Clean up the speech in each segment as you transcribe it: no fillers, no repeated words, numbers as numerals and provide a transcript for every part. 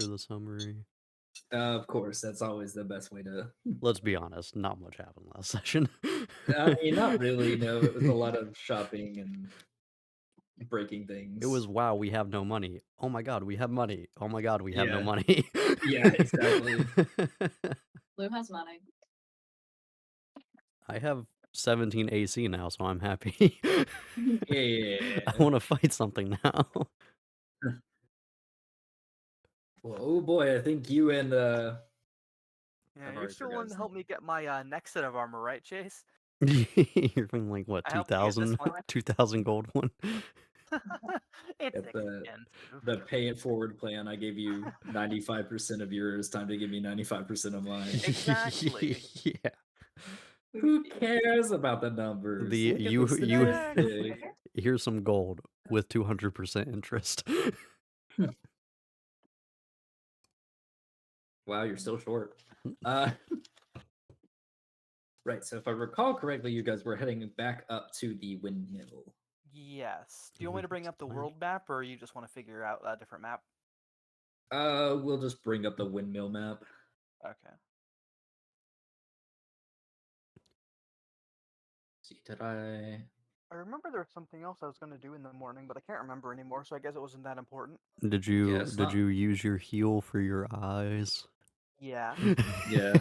to the summary. Of course, that's always the best way to. Let's be honest, not much happened last session. I mean, not really. No, it was a lot of shopping and breaking It things. was, wow, we have no money. Oh my god, we have money. Oh my god, we have no Yeah, money. yeah, exactly. Lou has money. I have 17 AC now, so I'm happy. Yeah. I want to fight something now. Well, oh boy, I think you and Yeah, I've you're already still forgot willing his to help name. me get my next set of armor, right, Chase? You're from like what, I helped you get this 2000 one. 2000 gold one? It's At expensive. the pay it forward plan, I gave you 95% of yours. Time to give me 95% of mine. Exactly. Yeah. Who cares about the numbers? The Look at you the you statistic. here's some gold with 200% interest. Wow, you're still short. Uh, right. So if I recall correctly, you guys were heading back up to the windmill. Yes. Do you want me to bring up the world map, or you just want to figure out a different map? We'll just bring up the windmill map. Okay. See, did I? I remember there was something else I was going to do in the morning, but I can't remember anymore, so I guess it wasn't that important. Did Yeah, you it's did not. you use your heal for your eyes? Yeah. Yeah.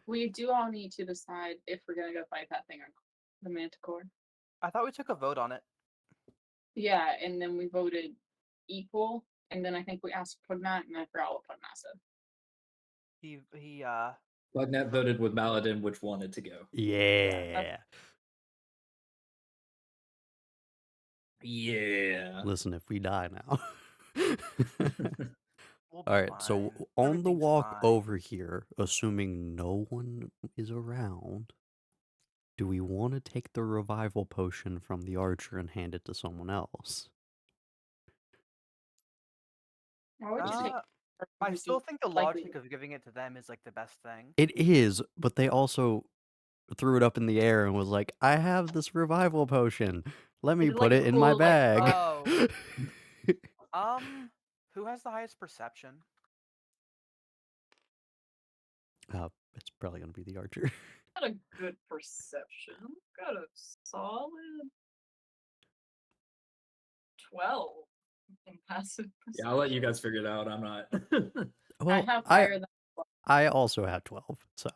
We do all need to decide if we're gonna go fight that thing or the manticore. I thought we took a vote on it. Yeah, and then we voted equal, and then I think we asked Pugnat, and I forgot what Pugnat said. He Bugnat voted with Maladin, which wanted to go. Yeah. Yeah. Listen, if we die now. will be All right, so fine. on the Everything's walk fine. over here, assuming no one is around, do we want to take the revival potion from the archer and hand it to someone else? Why would you take? I still think the likely- logic of giving it to them is like the best thing. It is, but they also threw it up in the air and was like, I have this revival potion. Let me did, put like, it in my cool, like, bag. Oh. Who has the highest perception? It's probably going to be the archer. Got a good perception. Got a solid 12 in passive perception. Yeah, I'll let you guys figure it out. I'm not. Well, I have higher than. I also had 12, so.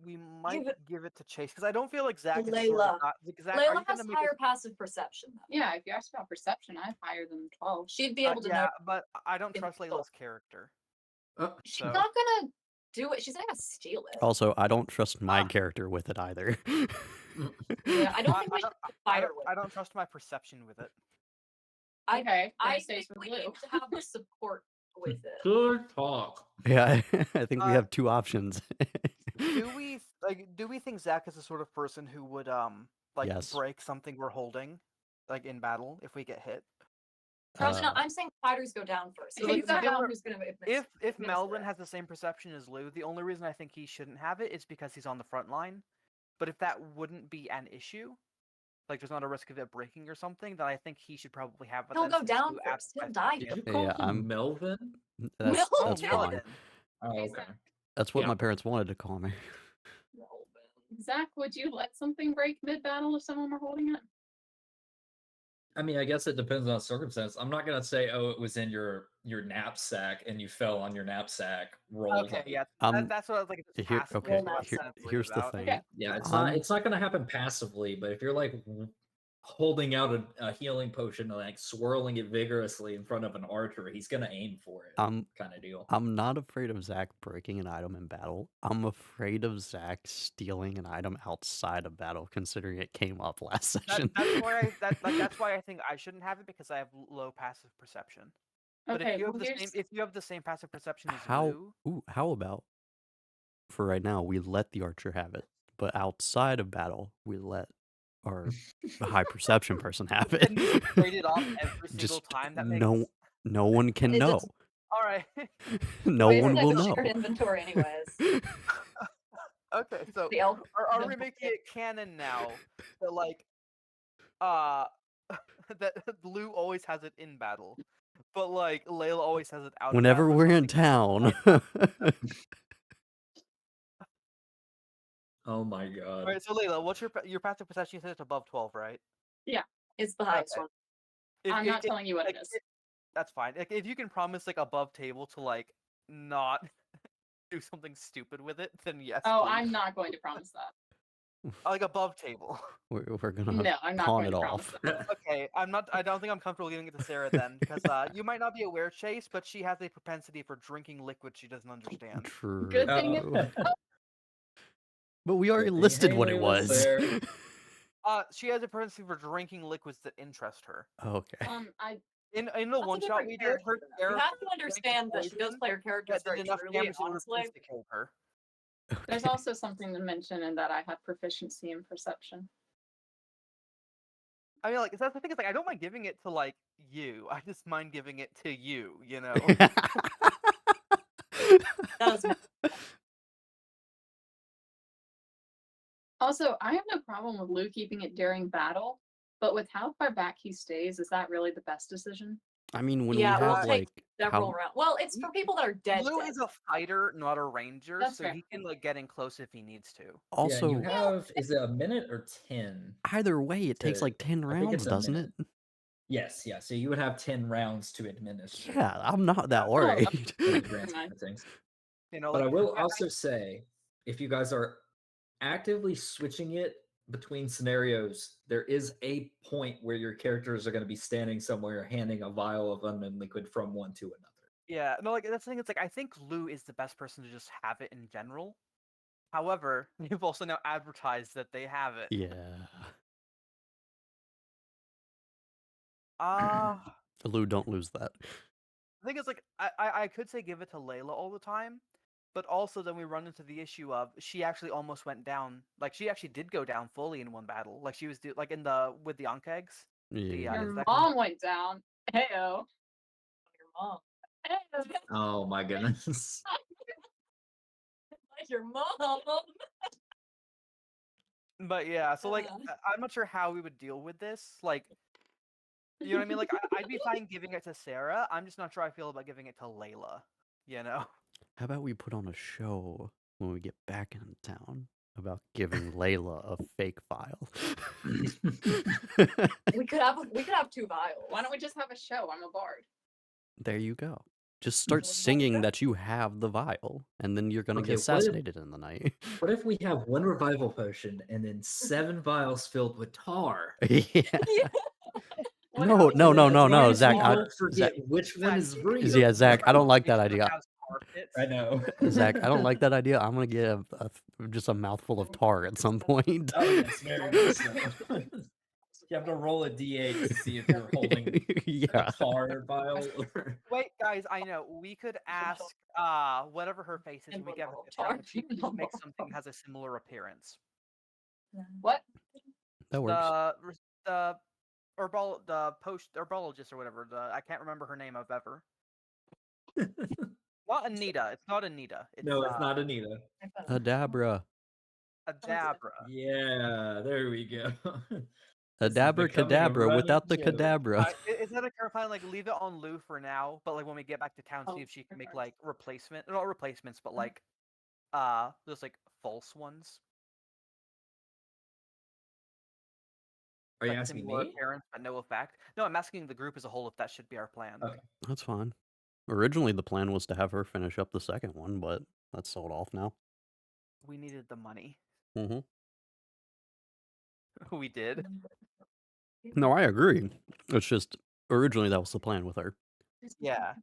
We might give it to Chase because I don't feel like Zach is Layla. sort of not, Zach, are you Layla has gonna make higher passive perception, though. Yeah, if you ask about perception, I have higher than 12. She'd be able to yeah, know. but I don't in trust full. Layla's character. She's So- not gonna do it. She's not gonna steal it. Also, I don't trust my character with it either. Yeah, I don't think we should fire with I don't trust my perception with it. Okay, I stays think with we Lou. need to have the support with it. Good talk. Yeah, I think we have two options. Do we think Zach is the sort of person who would Yes. break something we're holding, like in battle if we get hit? Probably not. I'm saying fighters go down first. So So you who's got- gonna If Melvin has the same perception as Lou, the only reason I think he shouldn't have it is because he's on the front line. But if that wouldn't be an issue, like there's not a risk of it breaking or something, then I think he should probably have it. He'll then, go since down Lou first. He'll absent die. Did you Yeah, call I'm- him Melvin? That's Oh, fine. Melvin. Oh, okay. That's what Yeah. my parents wanted to call me. Zach, would you let something break mid-battle if someone were holding it? I mean, I guess it depends on circumstance. I'm not gonna say, oh, it was in your knapsack and you fell on your knapsack. Roll. Okay, yeah, Um, that's what I was like. It's Here, passive, okay, that's what I was here- mentally here's the about. thing. Okay. Yeah, it's I'm- not. It's not gonna happen passively. But if you're like holding out a healing potion and like swirling it vigorously in front of an archer, he's gonna aim for it. Kind of deal. I'm not afraid of Zach breaking an item in battle. I'm afraid of Zach stealing an item outside of battle, considering it came up last session. That's why I think I shouldn't have it because I have low passive perception. But Okay, if you have well, if you have the same passive perception as How? Lou, Ooh, how about for right now we let the archer have it, but outside of battle we let our high perception person have it. can you trade it off every single Just time? That makes no one can It know. does- all right. No Wait, one it's will like a know. shared inventory, anyways. Okay, so The elf. are we making it canon now that that Lou always has it in battle? But like Layla always has it out. Whenever we're in town. Oh my god. Alright, so Layla, what's your passive perception? You said it's above 12, right? It's the highest Okay. one. I'm not telling you what like, it is. That's fine. Like, if you can promise like above table to like not do something stupid with it, then yes. Oh, please. I'm not going to promise that. Like above table. We're gonna No, I'm not pawn going it to promise off. that. Okay, I don't think I'm comfortable giving it to Sarah then, because you might not be aware, Chase, but she has a propensity for drinking liquid she doesn't understand. True. Good thing But we already Good thing listed what it Haley was was. there. She has a propensity for drinking liquids that interest her. Okay. In the That's a one shot different we did, character, her though. You character have to understand that she does play her characters did very enough truly, damage to honestly. domesticate her. there's also something to mention in that I have proficiency in perception. I mean, like, that's the thing is, like, I don't mind giving it to, like, you. I just mind giving it to you, you know? That was Also, I have no problem with Lou keeping it during battle, but with how far back he stays, is that really the best decision? I mean, when Yeah, we well, have it like takes several how rounds. Well, it's for people that are dead. Blue dead. is a fighter, not a ranger, That's so fair. he can, like, get in close if he needs to. Yeah, you also have, is it a minute or 10? either way it takes to- like 10 I think rounds, it's a doesn't minute. it? Yes, yeah. So you would have 10 rounds to administer. Yeah, I'm not that Yeah. worried. in the grand scheme of things. You know, But I like, will also say, if you guys are actively switching it between scenarios, there is a point where your characters are going to be standing somewhere handing a vial of unknown liquid from one to another. yeah, no, like, that's the thing, it's like, I think Lou is the best person to just have it in general. However, you've also now advertised that they have it. Yeah. Lou, don't lose that. The thing is, like, I could say give it to Layla all the time, but also then we run into the issue of she actually almost went down. Like, she actually did go down fully in one battle. Like, she was like in the with the Ankegs. Yeah. Your Infected. mom went down. Heyo. Your mom. Oh my goodness. Like your mom. But yeah, so like I'm not sure how we would deal with this. Like, you know what I mean? Like, I'd be fine giving it to Sarah. I'm just not sure I feel about giving it to Layla. You know? How about we put on a show when we get back in town about giving Layla a fake file? We could have 2 vials. Why don't we just have a show? I'm a bard. There you go. Just start Well, singing that you have the vial, and then you're gonna Okay, get assassinated in the night. What if we have 1 revival potion and then 7 vials filled with tar? Yeah. What No, else no, is no, it? no, As no, long as Zach. we don't forget which one is real. Yeah, Zach, I don't like that idea. I know. Zach, I don't like that idea. I'm gonna get just a mouthful of tar at some point. Oh, yes, very much so. You have to roll a d8 to see if you're holding Yeah. a tar vial or... Wait, guys, I know. We could ask whatever her face is when we get her to town if she can just make something that has a similar appearance. What? That works. The herbologist or whatever. I can't remember her name of ever. Not Anita. It's not Anita. No, it's not Anita. Adabra. Adabra. Yeah, there we go. Adabra cadabra without the cadabra. Is that a clarifying, like, leave it on Lou for now, but like when we get back to town, see if she can make like not replacements, but like just like false ones. Are you Like, asking similar me? appearance but no effect. No, I'm asking the group as a whole if that should be our plan. Okay. That's fine. Originally, the plan was to have her finish up the second one, but that's sold off now. We needed the money. Mm-hmm. We did. No, I agree. It's just originally that was the plan with her. Yeah.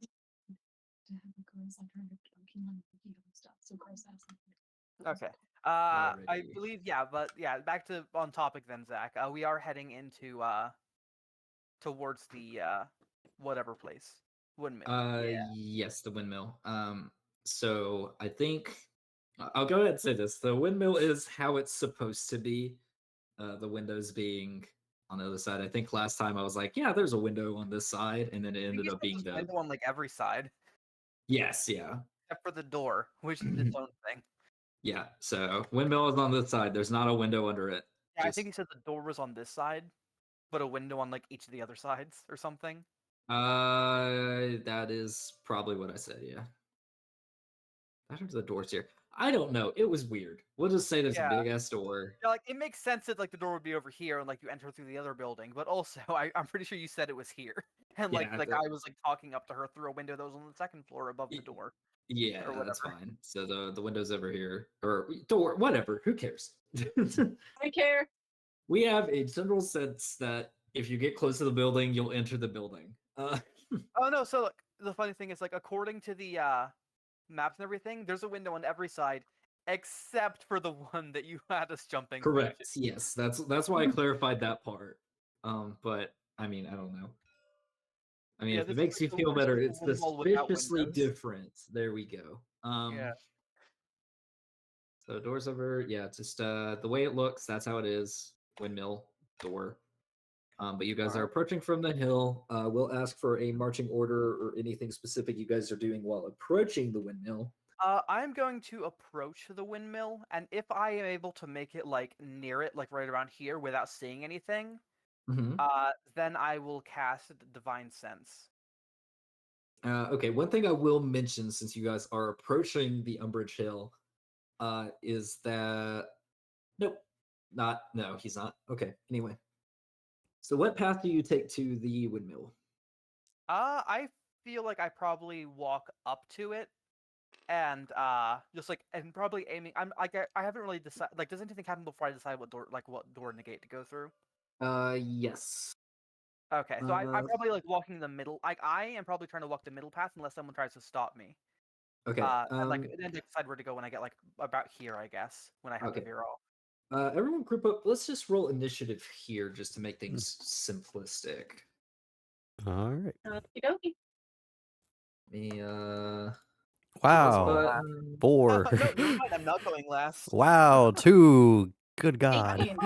Okay. I Alrighty. believe, yeah, but yeah, back to on topic then, Zach. We are heading into towards the whatever place. Windmill. Yes, the windmill. So I think I'll go ahead and say this. The windmill is how it's supposed to be. The windows being on the other side. I think last time I was like, yeah, there's a window on this side, and then it I think ended you up said being there's a the window on like every side, yes, yeah. except for the door, which is its own thing. Yeah, so windmill is on this side. There's not a window under it. Yeah, I Just- think you said the door was on this side, but a window on like each of the other sides or something. That is probably what I said. Yeah. I heard the doors here. I don't know. It was weird. We'll just say there's a Yeah. big ass door. Yeah, like it makes sense that like the door would be over here and like you enter through the other building, but also I'm pretty sure you said it was here, and Yeah, I was like talking up to her through a window that was on the second floor above the door. Yeah, or that's whatever. fine. So the window's over here or door, whatever. Who cares? I care. We have a general sense that if you get close to the building, you'll enter the building. Oh no, so look, the funny thing is like according to the maps and everything, there's a window on every side except for the one that you had us jumping through. Correct. Yes, that's why I clarified that part. But I mean, I don't know. I mean, Yeah, if it this is makes you the feel worst better, it's single wall without suspiciously windows. different. There we go. Yeah. So doors over, yeah, just the way it looks, that's how it is. Windmill door. But you guys are Alright. approaching from the hill. We'll ask for a marching order or anything specific you guys are doing while approaching the windmill. I'm going to approach the windmill, and if I am able to make it like near it, like right around here, without seeing anything, Mhm. then I will cast Divine Sense. Okay, one thing I will mention since you guys are approaching the Umbrage Hill is that nope, no, he's not. Okay, anyway. So what path do you take to the windmill? I feel like I probably walk up to it, and just like and probably aiming. I'm like I haven't really decided. Like, does anything happen before I decide what door in the gate to go through? Yes. Okay, so I'm probably like walking the middle. Like I am probably trying to walk the middle path unless someone tries to stop me. Okay. And like then decide where to go when I get like about here, I guess, when I have to Okay. veer off. Everyone group up. Let's just roll initiative here just to make things simplistic. All right. Okey-dokey. Me Wow. button. 4. No, never mind. I'm not going last. Wow. 2. Good God. 18.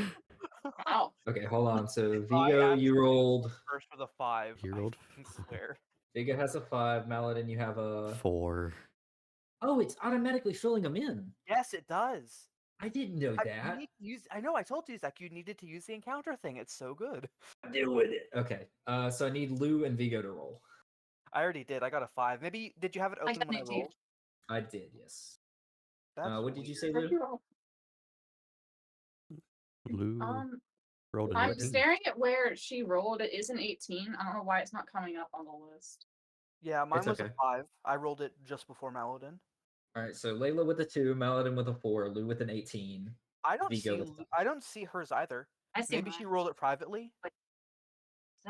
Wow. Okay, hold on. So I Vigo, actually you rolled. first with a 5. You I rolled fucking swear. Vigo has a 5. Maladin, you have a 4. Oh, it's automatically filling them in. Yes, it does. I didn't know You that. need to use. I know. I told you, Zach. You needed to use the encounter thing. It's so good. I'm doing it. Okay. So I need Lou and Vigo to roll. I already did. I got a 5. Maybe did you have it I open got when I an 18. rolled? I did, yes. That's What did you say, weird. Where'd Lou? you roll? Lou rolled an I'm 18. staring at where she rolled. It is an 18. I don't know why it's not coming up on the list. Yeah, mine It's was okay. a 5. I rolled it just before Maladin. All right, so Layla with a 2, Maladin with a 4, Lou with an 18. I don't Vigo see. with 5. I don't see hers either. I see Maybe mine. she rolled it privately. Did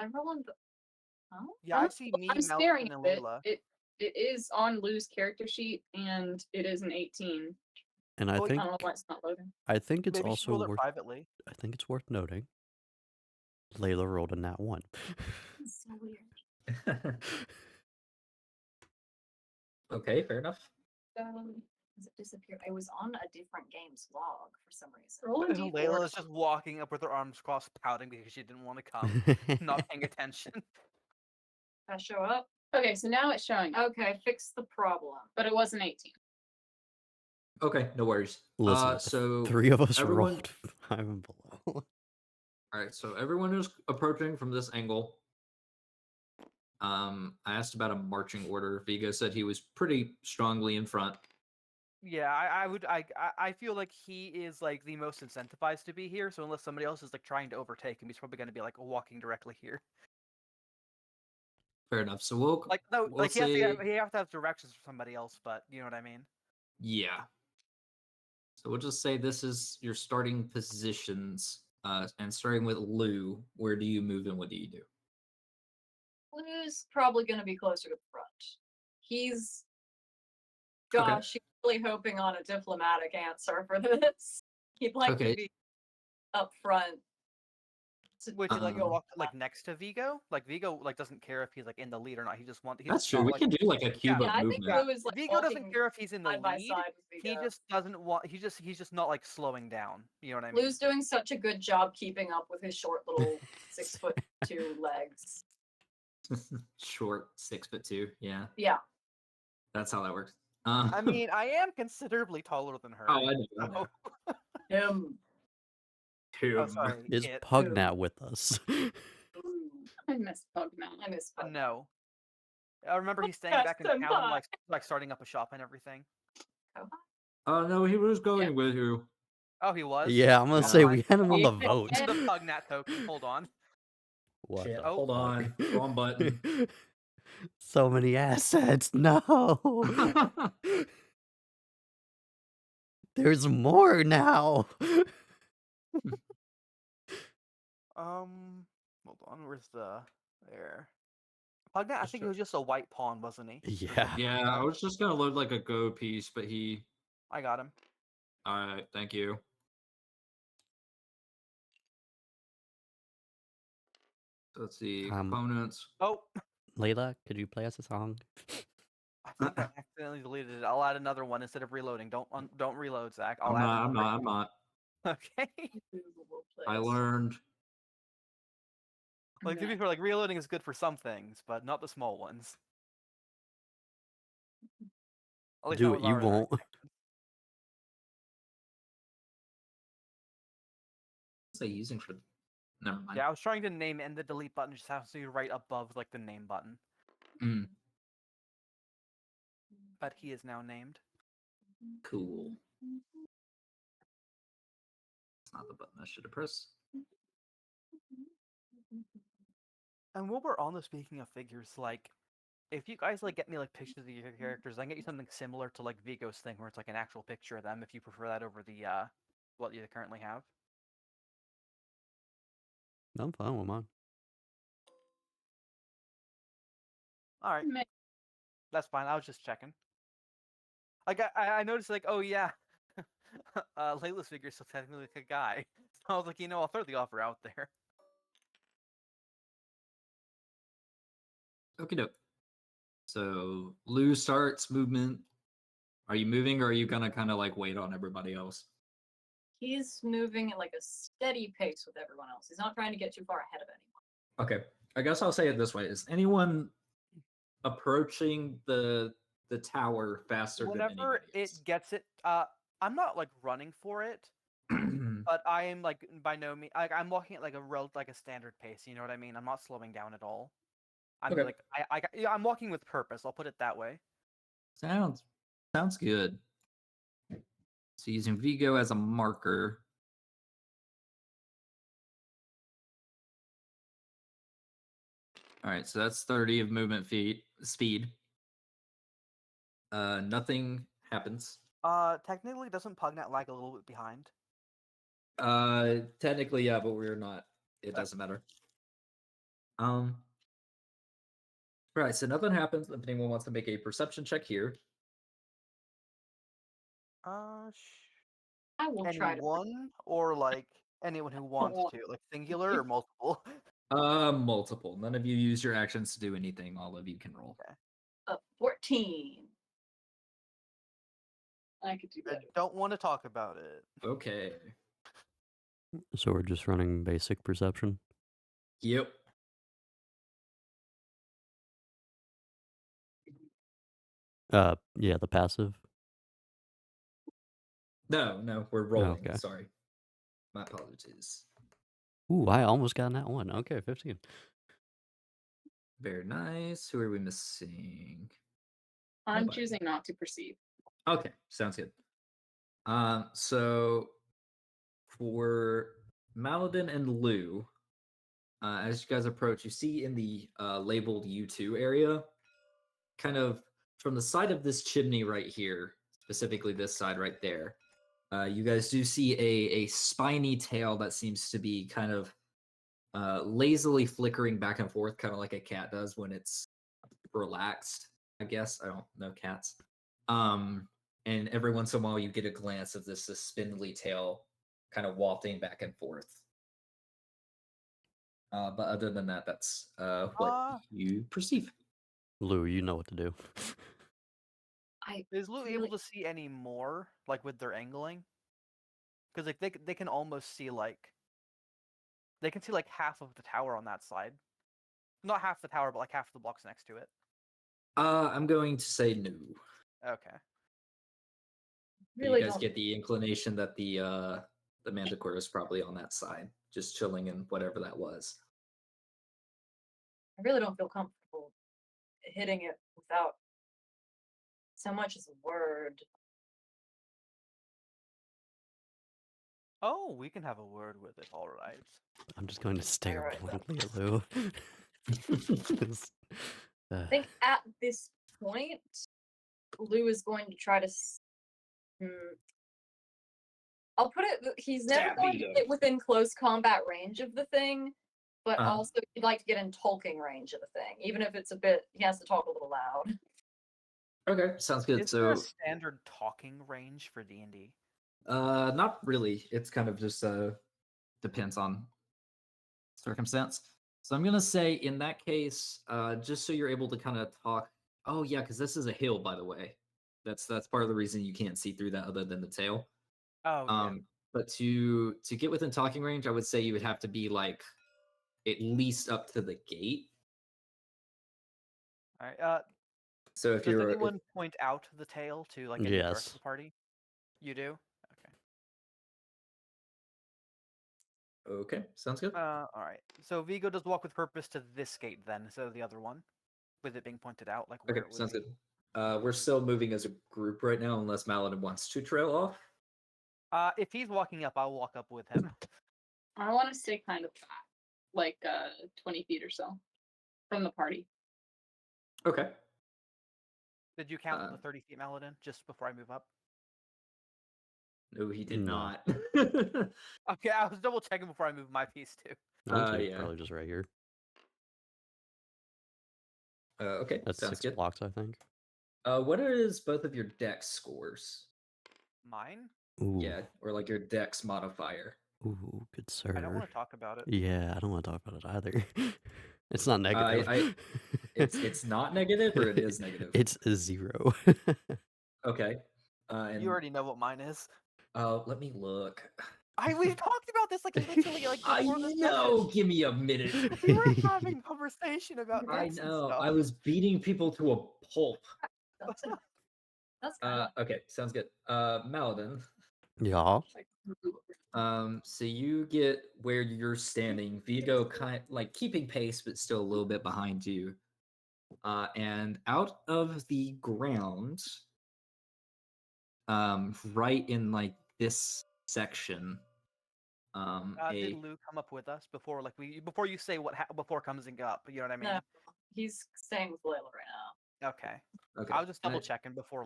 I roll in the... Oh? Yeah, I see me, I'm staring Maladin, and at it. Layla. It is on Lou's character sheet, and it is an 18. And I Well, I think don't know why it's not loading. it's Maybe she also rolled it worth privately. I think it's worth noting. Layla rolled a nat 1. That's so weird. Okay, fair enough. Does it disappear? I was on a different game's log for some reason. Roll a And d4. Layla is just walking up with her arms crossed, pouting because she didn't want to come, not paying attention. I show up. Okay, so now it's showing up, Okay, fix the problem. but it was an 18. Okay, no worries. Listen, So 3 of us everyone- rolled 5 and below. All right, so everyone is approaching from this angle. I asked about a marching order. Vigo said he was pretty strongly in front. Yeah, I would. I feel like he is like the most incentivized to be here. So unless somebody else is like trying to overtake him, he's probably going to be like walking directly here. Fair enough. So we'll Like no, we'll like say, he has to have directions from somebody else. But you know what I mean. yeah. So we'll just say this is your starting positions. And starting with Lou, where do you move and what do you do? Lou's probably going to be closer to the front. He's, Okay. gosh, he's really hoping on a diplomatic answer for this. He'd like Okay. to be up front. Would you like go Um, walk like next to Vigo? Like Vigo like doesn't care if he's like in the lead or not. He just wants. That's true. We can do like a cube Yeah, of I think movement. Lou is like Vigo doesn't walking care if he's in the side by lead. side with He Vigo. just doesn't want. He's just not like slowing down. You know what I mean? Lou's doing such a good job keeping up with his short little 6'2" legs. Short, 6'2". Yeah, Yeah. that's how that works. I mean, I am considerably taller than her. oh, I know. I know. Him. Oh, sorry. Is it. Pugnat with us? I miss Pugna. I miss Pug. No. I remember he's staying Yes, back in I'm town, not. like starting up a shop and everything. No, he was going with you. Oh, he was. Yeah, I'm gonna Oh, say my. we had him on the Yeah. vote. This is the Pugnat token. Hold on. What Shit, the hold fuck? on. Wrong button. So many assets. No. There's more now. Hold on. Where's the there? Pugnat. I think he was just a white pawn, wasn't he? Or Yeah. something Yeah, like I that. was just gonna load like a go piece, but he. I got him. All right, thank you. So let's see components. Oh, Layla, could you play us a song? I think I accidentally deleted it. I'll add another one instead of reloading. Don't reload, Zach. I'll I'm add not. I'm another. not. I'm not. Okay. I learned. Like to be fair, like reloading is good for some things, but not the small ones. At least Do not it, with you our won't. What's they using for? Never mind. Yeah, I was trying to name it, and the delete button just has to be right above like the name button. Mm, But he is now named. cool. It's not the button I should have pressed. And while we're on the speaking of figures, like if you guys like get me like pictures of your characters, I can get you something similar to like Vigo's thing where it's like an actual picture of them if you prefer that over the what you currently have. I'm fine with mine. Alright. Ma- That's fine. I was just checking. Like I noticed like, oh yeah. Layla's figure is still technically like a guy. So I was like, I'll throw the offer out there. Okie doke. So Lou starts movement. Are you moving, or are you gonna kind of like wait on everybody else? He's moving at like a steady pace with everyone else. He's not trying to get too far ahead of anyone. Okay. I guess I'll say it this way: is anyone approaching the tower faster than Whenever anybody it gets it, I'm not like running for it, else? but I am like by no means like I'm walking at like a standard pace. You know what I mean? I'm not slowing down at all. I'm Okay. like yeah, I'm walking with purpose. I'll put it that way. Sounds good. So using Vigo as a marker. All right, so that's 30 of movement feet speed. Nothing happens. Technically, doesn't Pugnat lag a little bit behind? Technically, yeah, but we're not. It doesn't matter. Right, so nothing happens. If anyone wants to make a perception check here, I will try to. Anyone or like anyone who wants want- to, like singular or multiple? multiple. None of you use your actions to do anything. All of you can roll. 14. I could do I better. don't want to talk about it. Okay. So we're just running basic perception. Yep. Yeah, the passive. No, we're rolling. Okay. Sorry. My apologies. Ooh, I almost got that one. Okay, 15. Very nice. Who are we missing? I'm Nobody. choosing not to perceive. Okay, sounds good. So for Maladin and Lou, as you guys approach, you see in the labeled U2 area, kind of from the side of this chimney right here, specifically this side right there, you guys do see a spiny tail that seems to be kind of lazily flickering back and forth, kind of like a cat does when it's relaxed. I guess I don't know cats. And every once in a while, you get a glance of this spindly tail kind of wafting back and forth. But other than that, that's what you perceive. Lou, you know what to do. Is Lou able to see any more, like with their angling? Because like they can almost see like they can see like half of the tower on that side. Not half the tower, but like half the blocks next to it. I'm going to say no. Okay. Really You guys don't. get the inclination that the Manticore is probably on that side, just chilling in whatever that was. I really don't feel comfortable hitting it without so much as a word. Oh, we can have a word with it, alright. I'm just going to stare Alright, then. blankly at Lou. This- I think at this point, Lou is going to try to. I'll put it. He's never Stab going to Vigo. get within close combat range of the thing, but Uh-huh. also he'd like to get in talking range of the thing, even if it's a bit. He has to talk a little loud. Okay, sounds good. Is there a So, standard talking range for D&D? not really. It's kind of just depends on circumstance. So I'm gonna say in that case, just so you're able to kind of talk. Oh yeah, because this is a hill, by the way. That's part of the reason you can't see through that, other than the tail. Oh, yeah. But to get within talking range, I would say you would have to be like at least up to the gate. Alright, So if does you're anyone point out the tail to, like, any of the rest of Yes. the party? You do? Okay. okay, sounds good. Alright. So Vigo does walk with purpose to this gate then, instead of the other one, with it being pointed out, like where Okay, it would sounds be. good. We're still moving as a group right now, unless Maladin wants to trail off. If he's walking up, I'll walk up with him. I want to stay kind of back, like 20 feet or so from the party. Okay. Did you count Uh, the 30 feet, Maladin, just before I move up? No, he did No. not. Okay, I was double checking before I moved my piece too. Honestly, yeah. probably just right here. Okay, That's sounds 6 good. blocks, I think. What is both of your dex scores? Mine? Ooh. Yeah, or like your dex modifier. Ooh, good I don't sir. want to talk about it. Yeah, I don't want to talk about it either. It's not negative. It's not negative, or it is negative. It's a 0. Okay. And You already know what mine is. let me look. We've talked about this like literally like I before this know. session. Give me a minute. We were having conversation about I dex and know. stuff. I was beating people to a pulp. That's kind of. Okay, sounds good. Maladin. Yeah. So you get where you're standing. Vigo kind like keeping pace, but still a little bit behind you. And out of the ground, right in like this section, Did Lou come up with us before before you say before comes up? You know what I mean? No, he's staying with Layla right now. Okay. okay. I was just and double checking before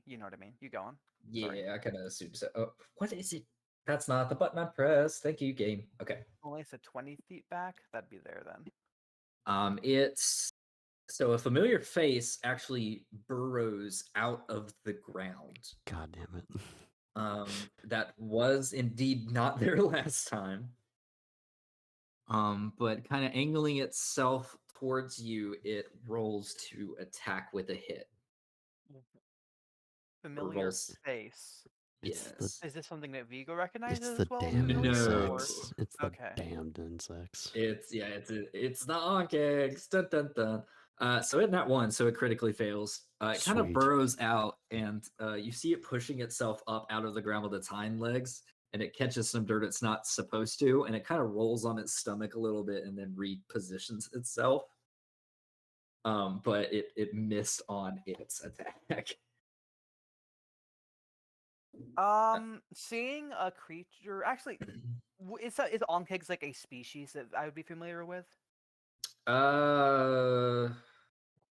you know what I mean. You going? Sorry. Yeah, I kind of assumed so. Oh, what is it? That's not the button I pressed. Thank you, game. Okay. Only said 20 feet back. That'd be there then. It's so a familiar face actually burrows out of the ground. God damn it. That was indeed not there last time. But kind of angling itself towards you, it rolls to attack with a hit. Familiar rolls- face. It's Yes. Is this something that Vigo recognizes It's the as well? damn familiar, No. insects. It's the Okay. damned insects. It's the Ankh eggs. Dun, dun, dun. So in that one, so it critically fails. It kind of Sweet. burrows out, and you see it pushing itself up out of the ground with its hind legs, and it catches some dirt it's not supposed to, and it kind of rolls on its stomach a little bit and then repositions itself. But it missed on its attack. Seeing a creature actually is Onkegs like a species that I would be familiar with?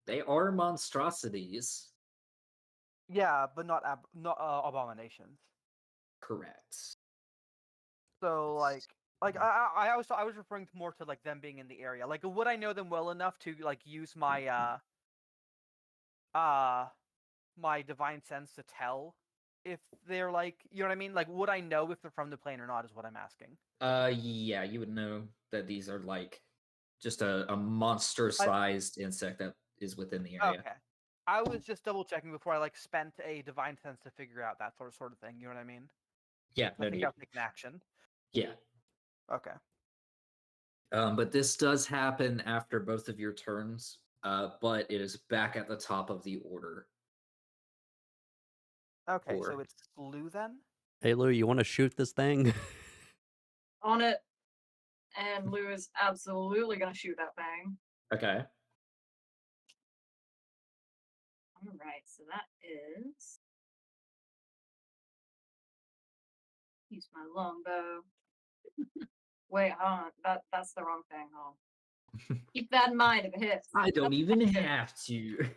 They are monstrosities. Yeah, but not abominations. Correct. So I was referring to more to like them being in the area. Like would I know them well enough to like use my my divine sense to tell if they're like, you know what I mean? Like would I know if they're from the plane or not is what I'm asking. Yeah, you would know that these are like just a monster-sized insect that is within the area. Okay. I was just double checking before I like spent a divine sense to figure out that sort of thing. You know what I mean? Yeah, I no think need. I'll take an action. Yeah. Okay. But this does happen after both of your turns. But it is back at the top of the order. Okay, Or- so it's Lou then? Hey Lou, you want to shoot this thing? On it. And Lou is absolutely gonna shoot that thing. Okay. All right, so that is. Use my longbow. Wait, hold on. That's the wrong thing. Hold on. Keep that in mind if it hits. I don't That's a even 22. have to.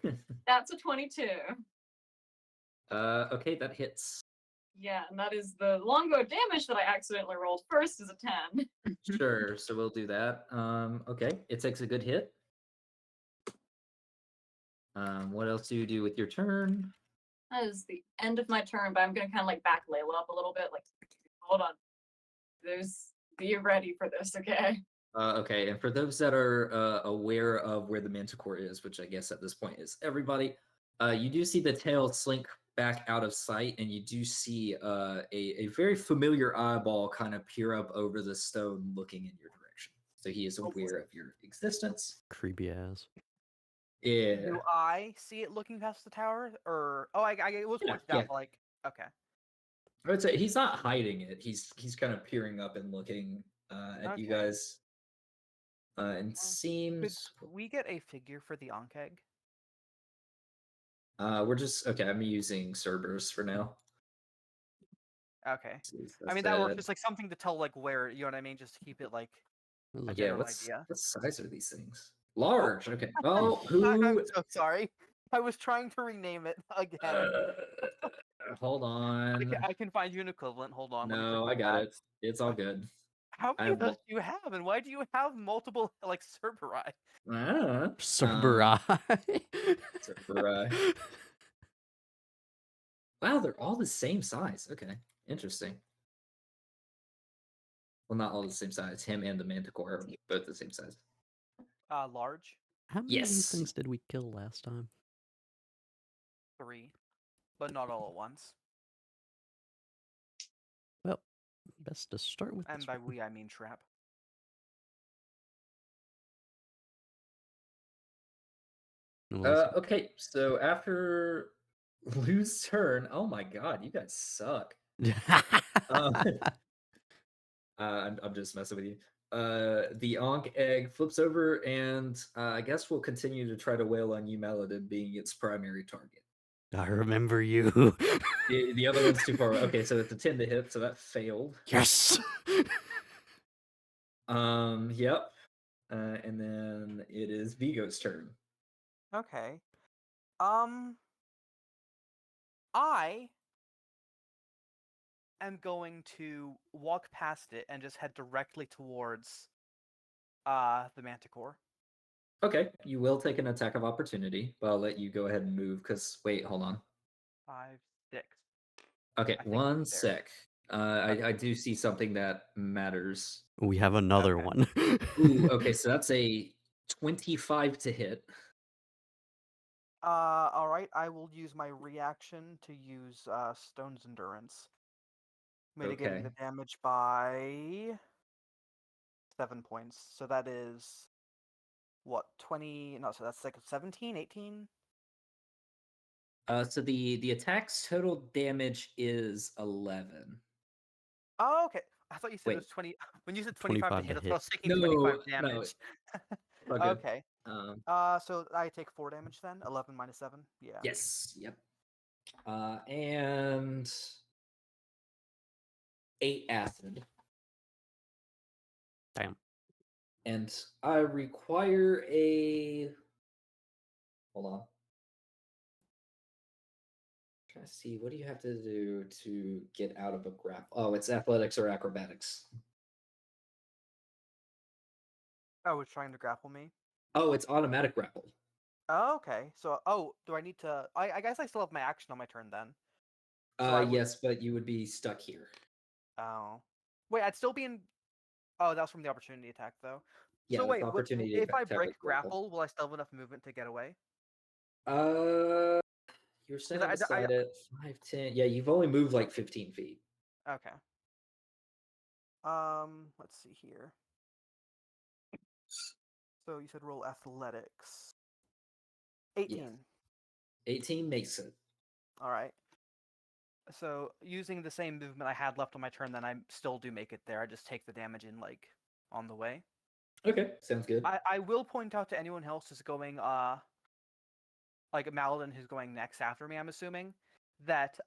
That's a 22. Okay, that hits. Yeah, and that is the longbow damage that I accidentally rolled first is a 10. Sure, so we'll do that. Okay, it takes a good hit. What else do you do with your turn? That is the end of my turn, but I'm gonna kind of like back Layla up a little bit. Like, hold on. Be ready for this, okay? Okay, and for those that are aware of where the manticore is, which I guess at this point is everybody, you do see the tail slink back out of sight, and you do see a very familiar eyeball kind of peer up over the stone looking in your direction. So he is aware of your existence. Creepy ass. Yeah. Do I see it looking past the tower, or it was Yeah, pointed yeah. out, but like, okay. I would say he's not hiding it. He's kind of peering up and looking at you Okay. guys. And Could seems we get a figure for the Ankh egg? we're just okay. I'm using Cerberus for now. Okay. I That's mean, that works. It's like something to tell, like, where, you know what I mean? Just to keep it, like, That a looks- Yeah, general what idea. size are these things? Large. Okay. Well, I'm who? so sorry. I was trying to rename it again. Hold on. I can find you an equivalent. Hold on. Let me check No, my I got bag. it. It's all good. How I many have of those do you have, and why do you have multiple, like, Cerberi? Cerberus. Cerberus. Wow, they're all the same size. Okay, interesting. Well, not all the same size. Him and the Manticore are both the same size. Large. How many of these Yes. things did we kill last time? 3, but not all at once. Well, best to start with And this by one. we, I mean Trap. Unless Okay, so after Lou's turn, oh my god, you guys suck. Uh, I'm just messing with you. The Ankh egg flips over, and I guess we'll continue to try to wail on you, Maladin, being its primary target. I remember you. The other one's too far away. Okay, so it's a 10 to hit, so that failed. Yes. Yep. And then it is Vigo's turn. Okay. I am going to walk past it and just head directly towards the Manticore. Okay, you will take an attack of opportunity, but I'll let you go ahead and move because wait, hold on. 5, 6. Okay, I think one it's there. sec. I do see something that matters. We have another Okay. one. Ooh, okay, so that's a 25 to hit. All right. I will use my reaction to use Stone's Endurance, mitigating Okay. the damage by 7 points. So that is what 20? No, so that's like 17, 18. So the attack's total damage is 11. Oh, okay. I thought you said it Wait, was 20. When you said 25 to 25 hit, to that's what I hit. was thinking. 25 no, damage. it's all good. Okay. So I take 4 damage then. 11 minus 7. Yeah. Yes, yep. And 8 acid. Damn. And I require a. Hold on. Trying to see what do you have to do to get out of a grapple? Oh, it's athletics or acrobatics. Oh, it's trying to grapple me. Oh, it's automatic grapple. Oh, okay. So, do I need to? I guess I still have my action on my turn then. So I would. Yes, but you would be stuck here. Oh. Wait, I'd still be in. Oh, that was from the opportunity attack, though. Yeah, So that's wait, the opportunity if I attack break with grapple. grapple, will I still have enough movement to get away? You're 'Cause standing beside it. 5, 10. Yeah, you've only moved like 15 feet. Okay. Let's see here. So you said roll athletics. 18. 18 makes it. All right. So using the same movement I had left on my turn, then I still do make it there. I just take the damage in like on the way. Okay, sounds good. I will point out to anyone else who's going like Maladin who's going next after me, I'm assuming, that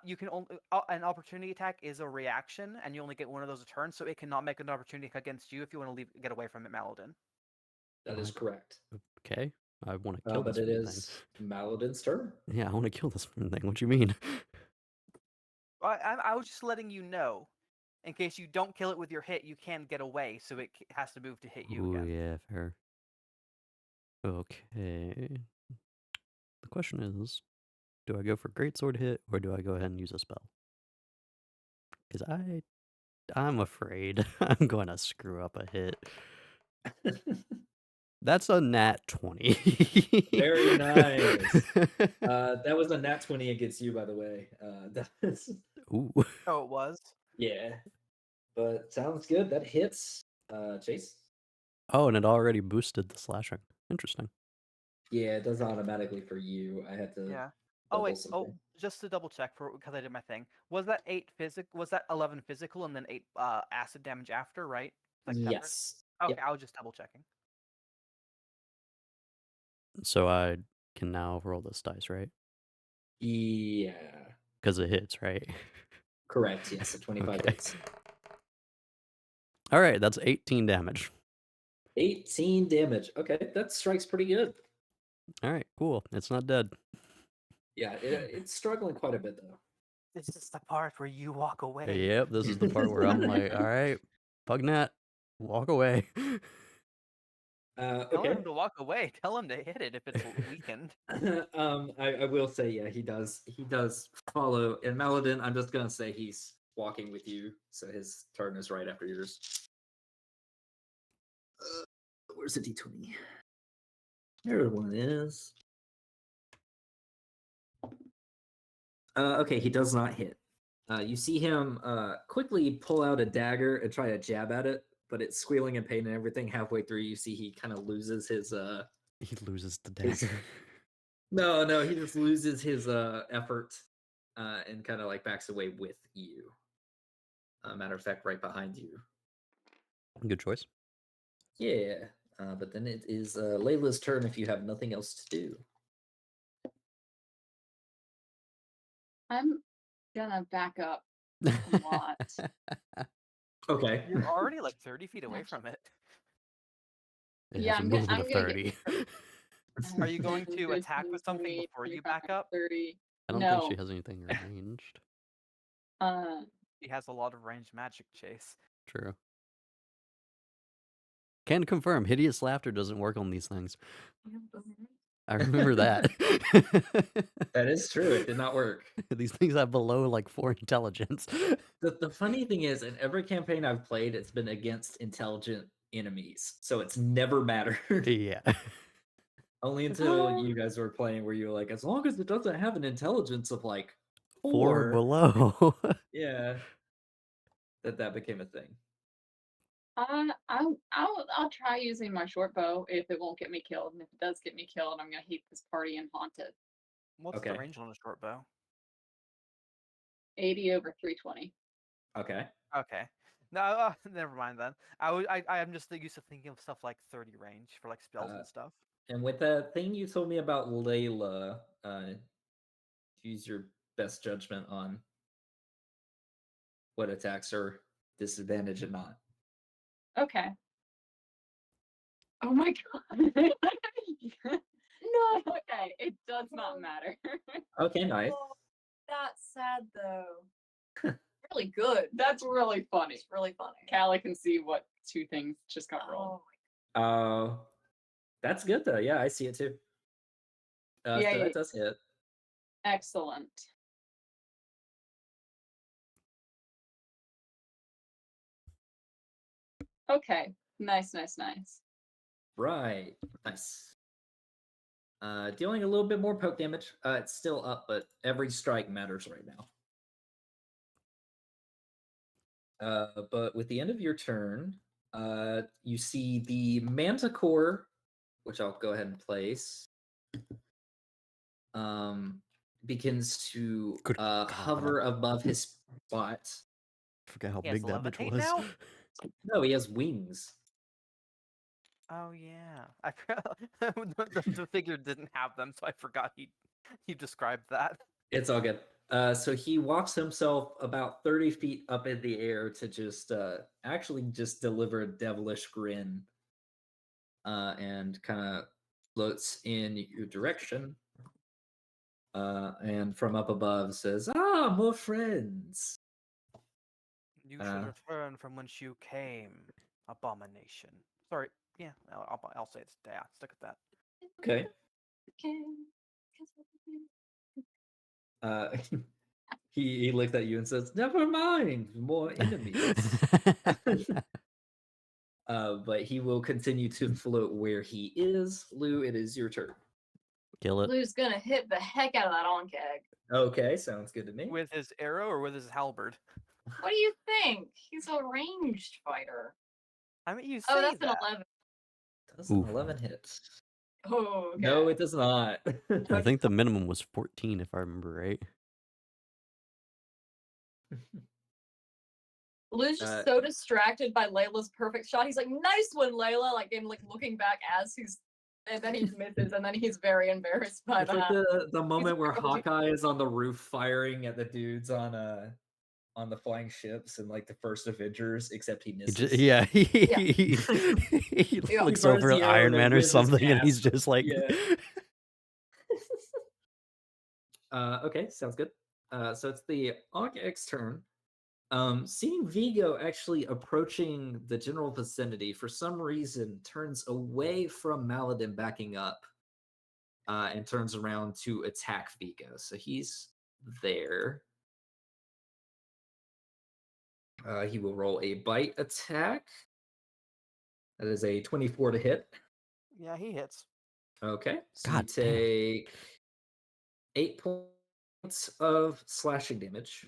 you can only an opportunity attack is a reaction, and you only get one of those a turn, so it cannot make an opportunity attack against you if you want to get away from it, Maladin. That is correct. Okay, I want to kill But this it freaking thing. is Maladin's turn. Yeah, I want to kill this freaking thing. What do you mean? I was just letting you know, in case you don't kill it with your hit, you can get away, so it has to move to hit you Ooh, again. yeah, fair. Okay. The question is, do I go for greatsword hit or do I go ahead and use a spell? Because I'm afraid I'm going to screw up a hit. That's a nat 20. Very nice. That was a nat 20 against you, by the way. Ooh. Oh, it was? Yeah. But sounds good. That hits. Chase? Oh, and it already boosted the slashing. Interesting. Yeah, it does automatically for you. I had to Yeah. Oh double wait. something. Oh, just to double check because I did my thing. Was that 11 physical and then 8 acid damage after, right? Like separate? Yes. Okay, Yep. I was just double checking. So I can now roll this dice, right? Yeah. Because it hits, right? Correct. Yes, a 25 Okay. hits. All right, that's 18 damage. 18 damage. Okay, that strikes pretty good. All right, cool. It's not dead. Yeah, it's struggling quite a bit though. This is the part where you walk away. Yep, this is the part where I'm like, all right, Pugnat, walk away. Tell Okay. him to walk away. Tell him to hit it if it's weakened. I will say, yeah, he does follow. And Maladin, I'm just gonna say he's walking with you, so his turn is right after yours. Where's the D20? There one is. Okay, he does not hit. You see him quickly pull out a dagger and try to jab at it, but it's squealing in pain and everything. Halfway through, you see he kind of loses his He loses the his- dagger. No, he just loses his effort and kind of like backs away with you. Matter of fact, right behind you. Good choice. Yeah, but then it is Layla's turn if you have nothing else to do. I'm gonna back up a lot. Okay. You're already like 30 feet away from it. It Yeah, has a I'm gonna movement of get 30. Are you going to 100, attack with something 20, before you 25, back up? 30. I don't think she has anything ranged. He has a lot of ranged magic, Chase. True. Can confirm, hideous laughter doesn't work on these things. I remember that. That is true. It did not work. These things have below like 4 intelligence. The funny thing is, in every campaign I've played, it's been against intelligent enemies, so it's never mattered. Yeah. Only until you guys were playing, where you were like, as long as it doesn't have an intelligence of like 4 4, below. yeah, that became a thing. I'll try using my short bow if it won't get me killed, and if it does get me killed, I'm gonna hate this party and haunt it. What's Okay. the range on a short bow? 80 over 320. Okay. Okay. No, never mind then. I'm just used to thinking of stuff like 30 range for like spells and stuff. And with that thing you told me about Layla, use your best judgment on what attacks are disadvantage and not. Okay. Oh my god. No. Okay, it does not matter. Okay, nice. Oh, that's sad though. Really good. That's really funny. It's really funny. Callie can see what 2 things just got rolled. Oh, That's good though. Yeah, I see it too. So Yeah. that does hit. Excellent. Okay. Nice. Right. Nice. Dealing a little bit more poke damage. It's still up, but every strike matters right now. But with the end of your turn, you see the Manticore, which I'll go ahead and place, begins to Good God. hover above his spot. Forget how He has big that bitch levitate was. now? No, he has wings. Oh yeah, I forgot the figure didn't have them, so I forgot he described that. It's all good. So he walks himself about 30 feet up in the air to just actually just deliver a devilish grin and kind of floats in your direction. And from up above says, "Ah, more friends." You should Uh, return from whence you came, abomination. Sorry, yeah, I'll say it's yeah. Stick with that. okay. Okay. Uh, he looks at you and says, "Never mind, more enemies." But he will continue to float where he is. Lou, it is your turn. Kill it. Lou's gonna hit the heck out of that onkeg. Okay, sounds good to me. With his arrow or with his halberd? What do you think? He's a ranged fighter. I mean, you Oh, say that's an that. 11. Does an Oof. 11 hit? Oh, okay. No, it does not. I think the minimum was 14, if I remember right. Lou's just Uh, so distracted by Layla's perfect shot. He's like, "Nice one, Layla!" Like, and like looking back as he's, and then he misses, and then he's very embarrassed by It's like that. the moment where like, "What would Hawkeye is on the roof firing at the dudes on the flying ships in like the first Avengers, except he misses. Yeah, Yeah. he Yeah. looks He fires over the at arrow Iron and it Man or whizzes something, and he's past. just like, Yeah. Okay, sounds good. So it's the Ankh X turn. Seeing Vigo actually approaching the general vicinity for some reason turns away from Maladin backing up and turns around to attack Vigo. So he's there. He will roll a bite attack. That is a 24 to hit. Yeah, he hits. Okay, so you God damn. take 8 points of slashing damage.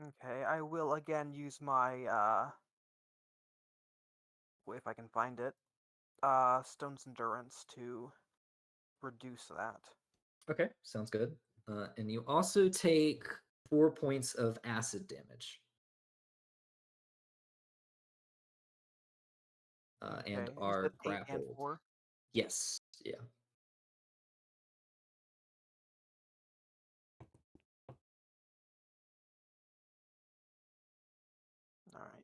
Okay, I will again use my if I can find it, Stone's Endurance to reduce that. Okay, sounds good. And you also take 4 points of acid damage. And Okay, you are said 8 and grappled. 4. Yes, yeah. All right.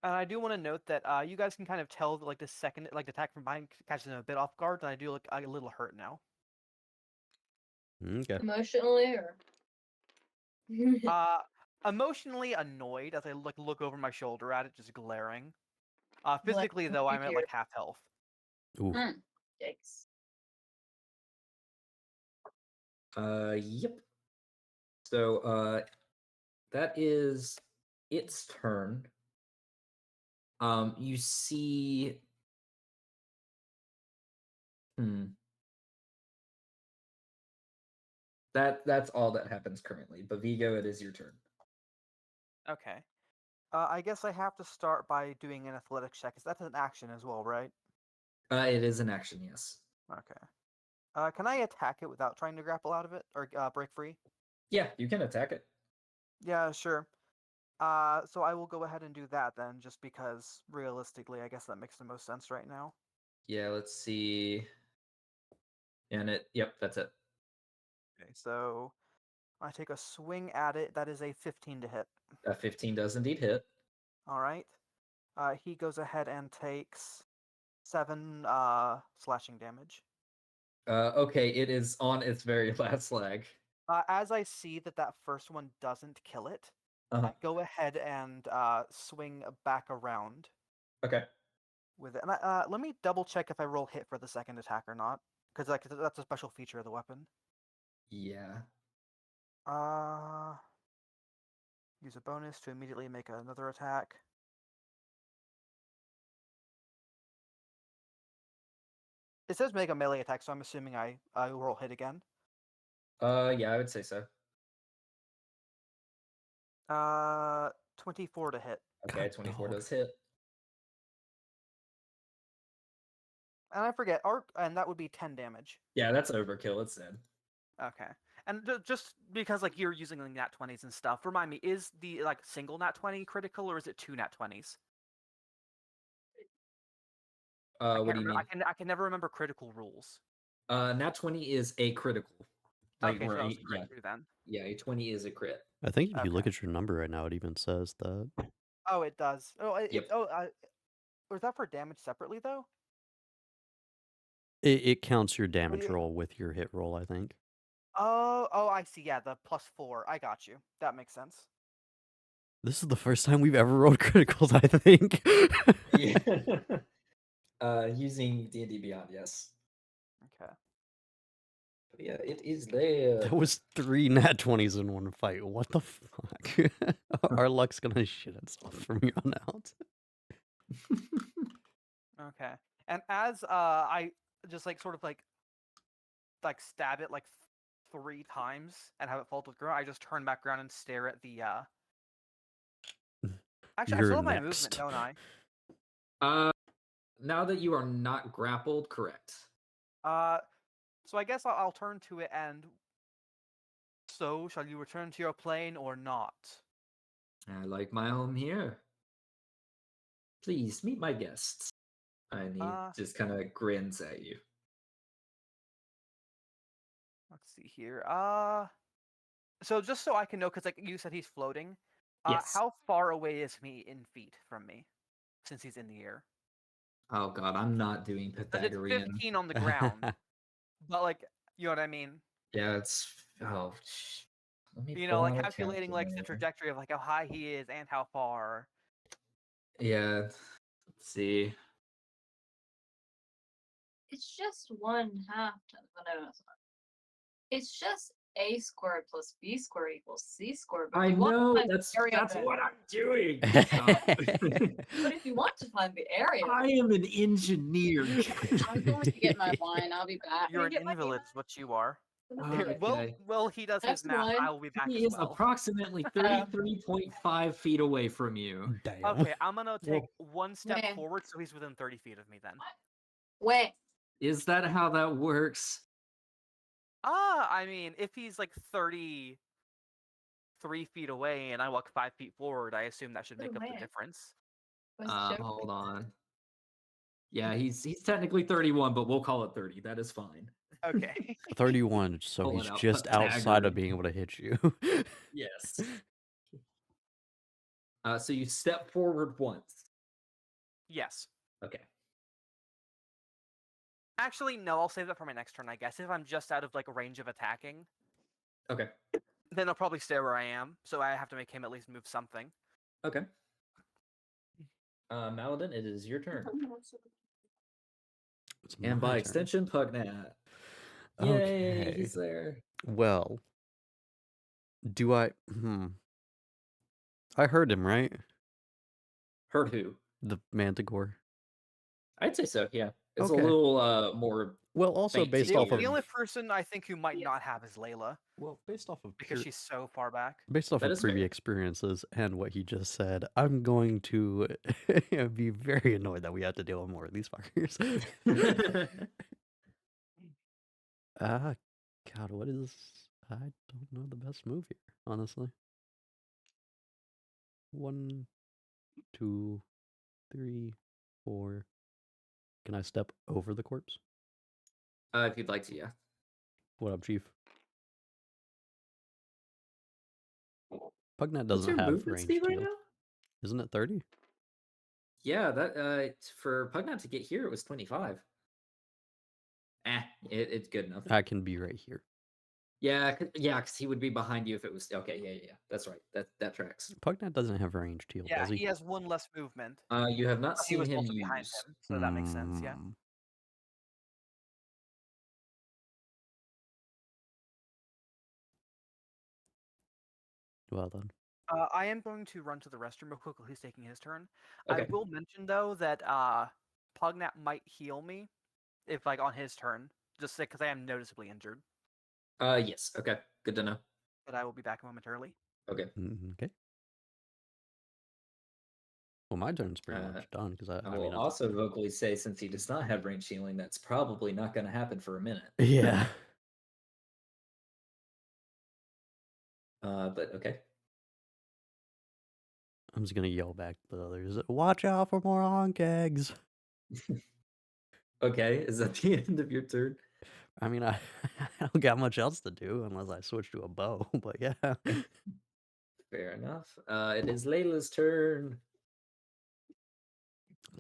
And I do want to note that you guys can kind of tell that, like the second, like the attack from behind catches them a bit off guard, and I do look a little hurt now. Okay. Emotionally, or Uh, Emotionally annoyed as I look over my shoulder at it, just glaring. Physically though, I'm at like half health. Ooh. Yikes. Yep. So that is its turn. You see. That's all that happens currently. But Vigo, it is your turn. Okay. I guess I have to start by doing an athletics check. Is that an action as well, right? It is an action, yes. Okay. Can I attack it without trying to grapple out of it or break free? Yeah, you can attack it. Yeah, sure. So I will go ahead and do that then, just because realistically, I guess that makes the most sense right now. Yeah, let's see. And yep, that's it. Okay, so I take a swing at it. That is a 15 to hit. 15 does indeed hit. All right. He goes ahead and takes 7 slashing damage. Okay, it is on its very last leg. As I see that that first one doesn't kill it, Uh-huh. I go ahead and swing back around Okay. with it. And let me double check if I roll hit for the second attack or not, because that's a special feature of the weapon. Yeah. Use a bonus to immediately make another attack. It says make a melee attack, so I'm assuming I roll hit again. Yeah, I would say so. 24 to hit. Okay, God, 24 dog. does hit. And I forget, and that would be 10 damage. Yeah, that's overkill, it's dead. Okay. And just because like you're using like nat 20s and stuff, remind me, is the like single nat 20 critical or is it 2 nat 20s? I What can't do you remember. mean? I can never remember critical rules. Nat 20 is a critical. Like Okay, so where that was a a crit too then. yeah, a 20 is a crit. I think if you look Okay. at your number right now, it even says that. Oh, it does. Oh, Yep. or is that for damage separately though? It counts your Or damage you- roll with your hit roll, I think. Oh, I see. Yeah, the +4. I got you. That makes sense. This is the first time we've ever rolled criticals, I think. Yeah. Using D&D Beyond, yes. Okay. But yeah, it is there. That was 3 nat 20s in one fight. What the fuck? Our luck's gonna shit itself from here on out. Okay. And as I just like sort of like stab it like 3 times and have it fall to the ground, I just turn back around and stare at the Actually, I You're still have my movement, next. don't I? Now that you are not grappled, correct. So I guess I'll turn to it and. So, shall you return to your plane or not? I like my home here. Please meet my guests. And he just kind of grins at you. Let's see here. So just so I can know, because like you said, he's floating. Yes. How far away is he in feet from me, since he's in the air? Oh god, I'm not doing 'Cause it's Pythagorean. 15 on the ground, but like, you know what I mean? Yeah, it's let me You know, pull like out a calculating like the calculator. trajectory of like how high he is and how far. Yeah, let's see. It's just 1/2 times. Oh, no, it's not. It's just a squared plus b squared equals c squared. But I if you want to know find the area of that's it- what I'm doing. But if you want to find the area, I am an engineer. I'm going to get my wine. I'll be back. You're an get my invalid, is what you are. Okay. Well, he does his That's math. one. I will be back He as is well. approximately 33.5 feet away from you. Damn. Okay, I'm gonna take Well, one step Man. forward, so he's within 30 feet of me then. Wait, Is that how that works? I mean, if he's like 33 feet away and I walk 5 feet forward, I assume that should Oh, make up the man. difference. was the joke Hold like on. Yeah, he's technically 31, but we'll call it 30. That is fine. Okay. 31, so Pull he's it out, just outside of Pythagorean. being able to hit you. Yes. So you step forward once. Yes. Okay. Actually, no, I'll save that for my next turn, I guess. If I'm just out of like range of attacking, Okay. then I'll probably stay where I am, so I have to make him at least move something. Okay. Maladin, it is your turn. It's And my by turn. extension, Pugnat. Yay, Okay. he's there. Well, do I? I heard him, right? Heard who? The Manticore. I'd say so, yeah. It's Okay. a little more Well, also faint based to off hear. of The only person I think who might not have is Layla, based off of because she's so far back. based off That of is fair. previous experiences and what he just said, I'm going to be very annoyed that we have to deal with more of these fuckers. God, what is? I don't know the best move here, honestly. 1, 2, 3, 4. Can I step over the corpse? If you'd like to, yeah. What up, Chief? Pugnat What's your doesn't have movement ranged speed right heal. now? Isn't it 30? Yeah, that for Pugnat to get here, it was 25. It's good enough. I can be right here. Yeah, because he would be behind you if it was okay. Yeah. That's right. That tracks. Pugnat doesn't have ranged heal, Yeah, does he? he has one less movement. You have not But he seen was him also behind use. him, so that makes sense, yeah. Well then. I am going to run to the restroom real quick while he's taking his turn. Okay. I will mention though that Pugnat might heal me if like on his turn, just because I am noticeably injured. Yes. Okay. Good to know. But I will be back momentarily. Okay. Okay. Well, my turn's pretty much done because I will mean, also vocally say, since he does not have range healing, that's probably not going to happen for a minute. yeah. But okay. I'm just gonna yell back to the others. Watch out for more honk eggs. Okay, is that the end of your turn? I mean, I, I don't got much else to do unless I switch to a bow, but yeah. Fair enough. It is Layla's turn.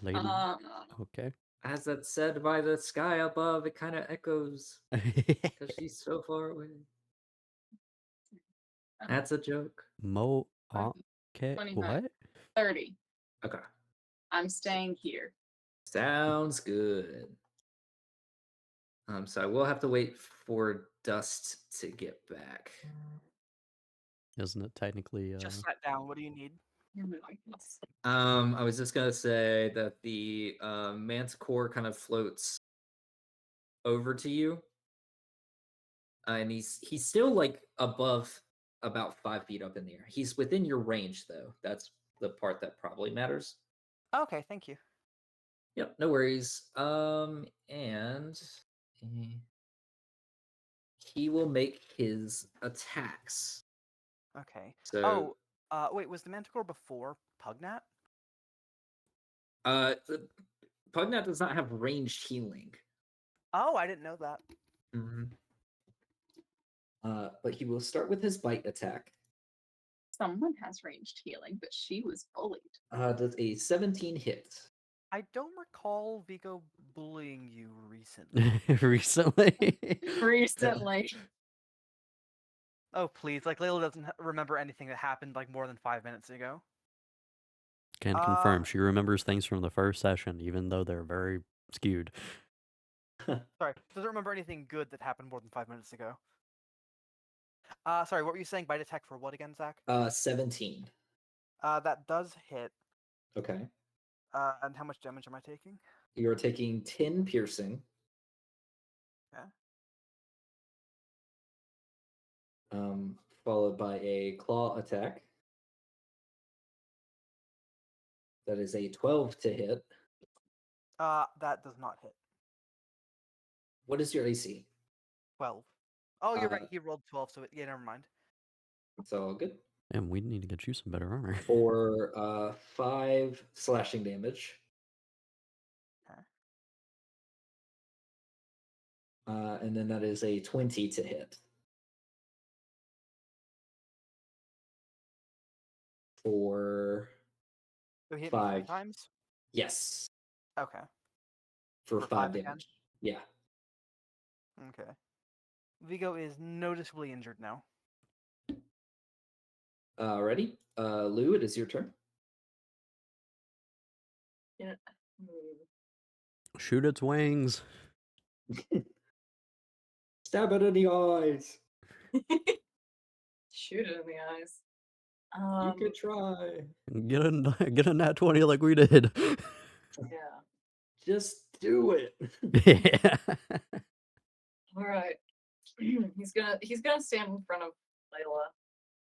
Lady. Um, Okay. As that's said by the sky above, it kind of echoes because she's so far away. That's a joke. Mo. 20, Okay. 25, What? 30. Okay. I'm staying here. Sounds good. So I will have to wait for Dust to get back. Isn't it technically? Just sat down. What do you need? You're like this. I was just gonna say that the Manticore kind of floats over to you, and he's still like above about 5 feet up in the air. He's within your range, though. That's the part that probably matters. Okay, thank you. Yep, no worries. And he will make his attacks. Okay. So, Wait, was the Manticore before Pugnat? the Pugnat does not have ranged healing. Oh, I didn't know that. But he will start with his bite attack. Someone has ranged healing, but she was bullied. Does a 17 hit? I don't recall Vigo bullying you recently. Recently. Recently. Oh, please. Like, Layla doesn't remember anything that happened, like, more than 5 minutes ago. Can confirm she remembers things from the first session, even though they're very skewed. Sorry, doesn't remember anything good that happened more than 5 minutes ago. Sorry, what were you saying? Bite attack for what again, Zach? 17. That does hit. Okay. And how much damage am I taking? You're taking 10 piercing. Okay. Followed by a claw attack. That is a 12 to hit. That does not hit. What is your AC? 12. Oh, you're right. Uh, He rolled 12, so yeah, never mind. It's all good. And we need to get you some better armor. For 5 slashing damage. Okay. And then that is a 20 to hit. For So he hit me 3 5. times? Yes. Okay. For For 5 5 again? damage. Yeah. Okay. Vigo is noticeably injured now. Ready? Lou, it is your turn. Yeah. Shoot its wings. Stab it in the eyes. Shoot it in the eyes. You can try. Get a nat 20 like we did. Yeah. Just do it. Yeah. All right. he's gonna stand in front of Layla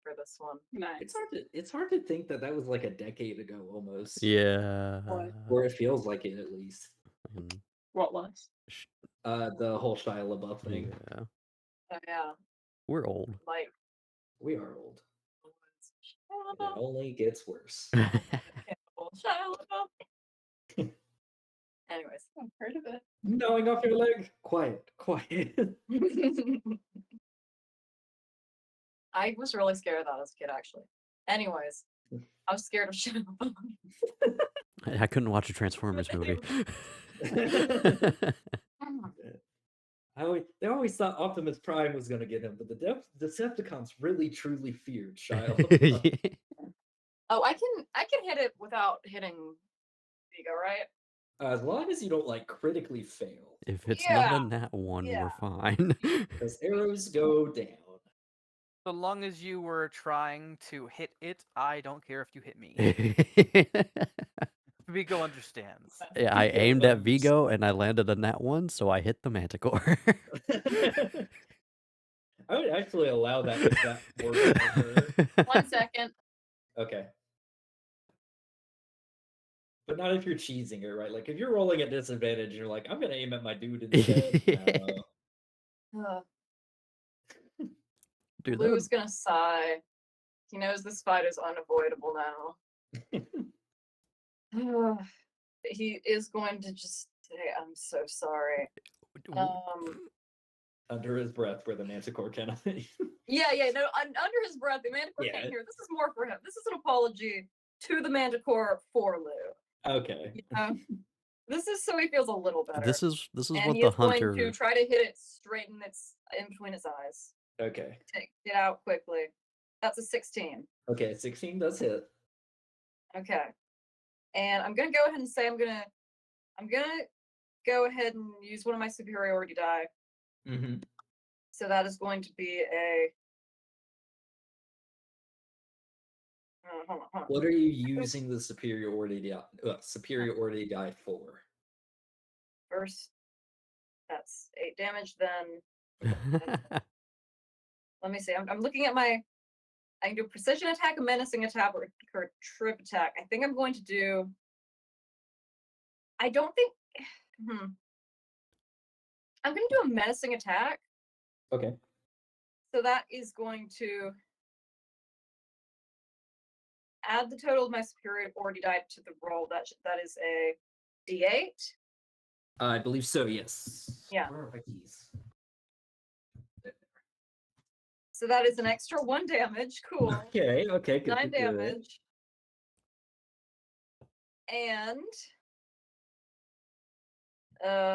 for this one. Nice. It's hard to think that was like a decade ago almost. Yeah. Or it feels like it at least. Mm, What was? The whole Shia LaBeouf thing. yeah. Oh yeah. We're old. Like We are old. Shia And it LaBeouf. only gets worse. Shia LaBeouf. Anyways, I've heard of it. Gnawing off your leg. Quiet. I was really scared of that as a kid, actually. Anyways, I was scared of Shia LaBeouf. I couldn't watch a Transformers movie. They always thought Optimus Prime was going to get him, but the Decepticons really truly feared Shia LaBeouf. Yeah. Oh, I can hit it without hitting Vigo, right? As long as you don't like critically fail, If it's not Yeah. a nat 1, Yeah. we're fine. because arrows go down. So long as you were trying to hit it, I don't care if you hit me. Vigo understands. Yeah, I Vigo aimed at Vigo understands. and I landed a nat 1, so I hit the Manticore. I would actually allow that if that were to occur. 1 second. Okay. But not if you're cheesing it, right? Like if you're rolling at disadvantage, you're like, I'm gonna aim at my dude instead. Dude, that Lou would... is gonna sigh. He knows this fight is unavoidable now. He is going to just say I'm so sorry. Under his breath for the Manticore cannot. Yeah, no, under his breath, the Manticore Yeah. can't hear. This is more for him. This is an apology to the Manticore for Lou. Okay. You know? This is so he feels a little better. This is and what he the is going to hunter. try to hit it straight in between its eyes. Okay. Take it out quickly. That's a 16. Okay, 16 does hit. Okay. And I'm gonna go ahead and say I'm gonna go ahead and use one of my superiority die. Mm-hmm. So that is going to be a hold on. What are you using the superiority die for? First, that's 8 damage. Then let me see. I'm looking at my. I can do precision attack, a menacing attack, or trip attack. I think I'm going to do. I don't think. I'm going to do a menacing attack. Okay. So that is going to add the total of my superiority die to the roll. That is a D8. I believe so, yes. Yeah. Where are my keys? So that is an extra 1 damage. Cool. Okay, good. 9 good, good. damage. And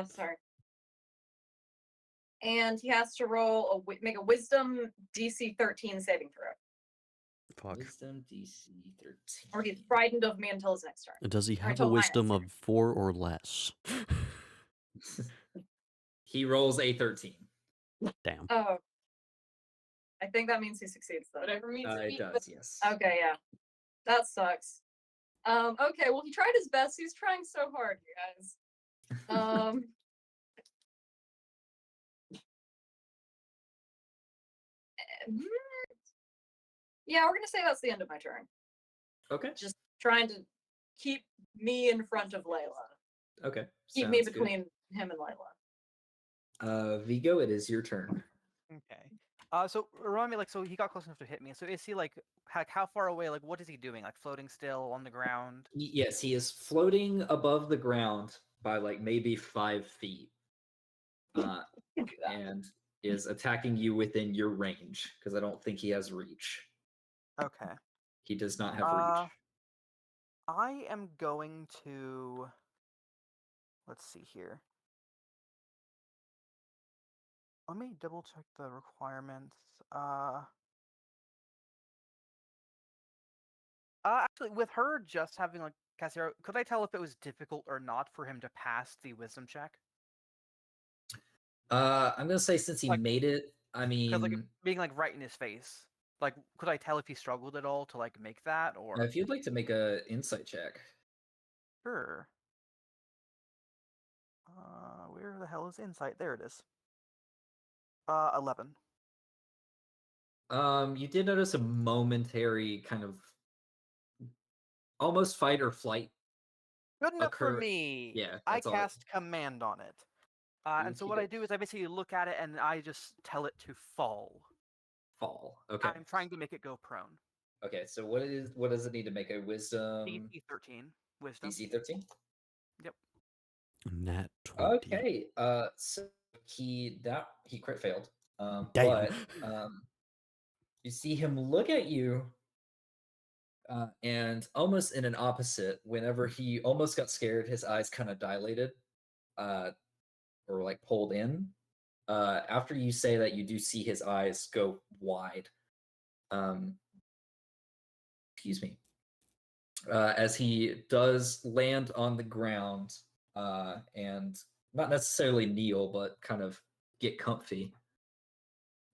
sorry. And he has to roll make a wisdom DC 13 saving throw. Fuck. Wisdom DC 13. Or he's frightened of me until his next turn. Does he Or have a until my next wisdom turn. of 4 or less? He rolls a 13. Damn. Oh. I think that means he succeeds though. Whatever means It does, yes. Okay, yeah. That sucks. Okay, well he tried his best. He's trying so hard, you guys. Yeah, we're gonna say that's the end of my turn. Okay. Just trying to keep me in front of Layla. Okay. Keep me sounds between him and Layla. good. Vigo, it is your turn. Okay. So remind me, like, so he got close enough to hit me. So is he like how far away? Like, what is he doing? Like, floating still on the ground? Yes, he is floating above the ground by like maybe 5 feet. And is attacking you within your range because I don't think he has reach. Okay. He does not have reach. I am going to. Let's see here. Let me double check the requirements. Actually, with her just having like Cassiero, could I tell if it was difficult or not for him to pass the wisdom check? I'm gonna say since he Like- made it, I Because like mean, being like right in his face, like could I tell if he struggled at all to like make that or? if you'd like to make a insight check. Sure. Where the hell is insight? There it is. 11. You did notice a momentary kind of almost fight or flight. Good enough for Occur- me. Yeah, I that's all it- cast command on it. And so what I do is I basically look at it and I just tell it to fall. Fall. Okay. I'm trying to make it go prone. Okay. So what does it need to make a wisdom? DC 13. Wisdom. DC 13. Yep. Nat 20. Okay. So he crit failed. Damn. But you see him look at you, and almost in an opposite, whenever he almost got scared, his eyes kind of dilated, or like pulled in. After you say that, you do see his eyes go wide. Excuse me. As he does land on the ground, and not necessarily kneel, but kind of get comfy.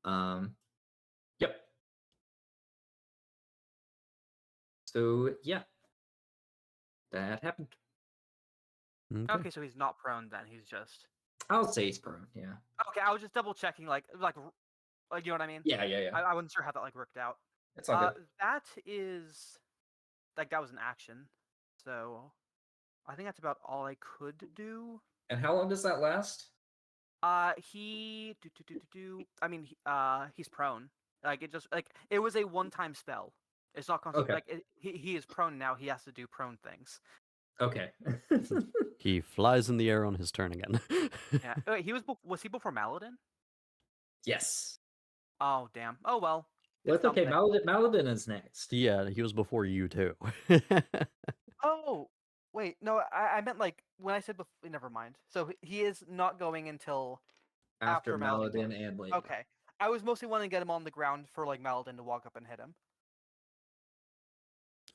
Yep. So yeah, that happened. Okay, so he's not prone then. He's just. I'll say he's prone. Yeah. Okay, I was just double checking, like you know what I mean? Yeah. I wasn't sure how that like worked out. It's all good. That is, like that was an action, so I think that's about all I could do. And how long does that last? He I mean, he's prone. Like it was a one-time spell. It's not constant. Okay. Like he is prone now. He has to do prone things. Okay. He flies in the air on his turn again. Yeah. Wait, was he before Maladin? Yes. Oh damn. Oh well. Well, It's it's okay. something. Maladin is next. Yeah, he was before you too. Oh wait, no, I meant like when I said before. Never mind. So he is not going until After after Maladin Maladin goes. and Layla. Okay. I was mostly wanting to get him on the ground for like Maladin to walk up and hit him.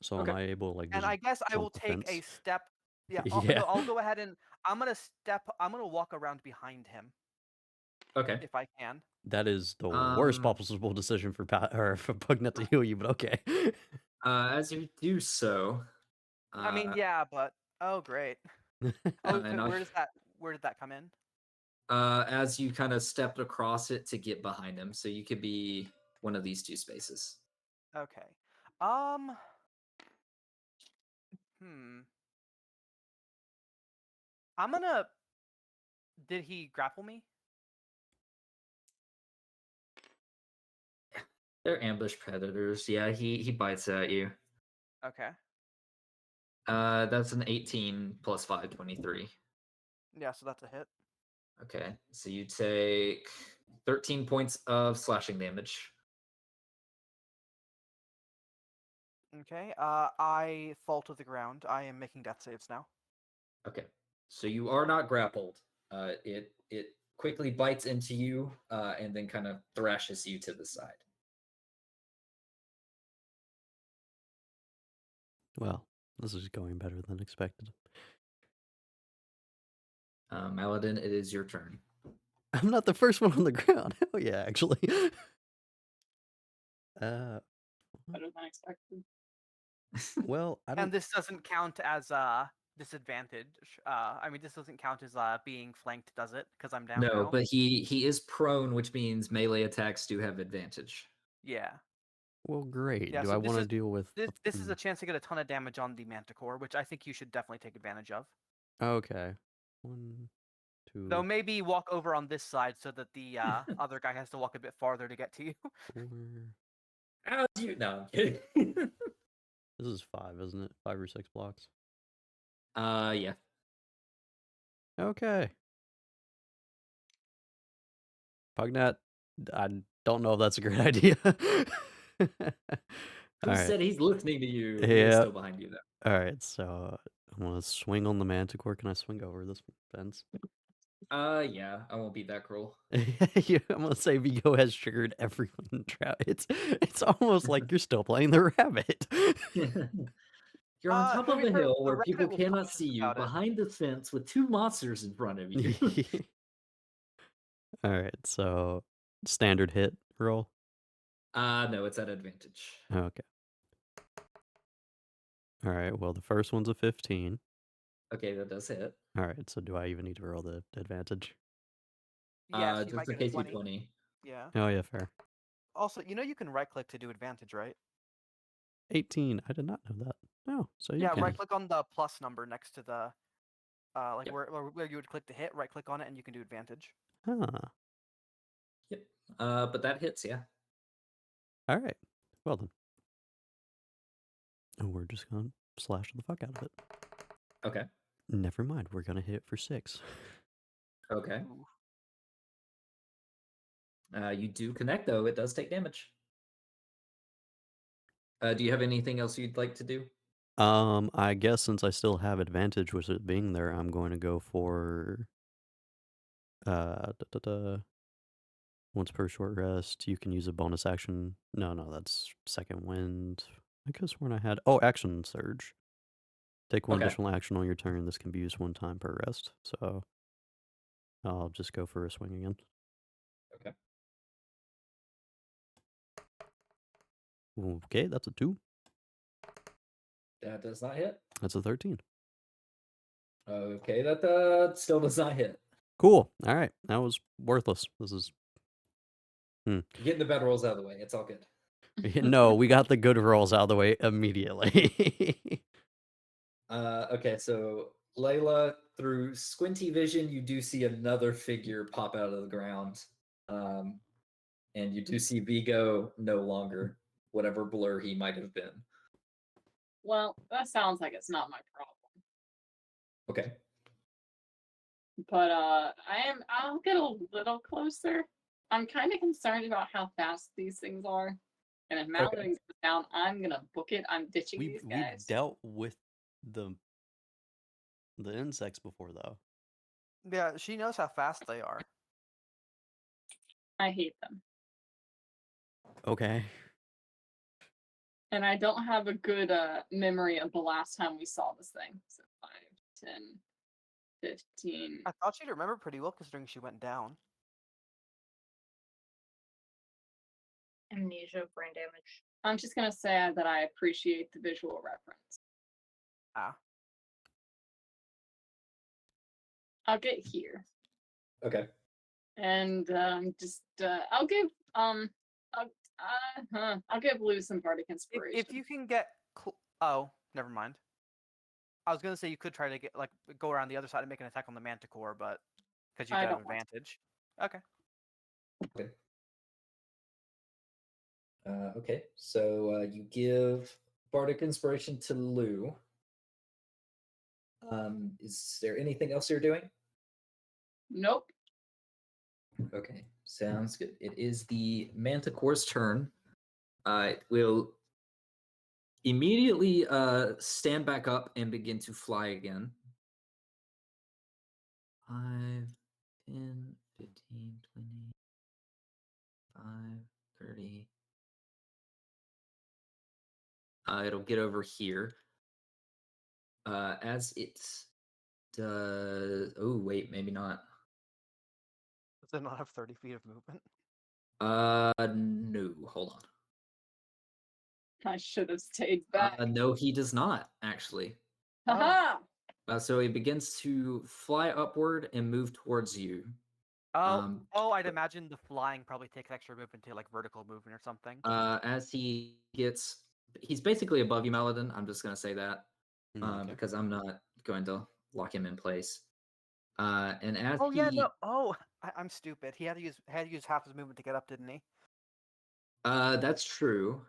So Okay. am I able to like And just I guess I will jump the take a fence? step. Yeah, Yeah. no, I'll go ahead and I'm gonna walk around behind him Okay. if I can. That is the worst Um, possible decision for for Pugnet to heal you, but okay. As you do so, I mean, yeah, but oh great. Oh, and where did that come in? as you kind of stepped across it to get behind him, so you could be one of these two spaces. Okay. Um. Hmm. I'm gonna. Did he grapple me? They're ambush predators. Yeah, he bites at you. Okay. That's an 18 plus 5, 23. Yeah, so that's a hit. Okay, so you take 13 points of slashing damage. Okay. I fall to the ground. I am making death saves now. Okay, so you are not grappled. It quickly bites into you, and then kind of thrashes you to the side. Well, this is going better than expected. Maladin, it is your turn. I'm not the first one on the ground. Hell yeah, actually. Better than expected. Well, I And don't. this doesn't count as disadvantage. I mean, this doesn't count as being flanked, does it? Because I'm down No, now. but he is prone, which means melee attacks do have advantage. Yeah. Well, great. Yeah. Do So I this want to is deal with? this is a chance to get a ton of damage on the Manticore, which I think you should definitely take advantage of. Okay. 1, Though 2, maybe walk over on this side so that the other guy has to walk a bit farther to get to you. 4. How do you know? I'm kidding. This is 5, isn't it? 5 or 6 blocks. Yeah. Okay. Pugnet, I don't know if that's a great idea. Who All right. said he's listening to you? He is Yeah. still behind you, though. All right. So I'm gonna swing on the Manticore. Can I swing over this fence? Yeah, I won't be that cruel. Yeah, I'm gonna say Vigo has triggered everyone. It's almost like you're still playing the rabbit. You're on top To of be a fair, hill the where people rabbit will cannot cautious see you, about it. behind the fence with two monsters in front of you. All right. So standard hit roll. No, it's at advantage. Okay. All right. Well, the first one's a 15. Okay, that does hit. All right. So do I even need to roll the advantage? Yes, you might Just in get a case you 20. 20. Yeah. Oh yeah, fair. Also, you can right click to do advantage, right? 18. I did not know that. Oh, so you Yeah, can. right click on the plus number next to the like Yep. where you would click to hit, right click on it and you can do advantage. Huh. Yep. But that hits, yeah. All right. Well then. And we're just gonna slash the fuck out of it. Okay. Never mind. We're gonna hit for 6. Okay. Ooh. You do connect, though. It does take damage. Do you have anything else you'd like to do? I guess since I still have advantage with it being there, I'm going to go for da, da, da. Once per short rest, you can use a bonus action. No, that's second wind. I could have sworn I had. Oh, action surge. Take one Okay. additional action on your turn. This can be used 1 time per rest. So I'll just go for a swing again. Okay. Okay, that's a 2. That does not hit. That's a 13. Okay, that still does not hit. Cool. All right, that was worthless. This is Getting the bad rolls out of the way. It's all good. no. We got the good rolls out of the way immediately. Okay, so Layla, through squinty vision, you do see another figure pop out of the ground. And you do see Vigo no longer, whatever blur he might have been. Well, that sounds like it's not my problem. Okay. But I'll get a little closer. I'm kind of concerned about how fast these things are. And if Madeline goes down, I'm gonna book it. I'm ditching these We've guys. dealt with the insects before though. Yeah, she knows how fast they are. I hate them. Okay. And I don't have a good memory of the last time we saw this thing. So 5, 10, 15. I thought she'd remember pretty well considering she went down. Amnesia, brain damage. I'm just gonna say that I appreciate the visual reference. Ah. I'll get here. Okay. And just I'll give I'll give Lou some bardic inspiration. If you can get oh, never mind. I was gonna say you could try to get go around the other side and make an attack on the Manticore, but because you I have don't want advantage. Okay. Okay. Okay. So you give bardic inspiration to Lou. Is there anything else you're doing? Nope. Okay, sounds good. It is the Manticore's turn. It will immediately stand back up and begin to fly again. 5, 10, 15, 20, 5, 30. It'll get over here. As it does. Oh, wait, maybe not. Does it not have 30 feet of movement? No, hold on. I should have stayed back. No, he does not, actually. Haha! So he begins to fly upward and move towards you. I'd imagine the flying probably takes extra movement to vertical movement or something. As he's basically above you, Maladin. I'm just gonna say that Okay. because I'm not going to lock him in place. And as I'm stupid. He had to use half his movement to get up, didn't he? That's true.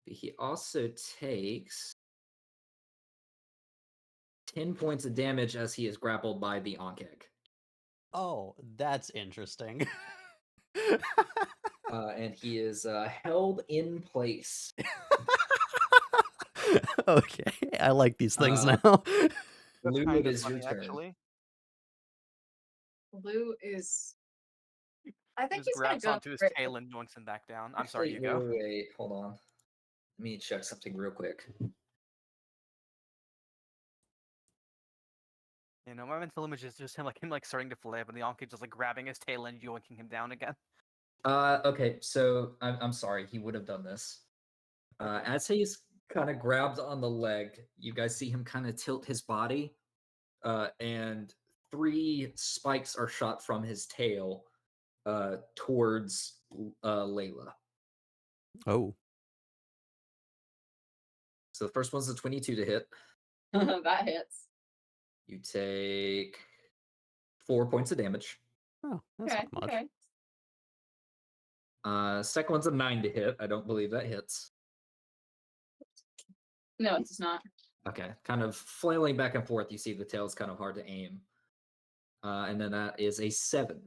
But he also takes 10 points of damage as he is grappled by the Ankh. Oh, that's interesting. And he is held in place. Okay, I like these things now. That's Lou, kind it of is your funny, turn. actually. Lou is. I He think just he's gonna grabs go onto his for it. tail and yoinks him back down. I'm sorry, Actually, you go. wait, hold on. Let me check something real quick. You know, my mental image is just him starting to flip, and the Anki just grabbing his tail and yoinking him down again. Okay, so I'm sorry, he would have done this. As he's kind of grabbed on the leg, you guys see him kind of tilt his body, and 3 spikes are shot from his tail towards Layla. Oh, So the first one's a 22 to hit. That hits. You take 4 points of damage. oh, that's Okay, not much. okay. Second one's a 9 to hit. I don't believe that hits. No, it's not. Okay, kind of flailing back and forth. You see the tail's kind of hard to aim. And then that is a 7.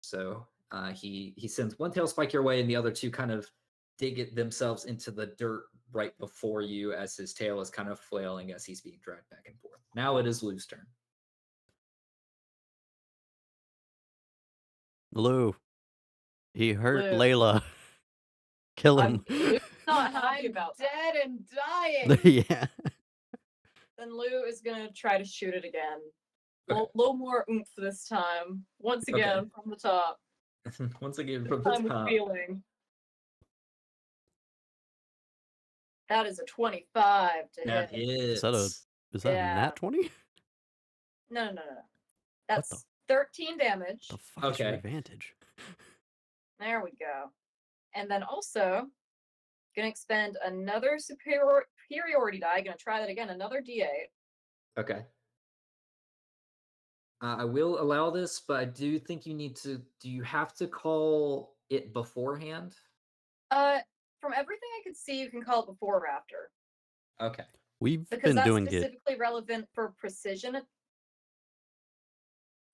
So he sends one tail spike your way, and the other 2 kind of dig it themselves into the dirt right before you as his tail is kind of flailing as he's being dragged back and forth. Now it is Lou's turn. Lou, he hurt Lou. Layla. Kill him. Lou's not happy I'm about that. dead and dying. Yeah. Then Lou is gonna try to shoot it again. A Okay. little more oomph this time. Once again from the top. Once again, This from the time with top. feeling. That is a 25 to That hit. hits. Is that a Yeah. nat 20? No. That's 13 damage. The fuck is your Okay. advantage? There we go. And then also, gonna expend another superiority die. Gonna try that again. Another D8. Okay. I will allow this, but I do think you need to. Do you have to call it beforehand? From everything I could see, you can call it before or after. Okay. We've Because been that's doing it. specifically relevant for precision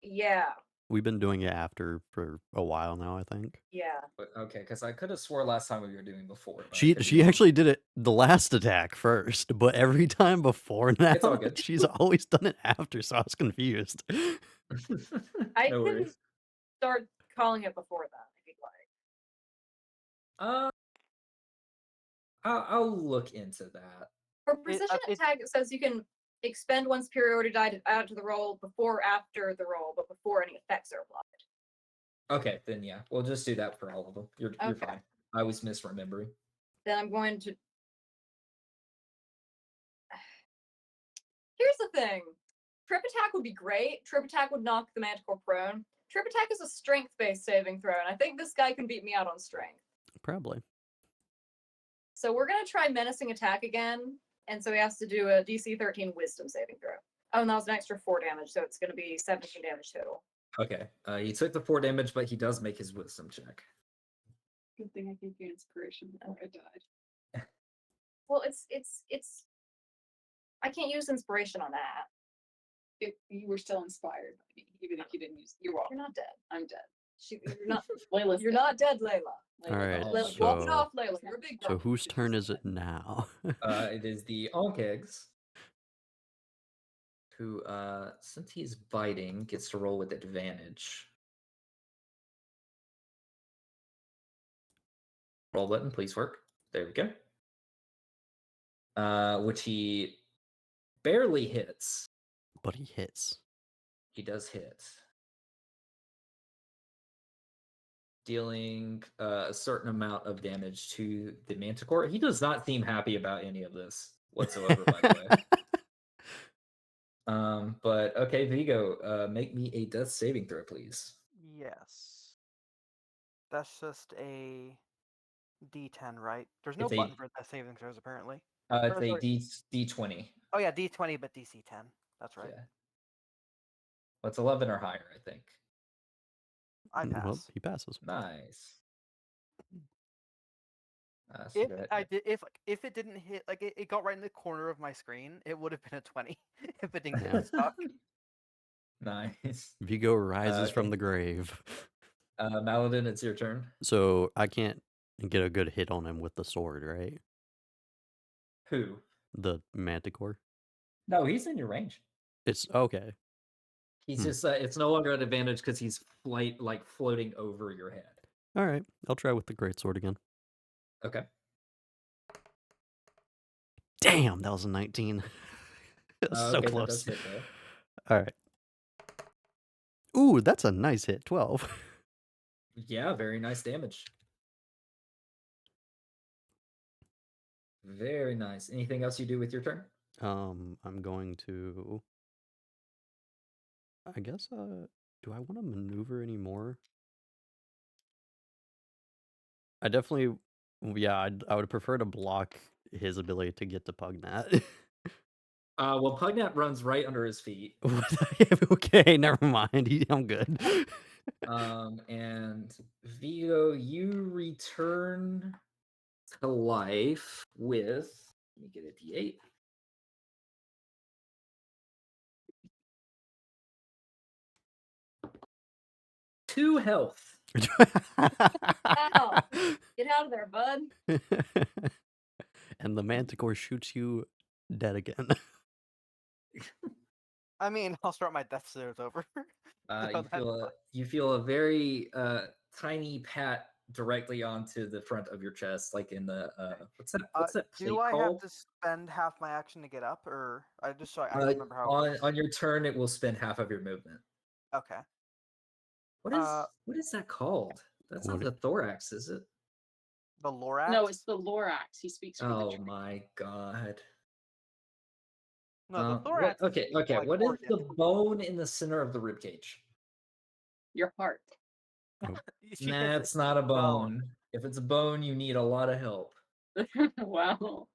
Yeah, We've been doing it after for a while now, I think. yeah. Okay, because I could have swore last time we were doing before, but I She could be she wrong. actually did it the last attack first, but every time before now, It's all good. she's always done it after, so I was confused. I No can worries. start calling it before that if you'd like. Uh, I'll look into that. For precision attack, it says you can expend one superiority die to add to the roll before or after the roll, but before any effects are applied. Okay, then yeah, we'll just do that for all of them. You're Okay. fine. I was misremembering. Then I'm going to. Here's the thing. Trip attack would be great. Trip attack would knock the Manticore prone. Trip attack is a strength-based saving throw, and I think this guy can beat me out on strength. Probably. So we're gonna try menacing attack again, and so he has to do a DC 13 Wisdom saving throw. Oh, and that was an extra 4 damage, so it's gonna be 17 damage total. Okay, he took the 4 damage, but he does make his wisdom check. Good thing I gave you inspiration before I died. Well, it's. I can't use inspiration on that. If you were still inspired by me, even if you didn't use, you're welcome. You're not dead. I'm dead. You're not. Layla's You're dead. not dead, Layla. All right, Oh, Walk it so off, Layla. You're a big girl. whose turn is it now? It is the Onkegs, who, since he's biting, gets to roll with advantage. Roll button, please work. There we go. Which he barely hits. But he hits. He does hit. Dealing a certain amount of damage to the Manticore. He does not seem happy about any of this whatsoever, by the way. But okay, Vigo, make me a death saving throw, please. Yes. That's just a D10, right? There's no It's button a for death saving throws, apparently. it's Or, a sorry. D20. Oh yeah, D20, but DC 10. That's right. Yeah. Well, it's 11 or higher, I think. I pass. Well, he passes. Nice. So If go ahead. I did, if it didn't hit, like it got right in the corner of my screen, it would have been a 20 if it didn't Yeah. get stuck. Nice. Vigo rises from okay. the grave. Maladin, it's your turn. So I can't get a good hit on him with the sword, right? Who? The Manticore. No, he's in your range. It's okay. He's just it's no longer an advantage because he's floating over your head. All right, I'll try with the greatsword again. Okay. Damn, that was a 19. It was so Okay, that close. does hit though. All right. Ooh, that's a nice hit. 12. Yeah, very nice damage. Very nice. Anything else you do with your turn? I'm going to. I guess. Do I want to maneuver anymore? I definitely. Yeah, I would prefer to block his ability to get to Pugnat. Well, Pugnat runs right under his feet. Okay, never mind. I'm good. And Vigo, you return to life with. Let me get a D8. Two health. Ow. Get out of there, bud. And the Manticore shoots you dead again. I mean, I'll start my death saves over. You feel a very tiny pat directly onto the front of your chest, like in the what's that plate Do I have called? to spend half my action to get up, or I just so I can remember how it works? On your turn, it will spend half of your movement. Okay. What is that called? That's not What the thorax, is it? The Lorax? No, it's the Lorax. He speaks for the Oh tree. my god. No, the thorax. Okay. Like What is organ. the bone in the center of the rib cage? Your heart. She Nah, gets it's not a bone. If it's a bone, you need a lot of help. Wow.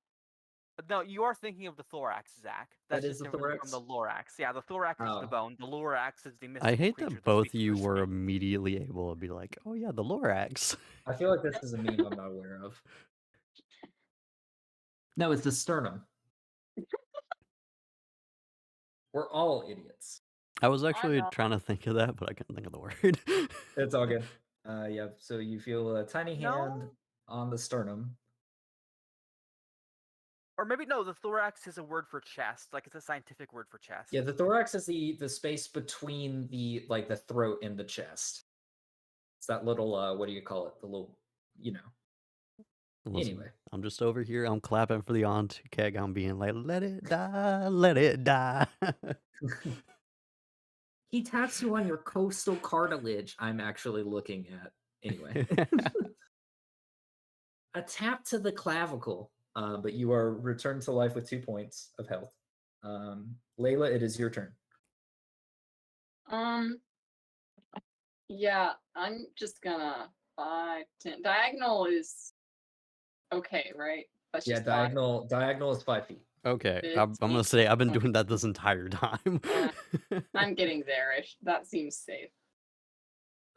No, you are thinking of the thorax, Zach. That's That just is the different from the thorax? Lorax. Yeah, the thorax is the Oh. bone. The Lorax is the I mystical hate creature that both speaks you for were snake. immediately able to be like, oh yeah, the Lorax. I feel like this is a meme I'm not aware of. No, it's the sternum. We're all idiots. I was I'm actually not. trying to think of that, but I couldn't think of the word. It's all good. Yeah. So you feel a tiny hand No? on the sternum. Or maybe no, the thorax is a word for chest. Like it's a scientific word for chest. Yeah, the thorax is the space between the the throat and the chest. It's that little what do you call it? The little, you know. Listen, Anyway, I'm just over here. I'm clapping for the aunt keg. I'm being like, let it die, let it die. he taps you on your coastal cartilage. I'm actually looking at anyway. A tap to the clavicle, but you are returned to life with 2 points of health. Layla, it is your turn. Um. Yeah, I'm just gonna 5, 10. Diagonal is okay, right? That's Yeah, just 5. diagonal is 5 feet. Okay, I'm gonna 15. say I've been Okay. doing that this entire time. I'm getting there-ish. That seems safe.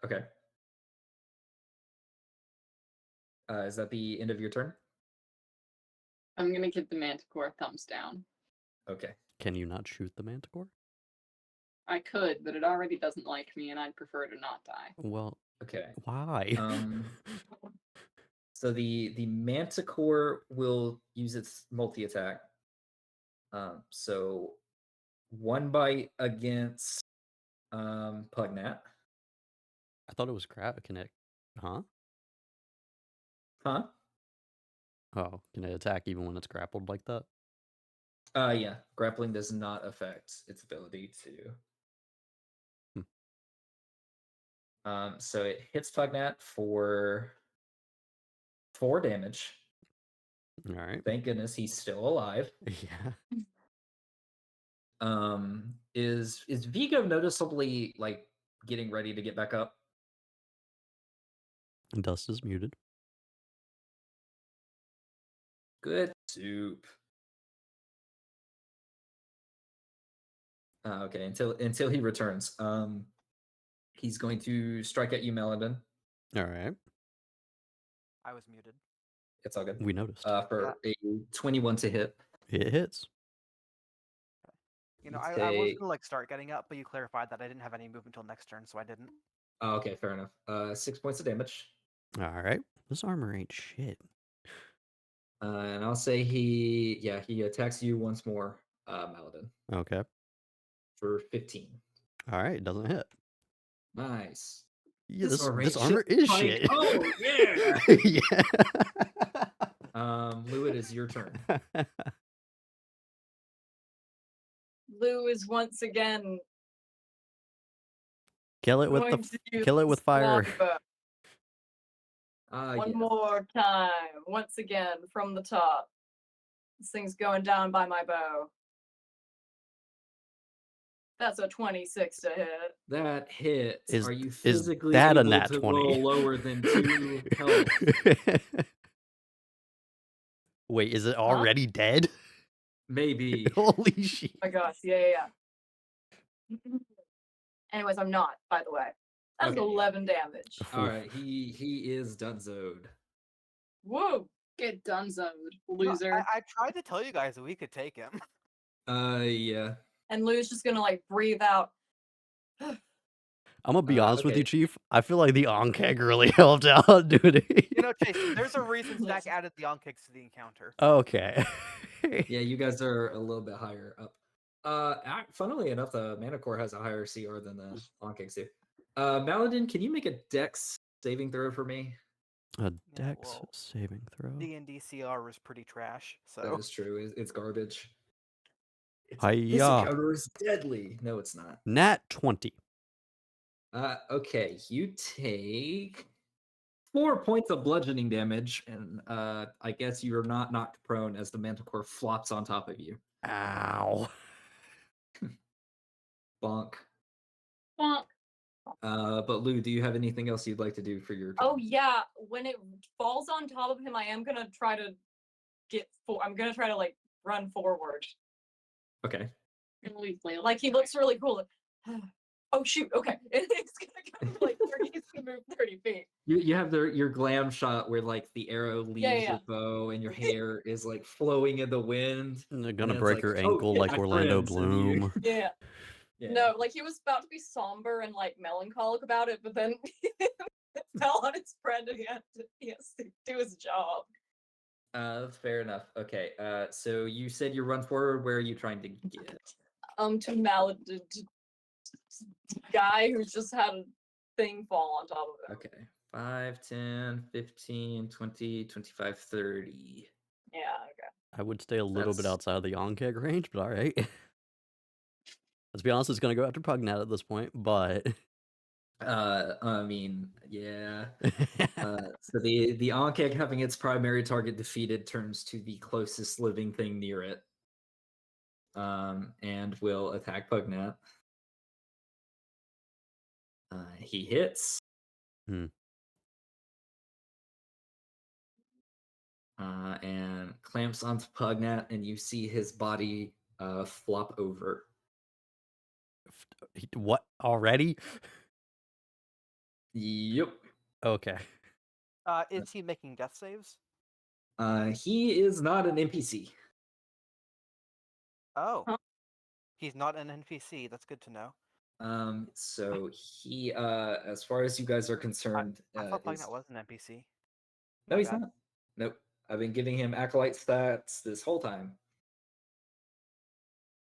Okay. Is that the end of your turn? I'm gonna give the Manticore a thumbs down. Okay. Can you not shoot the manticore? I could, but it already doesn't like me, and I'd prefer to not die. Well, Okay. why? So the manticore will use its multi attack. So 1 bite against Pugnat. I thought it was connect. Huh? Huh? Oh, can it attack even when it's grappled like that? Yeah. Grappling does not affect its ability to. So it hits Pugnat for 4 damage. All right. Thank goodness he's still alive. Yeah. Is Vigo noticeably like getting ready to get back up? Dust is muted. Good soup. Okay, until he returns. He's going to strike at you, Maladin. All right. I was muted. It's all good. We noticed. For a 21 to hit. It hits. You know, It's I was a- gonna like start getting up, but you clarified that I didn't have any movement until next turn, so I didn't. Oh, okay, fair enough. 6 points of damage. All right. This armor ain't shit. And I'll say he attacks you once more, Maladin, Okay. for 15. All right. It doesn't hit. Nice. Yeah, this ain't armor shit, is Mike. shit. Oh yeah. Yeah. Lou, it is your turn. Lou is once again Kill it with going to use kill it with fire. longbow. One Yes. more time, once again from the top. This thing's going down by my bow. That's a 26 to hit. That hits. Is Are you is physically that a able nat to 20? roll lower than 2 health? Wait, is it already dead? Maybe. Holy shit. Oh my gosh, yeah. Anyways, I'm not, by the way. That's Okay. 11 damage. All right, he is dunzoed. Whoa! Get dunzoed, No, loser. I tried to tell you guys that we could take him. Yeah. And Lou's just gonna like breathe out. I'm gonna be honest with you, Okay. Chief. I feel like the Onkeg really helped out, dude. You know, Chase, there's a reason Zach added the on kicks to the encounter. Okay. Yeah, you guys are a little bit higher up. Funnily enough, the Manicore has a higher CR than the Lonkicks do. Maladin, can you make a Dex saving throw for me? A Yeah, Dex well, saving throw. D&D CR is pretty trash, That so is true. It's garbage. This Hiya. encounter is deadly. No, it's not. Nat 20. Okay, you take 4 points of bludgeoning damage, and I guess you're not knocked prone as the Manticore flops on top of you. Ow. Bonk. Bonk. But Lou, do you have anything else you'd like to do for your turn? Oh yeah, when it falls on top of him, I am gonna try to I'm gonna try to like run forward. Okay. Gonna leave Layla Like he behind. looks really cool. Oh shoot, okay. It's gonna go like 30, he's gonna move 30 feet. You have your glam shot where like the arrow leaves Yeah. your bow and your hair is like flowing in the wind. They're and gonna then it's break like, her "Oh, ankle shit, like my Orlando friends," and you- Bloom. Yeah. Yeah. No, like he was about to be somber and like melancholic about it, but then it fell on his friend and he has to do his job. That's fair enough. Okay. So you said you run forward. Where are you trying to get? To guy who just had a thing fall on top of him. Okay. 5, 10, 15, 20, 25, 30. Yeah, okay. I would stay a little bit That's outside of the Yonkeg range, but alright. Let's be honest, it's gonna go after Pugnat at this point, but I mean, yeah. So the Ankh having its primary target defeated turns to the closest living thing near it. And will attack Pugnat. He hits. Hmm. And clamps onto Pugnat, and you see his body flop over. What already? Yep. Okay. Is he making death saves? He is not an NPC. Oh, Huh? he's not an NPC. That's good to know. So he, as far as you guys are concerned, I thought is Pugnat was an NPC. no, My he's bad. not. Nope. I've been giving him acolyte stats this whole time.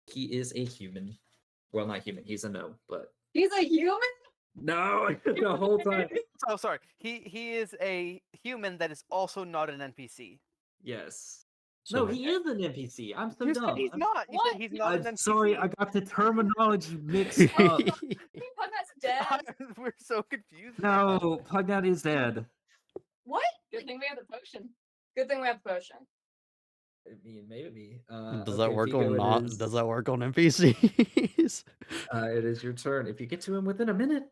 He is a human. Well, not human. He's a gnome, but He's a human? no, the whole time. Oh, sorry. He is a human that is also not an NPC. Yes. So No, he is an NPC. I'm so You said dumb. he's not. You What? said he's not an I'm NPC. sorry, I got the terminology mixed up. Pugnat's dead. We're so confused. No, Pugnat is dead. What? Good thing we have the potion. Good thing we have the potion. I mean, maybe. Does Okay, that work Vigo, on it not? is. Does that work on NPCs? It is your turn. If you get to him within a minute.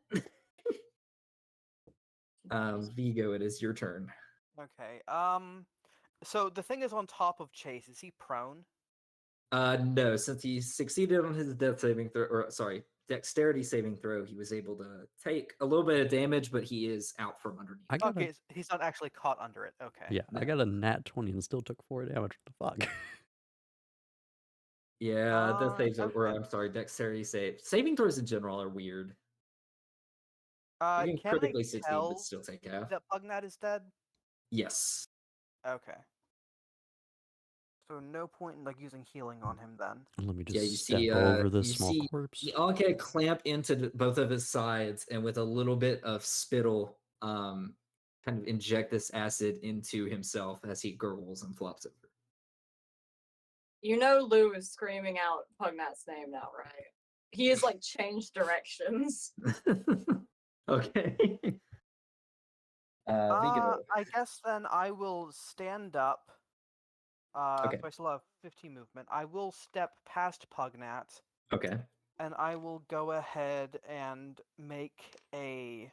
Vigo, it is your turn. Okay. So the thing is on top of Chase. Is he prone? No, since he succeeded on his death saving throw, or sorry, dexterity saving throw, he was able to take a little bit of damage, but he is out from underneath. I got Okay, he's not actually caught under it. Okay. yeah, I No. got a nat 20 and still took 4 damage. What the fuck? Yeah, death saves are, or Okay. I'm sorry, dexterity save. Saving throws in general are weird. You can Can I critically succeed, but tell still take half. that Pugnat is dead? Yes. Okay. So no point in like using healing on him then. Let me Yeah, you just step see, over this you small see corpse. the Ankh clamp into both of his sides, and with a little bit of spittle, kind of inject this acid into himself as he gurgles and flops over. You know Lou is screaming out Pugnat's name now, right? He has like changed directions. Okay. Vigo. I guess then I will stand up. Okay. So I still have 15 movement. I will step past Pugnat, Okay. and I will go ahead and make a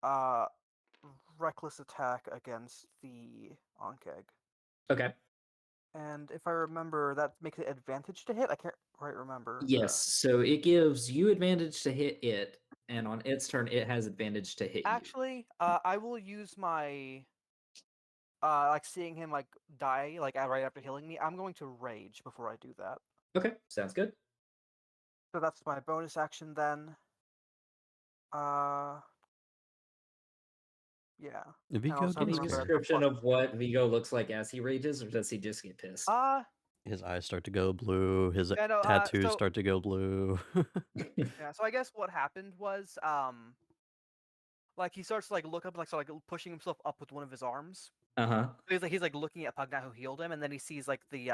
uh reckless attack against the Ankeg. Okay. And if I remember, that makes it advantage to hit. I can't quite remember. Yes. So it gives you advantage to hit it, and on its turn, it has advantage to hit you. Actually, I will use my like seeing him like die like right after healing me. I'm going to rage before I do that. Okay. Sounds good. So that's my bonus action then. Yeah. Vigo, also give Any me remember scared. that's a description plus- of what Vigo looks like as he rages, or does he just get pissed? His eyes start to go blue. His Yeah, no, tattoos so- start to go blue. yeah. So I guess what happened was like he starts to like look up like so like pushing himself up with one of his arms. Uh-huh. He's like looking at Pugnat who healed him, and then he sees like the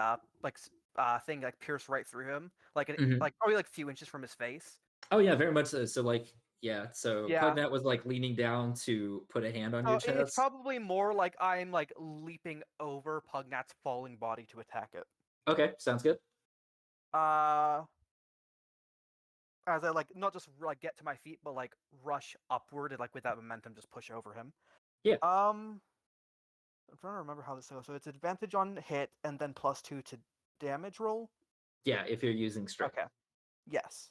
thing like pierce right through him, like Mhm. like probably like a few inches from his face. Oh yeah, very much so. So like, yeah. So Yeah. Pugnat was like leaning down to put a hand on your So it's chest. probably more like I'm like leaping over Pugnat's falling body to attack it. Okay, sounds good. As I like not just like get to my feet, but like rush upward and like with that momentum just push over him. Yeah. I'm trying to remember how this goes. So it's advantage on hit and then +2 to damage roll. Yeah, if you're using strength. Okay. Yes.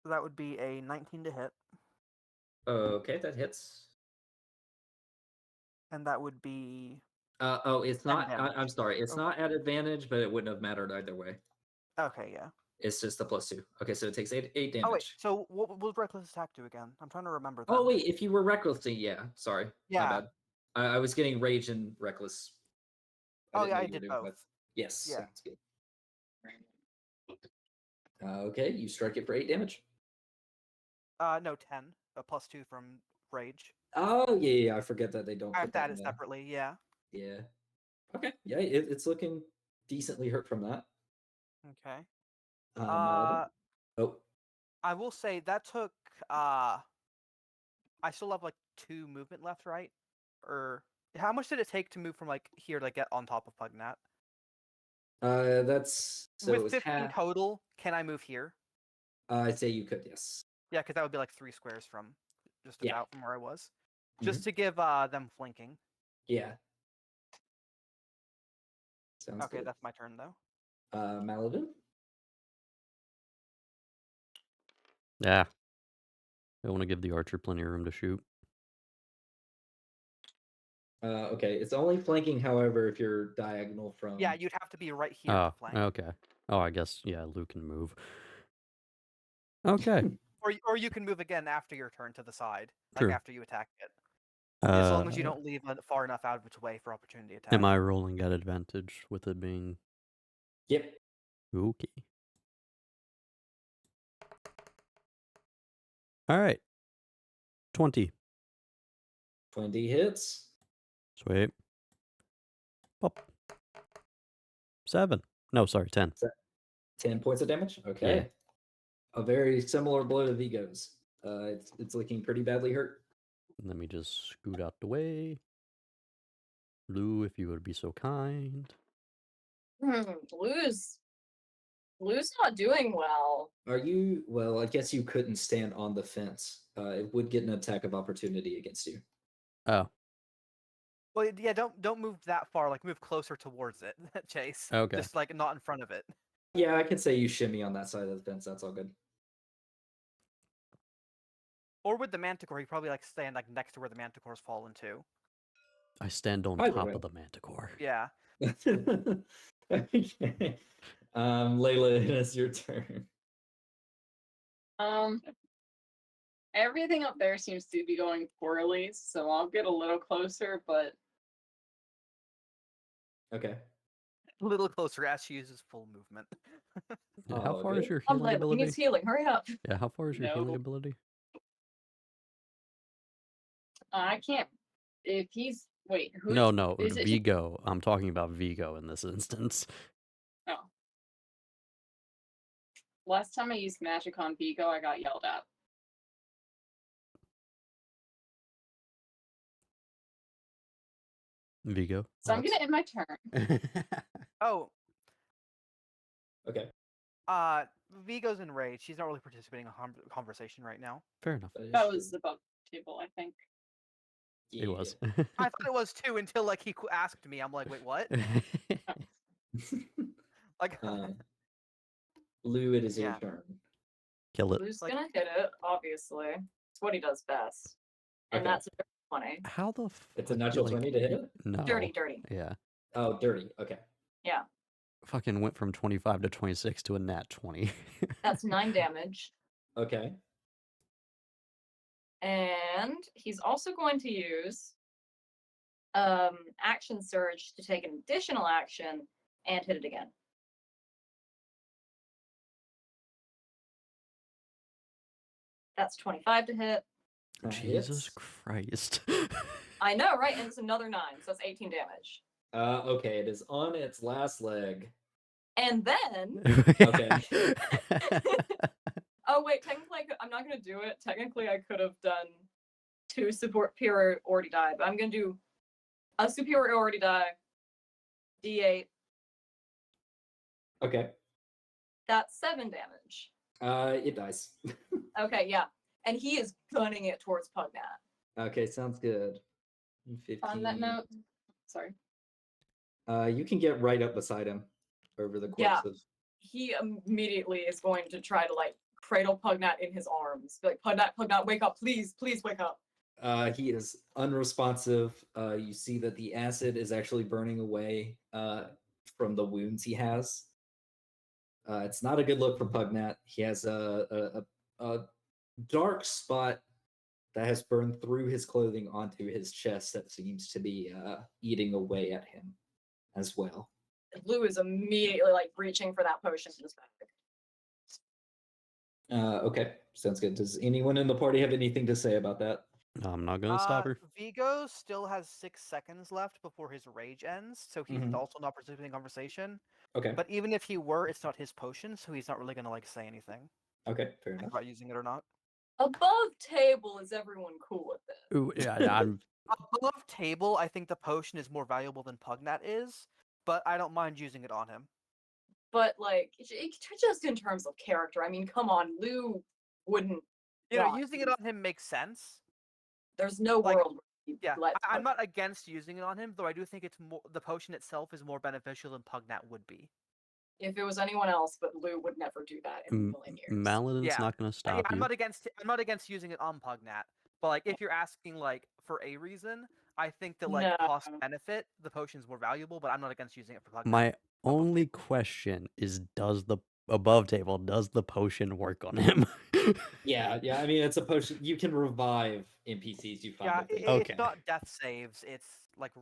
So that would be a 19 to hit, Okay, that hits. and that would be Oh, it's 10 not. I'm damage. sorry. It's Oh. not at advantage, but it wouldn't have mattered either way. Okay, yeah. It's just the +2. Okay, so it takes eight Oh wait, damage. so what will reckless attack do again? I'm trying to remember Oh them. wait, if you were recklessly, yeah. Sorry, my Yeah. bad. I was getting rage and reckless. I Oh didn't yeah, know I you were did doing both. both. Yes, Yeah. sounds good. Okay, you strike it for 8 damage. No, 10. A +2 from rage. Oh yeah, I forget that they don't I put have to that add in it there. separately. Yeah. Yeah. Okay. Yeah, it's looking decently hurt from that. Okay. Maladin. Oh, I will say that took. I still have like 2 movement left, right? Or how much did it take to move from like here to get on top of Pugnat? that's so it With was 15 half. total, can I move here? I'd say you could, yes. Yeah, because that would be like 3 squares from just Yeah. about from where I was. Mhm. Just to give them flanking. Yeah. Sounds Okay, good. that's my turn though. Maladin. Yeah. I want to give the archer plenty of room to shoot. Okay, it's only flanking, however, if you're diagonal from. Yeah, you'd have to be right here Oh, to flank. okay. Oh, I guess, yeah, Luke can move. Okay. Or you can move again after your turn to the side, like True. after you attack it. As long as you Uh, don't leave it far enough out of its way for opportunity attack. am I rolling at advantage with it being Yep. okay? All right. 20. 20 hits. Sweet. Pop. 7. No, sorry, 10. 10 points of damage. Okay. A very similar blow to Vigo's. It's looking pretty badly hurt. Let me just scoot out the way. Lou, if you would be so kind. Blue's not doing well. Are you? Well, I guess you couldn't stand on the fence. It would get an attack of opportunity against you. Oh, Well, yeah, don't move that far. Like move closer towards it, Chase. okay. Just like not in front of it. Yeah, I can say you shimmy on that side of the fence. That's all good. Or with the manticore, you probably like stand like next to where the manticore's fallen too. I stand on Either top way. of the manticore. Yeah. Okay. Layla, it is your turn. Everything up there seems to be going poorly, so I'll get a little closer, but Okay. A little closer as she uses full movement. Yeah, how Oh, far is good. your I'm healing Layla, he ability? needs healing. Hurry up. Yeah, how far is your healing No. ability? I can't. If he's wait, who No, no, is it? Vigo. I'm talking about Vigo in this instance. Oh, last time I used magic on Vigo, I got yelled at. Vigo. So I'm gonna end my turn. Oh, Okay. Vigo's enraged. She's not really participating in conversation right now. Fair enough. That was above table, I think. It was. I thought it was too until like he asked me. I'm like, wait, what? Like, Lou, it is your Yeah. turn. Kill it. Blue's Like- gonna hit it, obviously. It's what he does best. And Okay. that's a dirty 20. How the It's a fuck natural like, 20 to hit it? No. Dirty, dirty. Yeah. Oh, dirty. Okay. Yeah. Fucking went from 25 to 26 to a nat 20. That's 9 damage. Okay. And he's also going to use action surge to take an additional action and hit it again. That's 25 to hit. That Jesus hits. Christ. I know, right? And it's another 9, so that's 18 damage. Okay, it is on its last leg. And then, Okay. oh wait, technically I'm not gonna do it. Technically, I could have done 2 superiority die, but I'm gonna do a superiority die, D8. Okay. That's 7 damage. It dies. Okay, yeah, and he is gunning it towards Pugnat. Okay, sounds good. 15. On that note, sorry. You can get right up beside him over the course Yeah. of. He immediately is going to try to like cradle Pugnat in his arms. Be like, Pugnat, wake up, please, please wake up. He is unresponsive. You see that the acid is actually burning away from the wounds he has. It's not a good look for Pugnat. He has a dark spot that has burned through his clothing onto his chest that seems to be eating away at him as well. Lou is immediately like reaching for that potion in his bag. Okay, sounds good. Does anyone in the party have anything to say about that? I'm not gonna stop her. Vigo still has 6 seconds left before his rage ends, so he's also not participating in conversation. Okay. But even if he were, it's not his potion, so he's not really gonna like say anything Okay, fair enough. about using it or not. Above table, is everyone cool with it? Ooh, yeah, I'm. Above table, I think the potion is more valuable than Pugnat is, but I don't mind using it on him. But like, just in terms of character, I mean, come on, Lou wouldn't. You know, want using it on him makes sense. There's no like, world. Where you Yeah, let I'm not against using it on him, though I do think it's more the potion itself is more beneficial than Pugnat would be. If it was anyone else, but Lou would never do that in a million years. Maladin's Yeah. not gonna stop I'm you. not against using it on Pugnat, but like if you're asking like for a reason, I think that like No. cost benefit, the potion's more valuable, but I'm not against using it for Pugnat. My only question is, does the potion work on him? Yeah. I mean, it's a potion. You can revive NPCs you find. Yeah, Okay. it's not death saves, it's like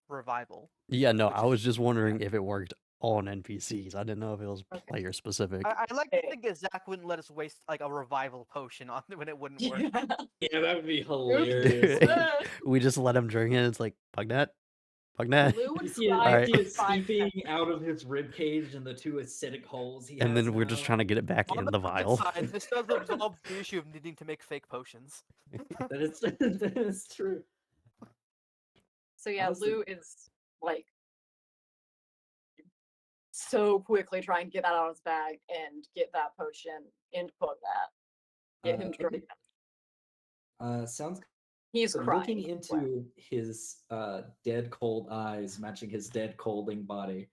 revival. Yeah, no, Which I is- was just wondering if it worked on NPCs. I didn't know if it was Okay. player specific. I like to think that Zach wouldn't let us waste like a revival potion on when it wouldn't work. Yeah, that would be hilarious. We just let him drink it. It's like Pugnat. Lou would He cry Alright. he for is 5 seeping seconds. out of his rib cage and the 2 acidic holes he has. And then we're just now. trying to get it back On in the the bright vial. side, this does resolve the issue of needing to make fake potions. That is that is true. So yeah, Honestly. Lou is like so quickly trying to get that out of his bag and get that potion into Pugnat. Get him Okay. drunk. Sounds good. He's So crying. looking into his dead cold eyes, matching his dead colding body,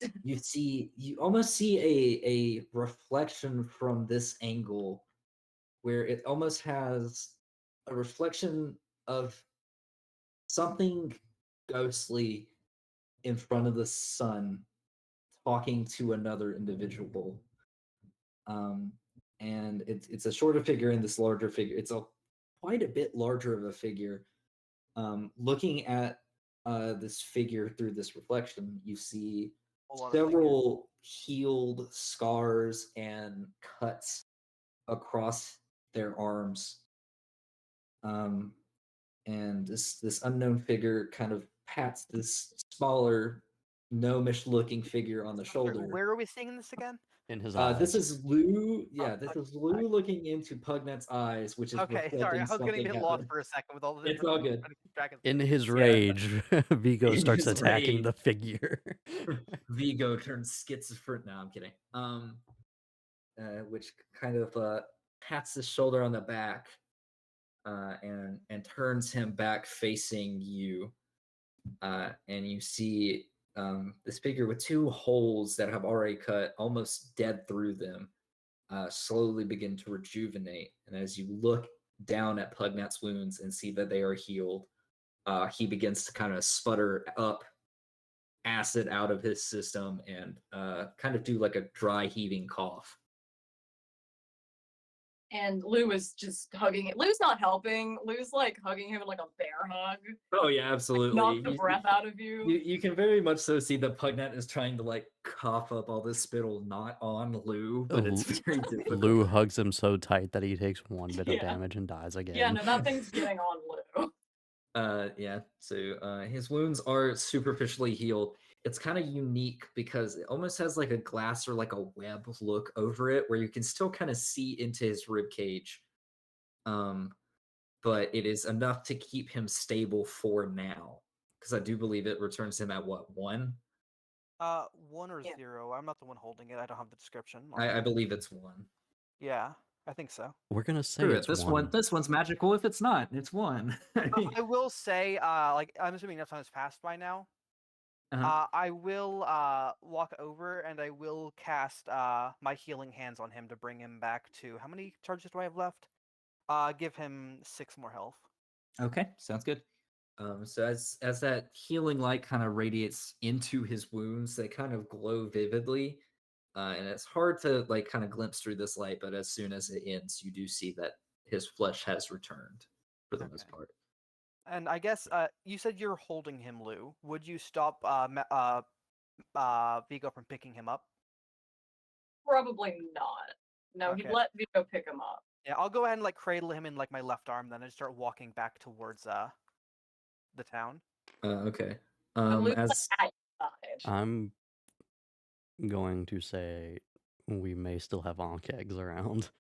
you almost see a reflection from this angle where it almost has a reflection of something ghostly in front of the sun talking to another individual. And it's a shorter figure and this larger figure. It's quite a bit larger of a figure. Looking at this figure through this reflection, you see Whole lot of several healed scars and cuts across their arms. And this unknown figure kind of pats this smaller gnomish looking figure on the shoulder. Where are we seeing this again? In his eyes. This is Lou. Yeah, this Pugnat's is Lou looking into Pugnat's eyes, which is Okay, sorry, reflecting I was getting a something bit happened. lost for a second with all the It's different. all good. trying to keep track of In things. his Yeah. rage, Vigo In starts his attacking rage. the figure. Vigo turns schizophrenic. No, I'm kidding. Which kind of pats his shoulder on the back, and turns him back facing you, and you see this figure with 2 holes that have already cut almost dead through them, slowly begin to rejuvenate. And as you look down at Pugnat's wounds and see that they are healed, he begins to kind of sputter up acid out of his system and kind of do like a dry heaving cough. And Lou is just hugging it. Lou's not helping. Lou's like hugging him in like a bear hug. Oh yeah, absolutely. Knock the breath out of you. You can very much so see that Pugnat is trying to like cough up all this spittle, not on Lou, but it's very difficult. Lou hugs him so tight that he takes 1 bit of Yeah. damage and dies again. Yeah, no, that thing's getting on Lou. Yeah. So his wounds are superficially healed. It's kind of unique because it almost has like a glass or like a web look over it, where you can still kind of see into his rib cage. But it is enough to keep him stable for now, because I do believe it returns him at what, 1? 1 or Yeah. 0. I'm not the one holding it. I don't have the description. I believe it's 1. Yeah, I think so. We're gonna say Screw it's it. This one. this one's magical. If it's not, it's 1. I will say, like I'm assuming enough time has passed by now. I will walk over and I will cast my healing hands on him to bring him back to how many charges do I have left? Give him 6 more health. Okay, sounds good. So as that healing light kind of radiates into his wounds, they kind of glow vividly, and it's hard to like kind of glimpse through this light. But as soon as it ends, you do see that his flesh has returned for the most Okay. part. And I guess you said you're holding him, Lou. Would you stop Vigo from picking him up? Probably not. No, he'd Okay. let Vigo pick him up. Yeah, I'll go ahead and like cradle him in like my left arm, then I start walking back towards the town. Okay. But Lou's As like at your side. I'm going to say we may still have Onkegs around.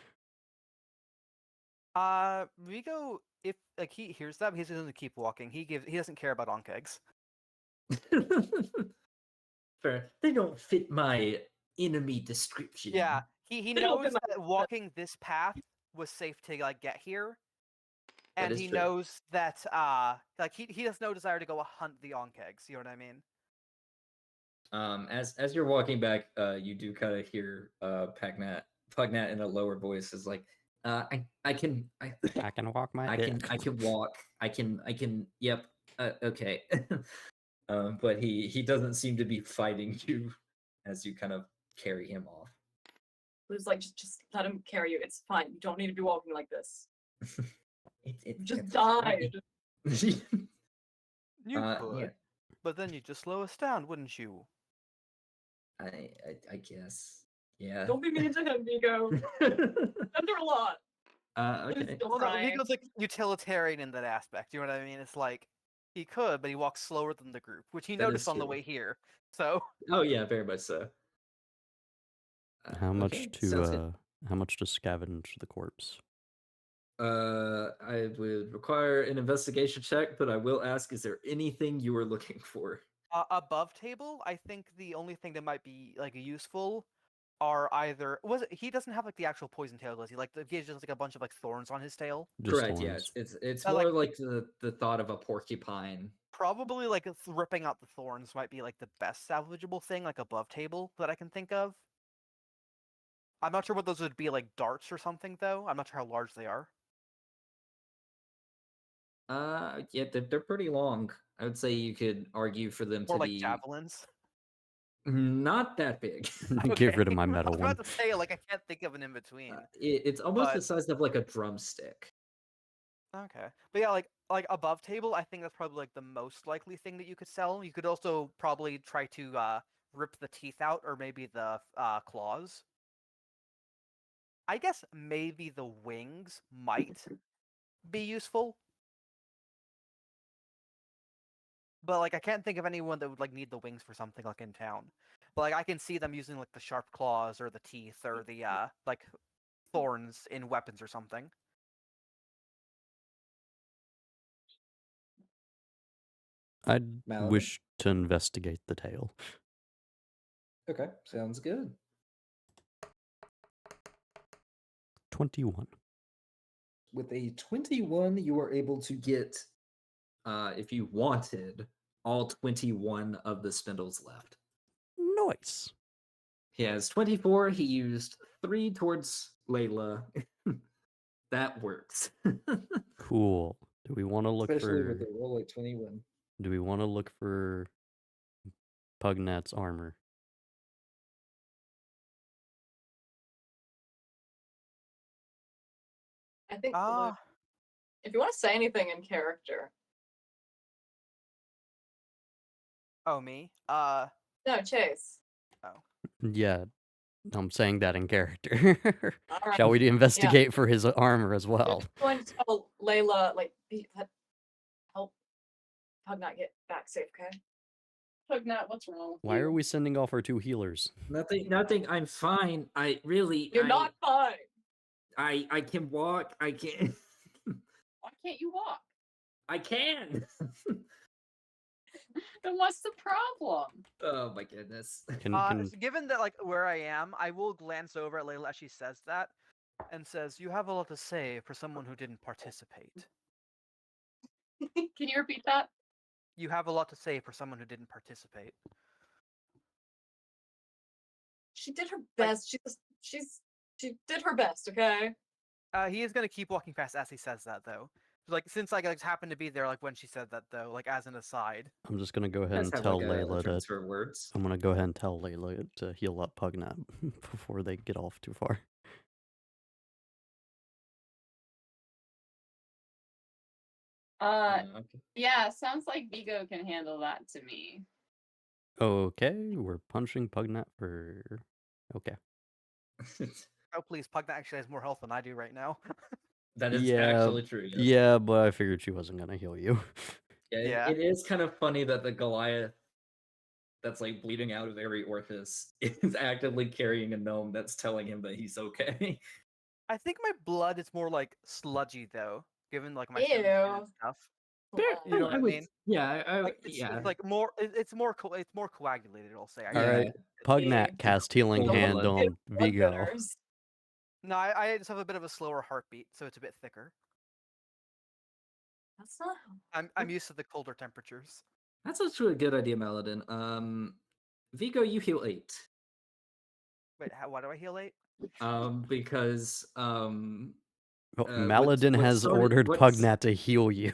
Vigo, if like he hears that, he's going to keep walking. He doesn't care about onkegs. fair, they don't fit my enemy description. Yeah, he They don't knows fit that walking this path was safe to like get here, That and is he true. knows that like he has no desire to go hunt the onkegs. You know what I mean? As you're walking back, you do kind of hear Pugnat in a lower voice is like, I can I can walk my dick. I can walk. Yep. Okay. But he doesn't seem to be fighting you as you kind of carry him off. Lou's like, just let him carry you. It's fine. You don't need to be walking like this. You just It's died. fine. You could, Yeah, but then you'd just slow us down, wouldn't you? I guess. Yeah. Don't be mean to him, Vigo. Under a lot. Lou's Okay. still Well, no, crying. Vigo's like utilitarian in that aspect. You know what I mean? It's like he could, but he walks slower than the group, which he That is noticed on the true. way here. So Oh yeah, very much so. How much Okay, sounds good. how much to scavenge the corpse? I would require an investigation check, but I will ask: is there anything you are looking for? above table, I think the only thing that might be like useful are either he doesn't have like the actual poison tail, does he? Like he has just like a bunch of like thorns on his tail. Just Correct. Yeah, thorns. it's Like more like the thought of a porcupine. probably like ripping out the thorns might be like the best salvageable thing like above table that I can think of. I'm not sure what those would be, like darts or something though. I'm not sure how large they are. Yeah, they're pretty long. I would say you could argue for them Or to like be javelins. not that big. Get Okay. rid of my I metal was one. about to say like I can't think of an in between. It's almost the But size of like a drumstick. okay. But yeah, like above table, I think that's probably like the most likely thing that you could sell. You could also probably try to rip the teeth out or maybe the claws. I guess maybe the wings might be useful. But like I can't think of anyone that would like need the wings for something like in town. But like I can see them using like the sharp claws or the teeth or the like thorns in weapons or something. I'd Malvin? wish to investigate the tail. Okay, sounds good. 21. With a 21, you are able to get, if you wanted, all 21 of the spindles left. Nice. He has 24. He used 3 towards Layla. That works. Cool. Do we want to look Especially with for the roll at 21. do we want to look for Pugnat's armor? I think Ah, if you want to say anything in character. oh me. No, Chase. Yeah, I'm saying that in character. All right. Shall we investigate for his armor as You're well? just going to tell Layla, like, help Pugnat get back safe, okay? Pugnat, what's wrong with Why you? are we sending off our 2 healers? Nothing. I'm fine. I really, You're not fine. I can walk. I can. Why can't you walk? I can. Then what's the problem? Oh my goodness. Can Given that like where I am, I will glance over at Layla as she says that and says, "You have a lot to say for someone who didn't participate. Can you repeat that? You have a lot to say for someone who didn't participate." She did her best. She did her best, okay? He is gonna keep walking past as he says that, though. Like, since I like happened to be there, like when she said that, though, like as an aside. I'm just gonna go You ahead guys and have tell like a Layla to. transfer of words. I'm gonna go ahead and tell Layla to heal up Pugnat before they get off too far. Okay. Yeah, sounds like Vigo can handle that to me. Okay, we're punching Pugnat for. Okay. Oh please, Pugnat actually has more health than I do right now. That is Yeah, actually true. Yes. yeah, but I figured she wasn't gonna heal you. Yeah, Yeah. it is kind of funny that the Goliath that's like bleeding out of every orifice is actively carrying a gnome that's telling him that he's okay. I think my blood is more like sludgy though, given like my Ew. and stuff. You know what I mean? Yeah, Like it's yeah, like more. It's more. It's more coagulated. I'll say. I All guess. right, Pugnat Ew. cast healing Cold hand blood. on Blood Vigo. thinners. No, I just have a bit of a slower heartbeat, so it's a bit thicker. That's not. I'm used to the colder temperatures. That's actually a good idea, Maladin. Vigo, you heal 8. Wait, why do I heal 8? Because Oh, what Maladin has started ordered what's Pugnat to heal you.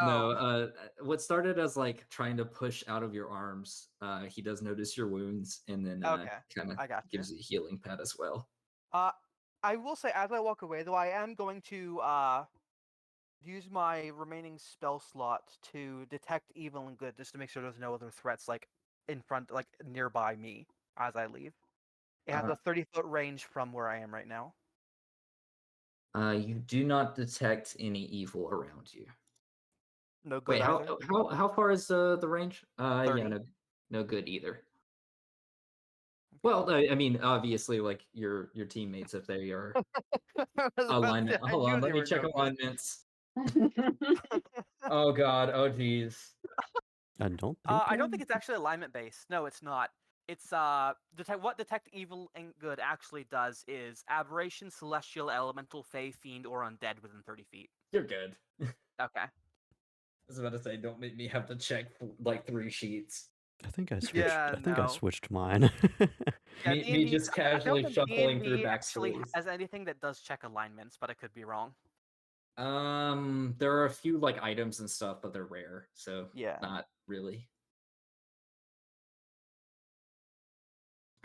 no, Oh. what started as like trying to push out of your arms, he does notice your wounds and then Okay, kind of I got you. gives you a healing pad as well. I will say as I walk away though, I am going to use my remaining spell slot to detect evil and good, just to make sure there's no other threats like in front, like nearby me as I leave. It has a 30-foot range from where I am right now. You do not detect any evil around you. No Wait, good either. how far is the range? Yeah, 30. no good either. Well, I mean, obviously, like your teammates, if they are I was about to say, alignment. I Hold knew on, they let me were check no good. alignments. Oh God, oh geez. I don't I think. don't think it's actually alignment based. No, it's not. It's what detect evil and good actually does is aberration, celestial, elemental, fey, fiend, or undead within 30 feet. You're good. Okay. I was about to say, don't make me have to check like 3 sheets. I think I switched. Yeah, I think I no. switch mine. Yeah, Me D&D. just I don't casually think shuffling through D&D actually backstories. has anything that does check alignments, but I could be wrong. There are a few like items and stuff, but they're rare, so Yeah. not really.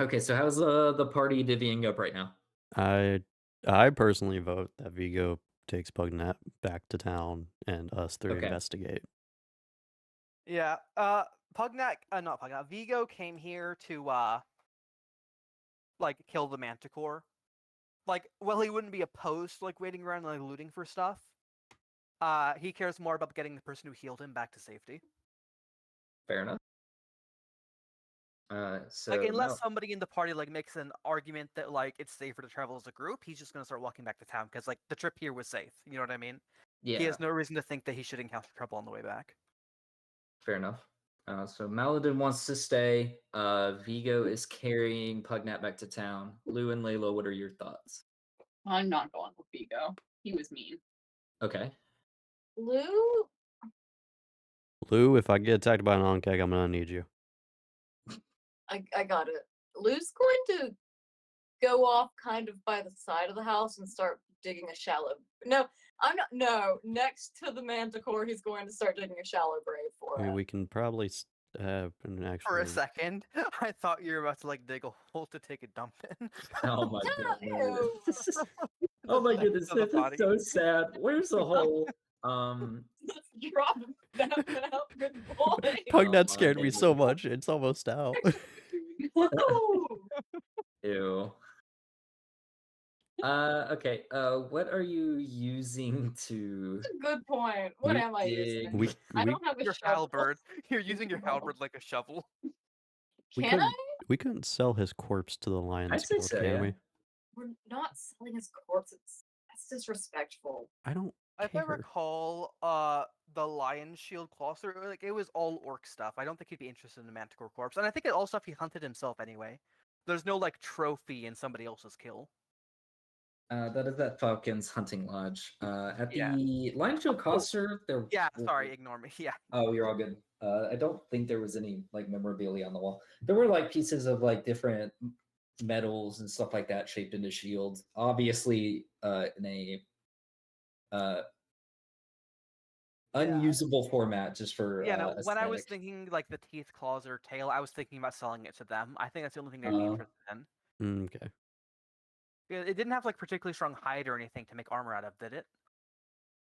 Okay, so how's the party divvying up right now? I personally vote that Vigo takes Pugnat back to town and us 3 Okay. investigate. Yeah. Pugnat, not Pugnat. Vigo came here to like kill the Manticore. Like, well, he wouldn't be opposed to like waiting around and like looting for stuff. He cares more about getting the person who healed him back to safety. Fair enough. So Like, unless Mel, somebody in the party like makes an argument that like it's safer to travel as a group, he's just gonna start walking back to town because like the trip here was safe. You know what I mean? He yeah, has no reason to think that he should encounter trouble on the way back. fair enough. So Maladin wants to stay. Vigo is carrying Pugnat back to town. Lou and Layla, what are your thoughts? I'm not going with Vigo. He was mean. Okay. Lou, Lou, if I get attacked by an onkeg, I'm gonna need you. I got it. Lou's going to go off kind of by the side of the house and start digging a shallow. No, I'm not. No, next to the manticore, he's going to start digging a shallow grave for I mean, it. we can probably an For a actually. second, I thought you were about to like dig a hole to take a dump in. Oh my Ew. goodness. Oh my Next goodness, to the this is body. so sad. Where's the hole? Let's drop that out, good boy. Pugnat my scared me so goodness. much; it's almost out. No. Ew. Okay. What are you using to? That's a good point. What We- am I using? we I we don't have a Your shovel. halberd. You're using your halberd like a shovel. we Can I? couldn't we couldn't sell his corpse to the Lions I'd say Guild, so, can yeah. we? We're not selling his corpse. That's disrespectful. I don't If I care. recall, the Lion Shield Closter, like it was all orc stuff. I don't think he'd be interested in the Manticore corpse, and I think it all stuff he hunted himself anyway. There's no like trophy in somebody else's kill. That is at Falcon's Hunting Lodge. At Yeah. the Lion Show Coster, there. Yeah, sorry, ignore me. Yeah. Oh, you're all good. I don't think there was any like memorabilia on the wall. There were like pieces of like different metals and stuff like that shaped into shields. Obviously, in a unusable format just for Yeah, no. When I was aesthetic. thinking like the teeth, claws, or tail, I was thinking about selling it to them. I think that's the only thing they'd be Uh, interested in. Okay. Yeah, it didn't have like particularly strong hide or anything to make armor out of, did it?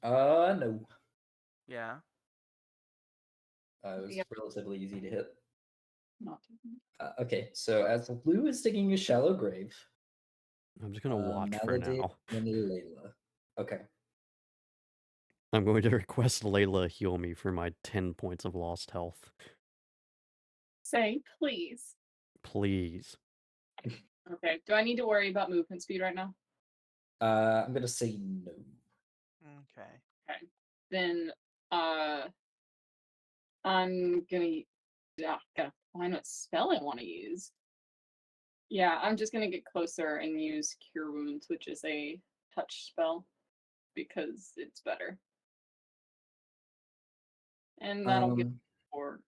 no. Yeah. It was Yep. relatively easy to hit. Not Okay, so as Lou is digging a shallow grave, I'm just gonna watch for Maladin now. and Layla. Okay. I'm going to request Layla heal me for my 10 points of lost health. say please. Please. Okay. Do I need to worry about movement speed right now? I'm gonna say no. Okay. Okay. Then I'm gotta find what spell I want to use. Yeah, I'm just gonna get closer and use Cure Wounds, which is a touch spell, because it's better. And that'll get Um, for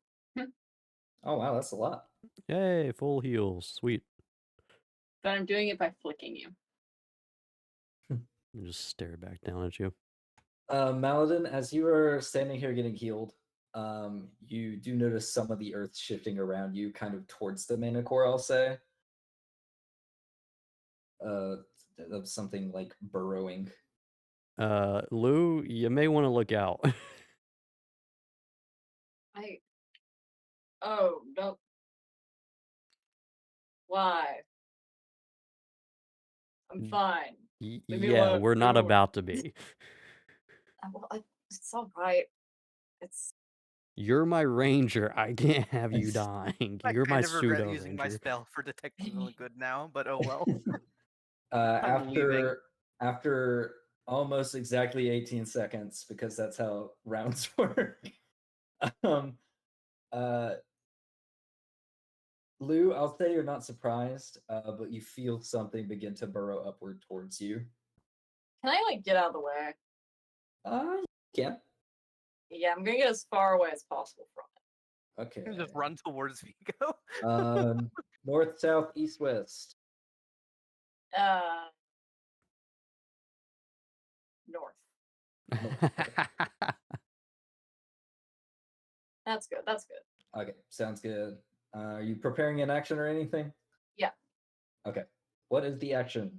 oh wow, that's a lot. Yay, full heals. Sweet. but I'm doing it by flicking you. And just stare back down at you. Maladin, as you are standing here getting healed, you do notice some of the earth shifting around you, kind of towards the mana core, I'll say. Of something like burrowing. Lou, you may want to look out. Oh no. Why? I'm fine. Leave me Yeah, alone. we're Leave me not alone. about to be. Well, it's all right. It's You're my ranger. I can't have you dying. I You're my kind of regret pseudo using my ranger. spell for detection of the good now, but oh well. I'm leaving. After almost exactly 18 seconds, because that's how rounds work. um, uh, Lou, I'll say you're not surprised, but you feel something begin to burrow upward towards you. Can I like get out of the way? Yeah. Yeah, I'm gonna get as far away as possible from Okay. Just run towards Vigo. North, south, east, west. it. North. That's good. That's good. Okay, sounds good. Are you preparing an action or anything? Yeah. Okay. What is the action?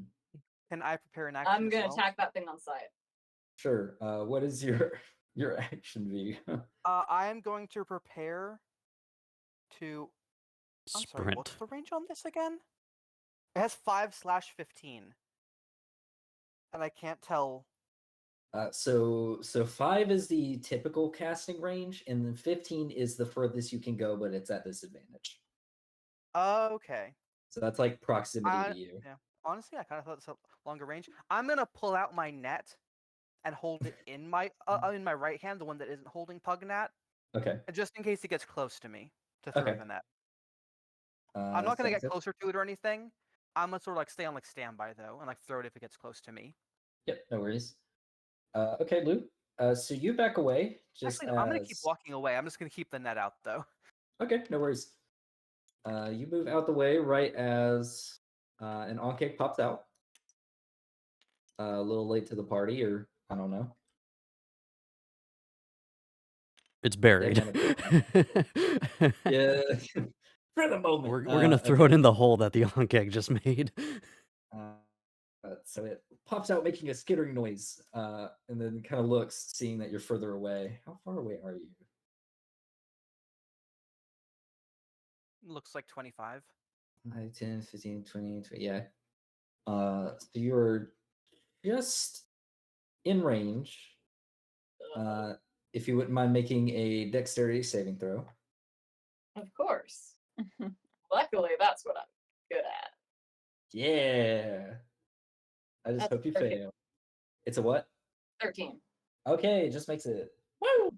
Can I prepare an action I'm as gonna well? attack that thing on sight. Sure. What is your your action, V? I am going to prepare to. I'm sorry. What's Sprint. the range on this again? It has 5/15, and I can't tell. So 5 is the typical casting range, and then 15 is the furthest you can go, but it's at disadvantage. Okay. So that's like proximity to you. Yeah. Honestly, I kind of thought it's a longer range. I'm gonna pull out my net and hold it in my right hand, the one that isn't holding Pugnat, Okay. just in case it gets close to me to throw Okay. the net. I'm not gonna Sounds get good. closer to it or anything. I'm gonna sort of like stay on like standby though, and like throw it if it gets close to me. Yep, no worries. Okay, Lou. So you back away just Actually, no, I'm gonna keep as walking away. I'm just gonna keep the net out though. okay, no worries. You move out the way right as an on-cake pops out. A little late to the party, or I don't know. It's They buried. want yeah, for the moment. We're gonna throw it in the hole that the Onkeg just made. So it pops out making a skittering noise, and then kind of looks, seeing that you're further away. How far away are you? Looks like 25. 5, 10, 15, 20, 20, yeah. So you're just in range. If you wouldn't mind making a dexterity saving throw. Of course. Luckily, that's what I'm good at. Yeah. I just That's hope you 13. fail. It's a what? 13. Okay, just makes it. Woo!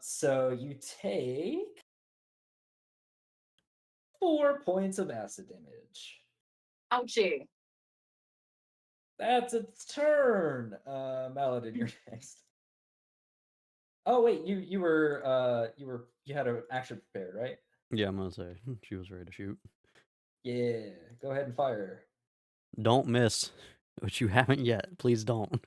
So you take 4 points of acid damage. Ouchie. That's its turn. Maladin, you're next. Oh wait, you were you had an action prepared, right? Yeah, I'm gonna say she was ready to shoot. Yeah, go ahead and fire. Don't miss, which you haven't yet. Please don't.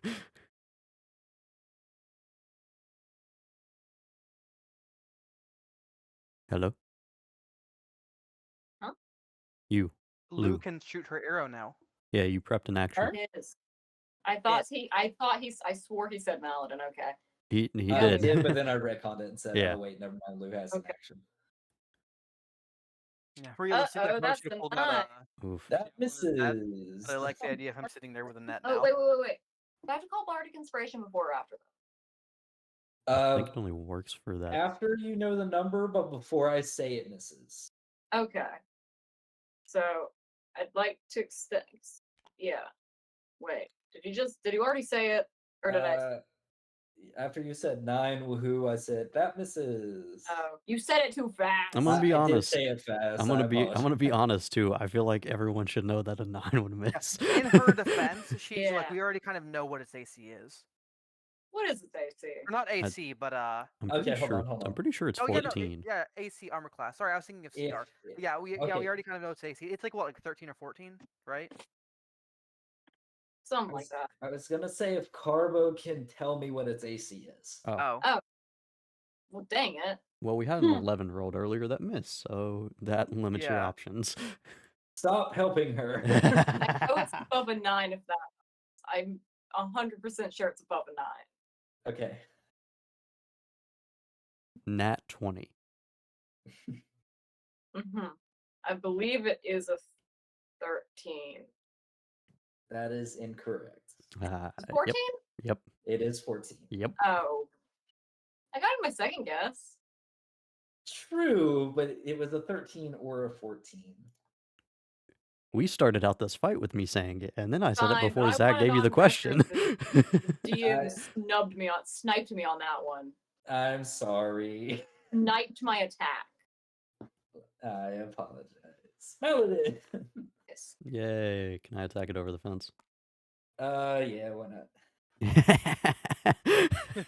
Hello? Huh? You. Lou Lou. can shoot her arrow now. Yeah, you prepped an action. Her? It is. I swore he said Maladin. Okay. He I did. did, but then I retconned it and said, Yeah. "Oh wait, never mind. Lou has an Okay. action." Yeah, realistically, I Uh-oh, probably that's should have the pulled out Oof. That with his net, misses. but I like the idea of him sitting there with a net Oh, now. wait. Do I have to call Bardic Inspiration before or after? I think it only works for that. After you know the number, but before I say it misses. Okay. So I'd like to extend. Yeah. Wait. Did you already say it? Or did I? After you said 9, woohoo, I said that misses. Oh, you said it too fast. I'm gonna be I did honest. say it fast. I'm I gonna be apologize. honest too. I feel like everyone should know that a 9 would miss. In her defense, she's Yeah. like, we already kind of know what its AC is. What is it they say? Or not AC, but I'm pretty Okay, hold sure. on, hold I'm on. pretty sure it's oh 14. yeah, AC armor class. Sorry, I was thinking of If- CR. if- Yeah, we okay. already kind of know it's AC. It's like what, like 13 or 14, right? Something like that. I was gonna say if Carbo can tell me what its AC is. Oh. Well, dang it. Well, we had an 11 rolled earlier that missed, so that limits your Yeah. options. Stop helping her. I know it's above a 9 if that. I'm 100% sure it's above a 9. Okay. Nat 20. I believe it is a 13. That is incorrect. 14? Yep. It is 14. Yep. Oh. I got my second guess. True, but it was a 13 or a 14. We started out this fight with me saying it, and then I said it Fine, before but I Zach want it gave you the on question. record DM I- sniped me on that one. I'm sorry. Sniped my attack. I apologize. Melody. Yes. Yay! Can I attack it over the fence? Yeah, why not?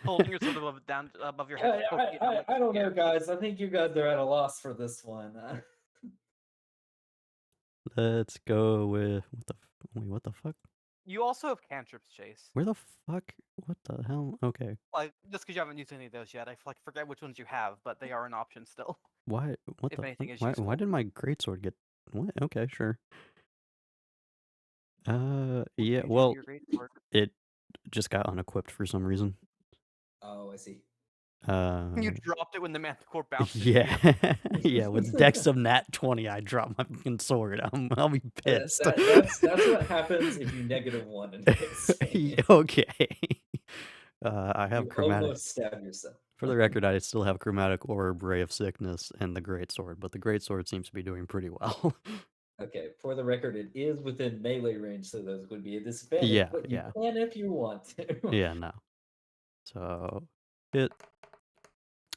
Holding your sword down above your head. poking it down like a I don't know, spear. guys. I think you guys are at a loss for this one. Let's go with wait, what the fuck? You also have cantrips, Chase. Where the fuck? What the hell? Okay. Like, just because you haven't used any of those yet, I forget which ones you have, but they are an option still. Why? What If the anything fuck? is Why useful. did my greatsword get? What? Okay, sure. Yeah. You Well, do your greatsword. it just got unequipped for some reason. Oh, I see. You dropped it when the manticore bounced into Yeah, you. yeah. With Dex of Nat 20, I dropped my fucking sword. I'll be pissed. That's what happens if you -1 and hit. Okay. I have You chromatic. almost stab yourself. For the record, I still have chromatic orb, ray of sickness, and the greatsword, but the greatsword seems to be doing pretty well. Okay, for the record, it is within melee range, so those would be a disadvantage. Yeah, but you yeah. can if you want to. Yeah, no. So hit.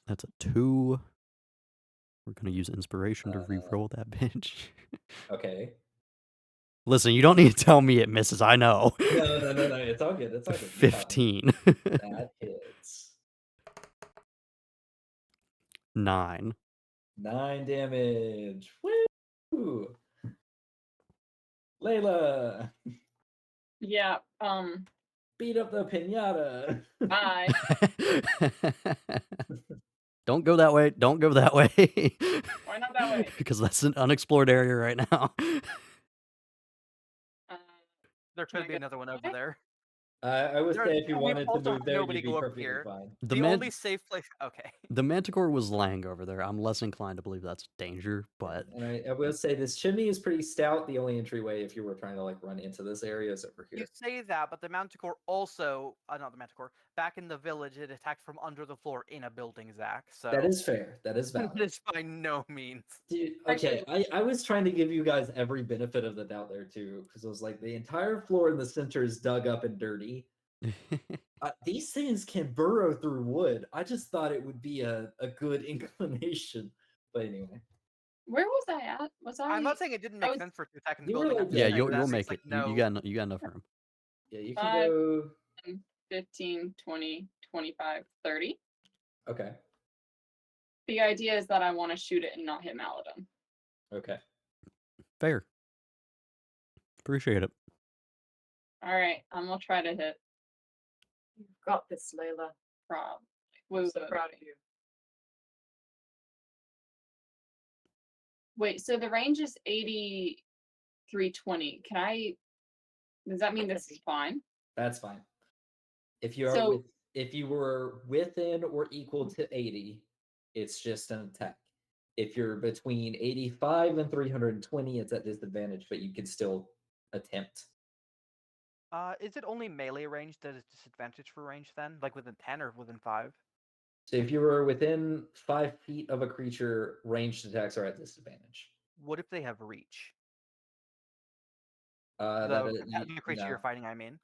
That's a 2. We're gonna use inspiration to re-roll that bitch. Okay. Listen, you don't need to tell me it misses. I know. No. It's all good. It's all good. You got me. 15. That hits. 9. 9 damage. Woo! Layla, Yeah. beat up the pinata. Bye. Don't go that way. Don't go that way. Why not that way? Because that's an unexplored area right now. There Can I could be go another one that over way? there. I would say if you We've wanted to also move had there, nobody you'd be go up perfectly here. fine. The only safe place. Okay. The manticore was laying over there. I'm less inclined to believe that's danger, but And I will say this chimney is pretty stout. The only entryway, if you were trying to like run into this area, is over You here. say that, but the manticore also, not the manticore, back in the village, it attacked from under the floor in a building, Zach. So That is fair. That is valid. that is by no means. Dude, Actually- okay, I was trying to give you guys every benefit of the doubt there too, because it was like the entire floor in the center is dug up and dirty. These things can burrow through wood. I just thought it would be a good inclination. But anyway. Where was I at? Was I? I'm not saying it didn't I make was- sense for it to attack in the You were building. I'm like- just yeah, Yeah, saying you'll that make seems it. like You got enough room. Yeah, you can 5, go. 15, 20, 25, 30. Okay. The idea is that I want to shoot it and not hit Maladin. Okay. Fair. Appreciate it. All right, I'm gonna try to hit You've got this, Layla. prob. I'm so proud of you. Wait, so the range is 80, 320. Can I? Does that mean this is fine? That's fine. If you are So- if you were within or equal to 80, it's just an attack. If you're between 85 and 320, it's at disadvantage, but you can still attempt. Is it only melee range that is disadvantage for range then? Like within 10 or within 5? So if you were within 5 feet of a creature, ranged attacks are at disadvantage. What if they have reach? The Creature no. you're fighting, I mean.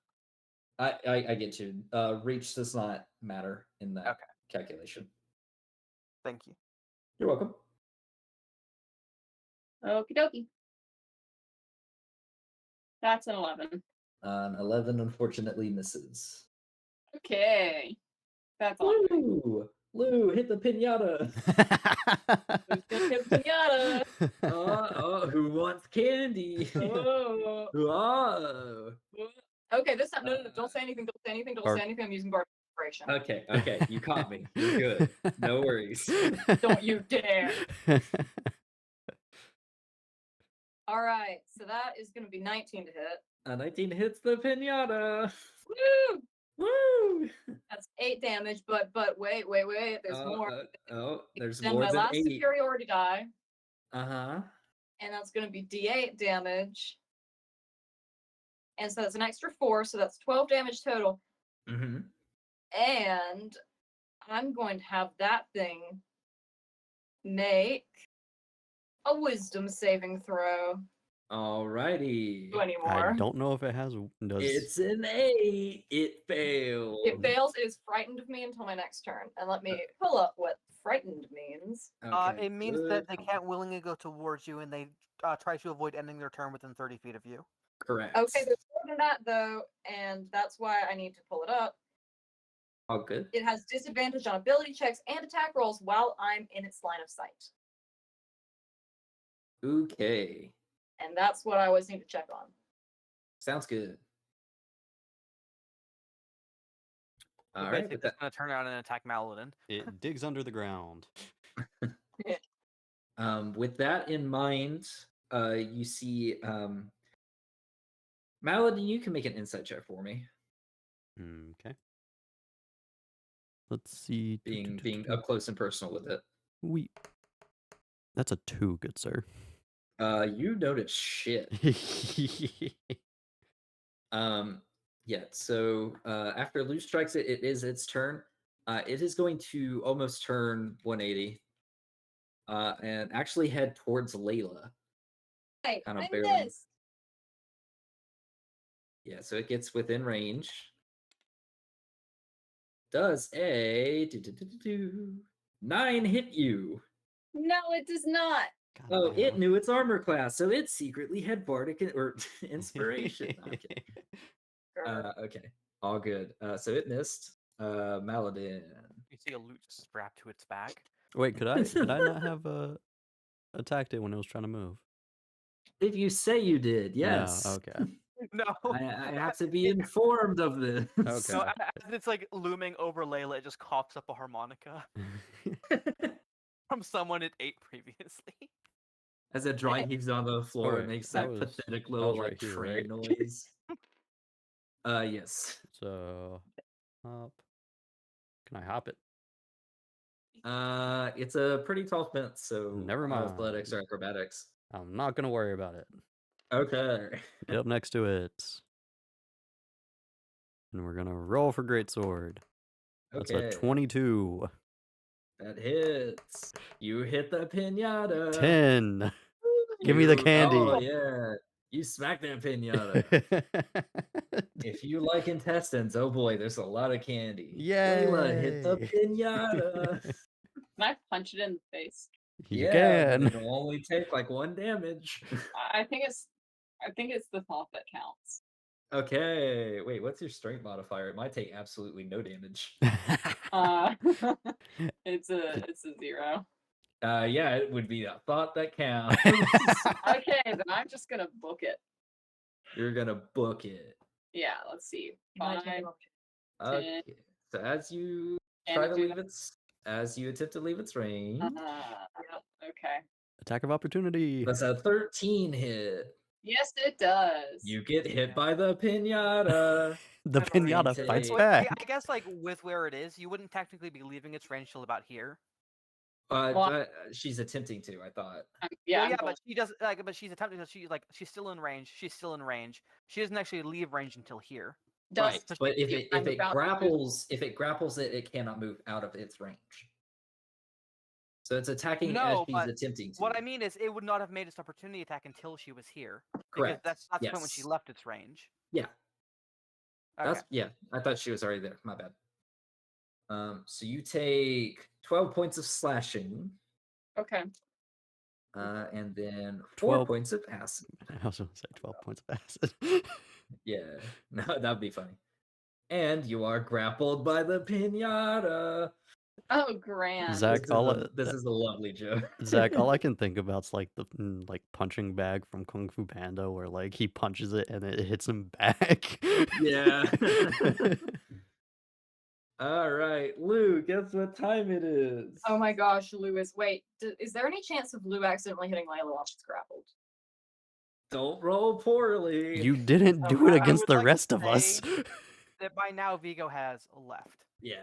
I get you. Reach does not matter in that Okay. calculation. Thank you. You're welcome. Okie dokie. That's an 11. 11 unfortunately misses. Okay. That's on me. Lou, hit the pinata. Who's gonna hit the pinata? Who wants candy? Oh. Oh. Okay, this time, no, don't say anything. Don't say anything. Don't Bark. say anything. I'm using bark inspiration. Okay, you caught me. You're good. No worries. Don't you dare. All right, so that is going to be 19 to hit. 19 hits the pinata. Woo! Woo! That's 8 damage, but wait. There's more. There's Then more my than last 8. superiority die, Uh-huh. and that's going to be D8 damage. And so that's an extra 4, so that's 12 damage total. Mm-hmm. And I'm going to have that thing make a wisdom saving throw. Alrighty. Do anymore. I don't know if it has. Does It's an 8. It failed. It fails. It is frightened of me until my next turn. And let me pull up what frightened means. Okay, It means good. that they can't willingly go towards you, and they try to avoid ending their turn within 30 feet of you. Correct. Okay, there's more than that though, and that's why I need to pull it up. All good. It has disadvantage on ability checks and attack rolls while I'm in its line of sight. Okay. And that's what I always need to check on. Sounds good. All Okay, right. so With it's that, going to turn around and attack Maladin. it digs under the ground? with that in mind, you see Maladin, you can make an insight check for me. Okay. Let's see. Being up close and personal with it. That's a 2, good sir. You notice shit. Yeah, so after Lou strikes it, it is its turn. It is going to almost turn 180 and actually head towards Layla. Hey, Kind of I barely. missed. Yeah, so it gets within range. Does a 9 hit you? No, it does not. God Oh, it damn. knew its armor class, so it secretly had bardic or inspiration. No, I'm kidding. Okay, all good. So it missed. Maladin. You see a loot strapped to its back. Wait, could I not have attacked it when it was trying to move? If you say you did, yes. No. Okay. No. I have to be informed of this. Okay. No, as it's like looming over Layla, it just coughs up a harmonica from someone it ate previously. As it dry heaves on the floor, wait, it makes I that was- pathetic I little was like right here, tray right? noise. Yes. So, hop. Can I hop it? It's a pretty tall fence, so Never mind. athletics or acrobatics. I'm not gonna worry about it. Okay. Get up next to it. And we're gonna roll for greatsword. That's Okay. a 22. That hits. You hit the pinata. 10. Give me the candy. Oh yeah. You smack that pinata. If you like intestines, oh boy, there's a lot of candy. Layla, hit the Yay. pinata. Can I punch it in the face? You Yeah, can. but it'll only take like 1 damage. I think it's the thought that counts. Okay, wait, what's your strength modifier? It might take absolutely no damage. Uh, it's a 0. Yeah, it would be a thought that counts. Okay, then I'm just gonna book it. You're gonna book it. Yeah, let's see. You might take 5, an opportunity. 10, Okay. So as you and try it to do leave as you attempt to leave its range, yep, okay. Attack of opportunity. that's a 13 hit. Yes, it does. You get hit by the pinata. The I've already pinata taken fights it. back. I guess like with where it is, you wouldn't technically be leaving its range till about here. Well, She's attempting to, I thought. yeah, Well, I'm yeah, going- but she does like, but she's attempting to. She's still in range. She's still in range. She doesn't actually leave range until here. does Right. But if I'm it about to grapples, it cannot move out of its range. So it's attacking as No, she's but attempting to. what I mean is, it would not have made its opportunity attack until she was here. Correct. Because that's the point when she Yes. left its range. Yeah. Okay. Yeah. I thought she was already there. My bad. So you take 12 points of slashing, Okay. and then 12 points of acid. I was going to say 12 points of acid. Yeah, no, that'd be funny. And you are grappled by the pinata. Oh, grand. Zach, This is a lovely joke. Zach, all I can think about is like the like punching bag from Kung Fu Panda, where like he punches it and it hits him back. Yeah. All right, Lou, guess what time it is? Oh my gosh, Lou is. Wait, is there any chance of Lou accidentally hitting Layla while she's grappled? Don't roll poorly. You didn't do it I against would the like to rest of us. say that by now Vigo has left. Yeah.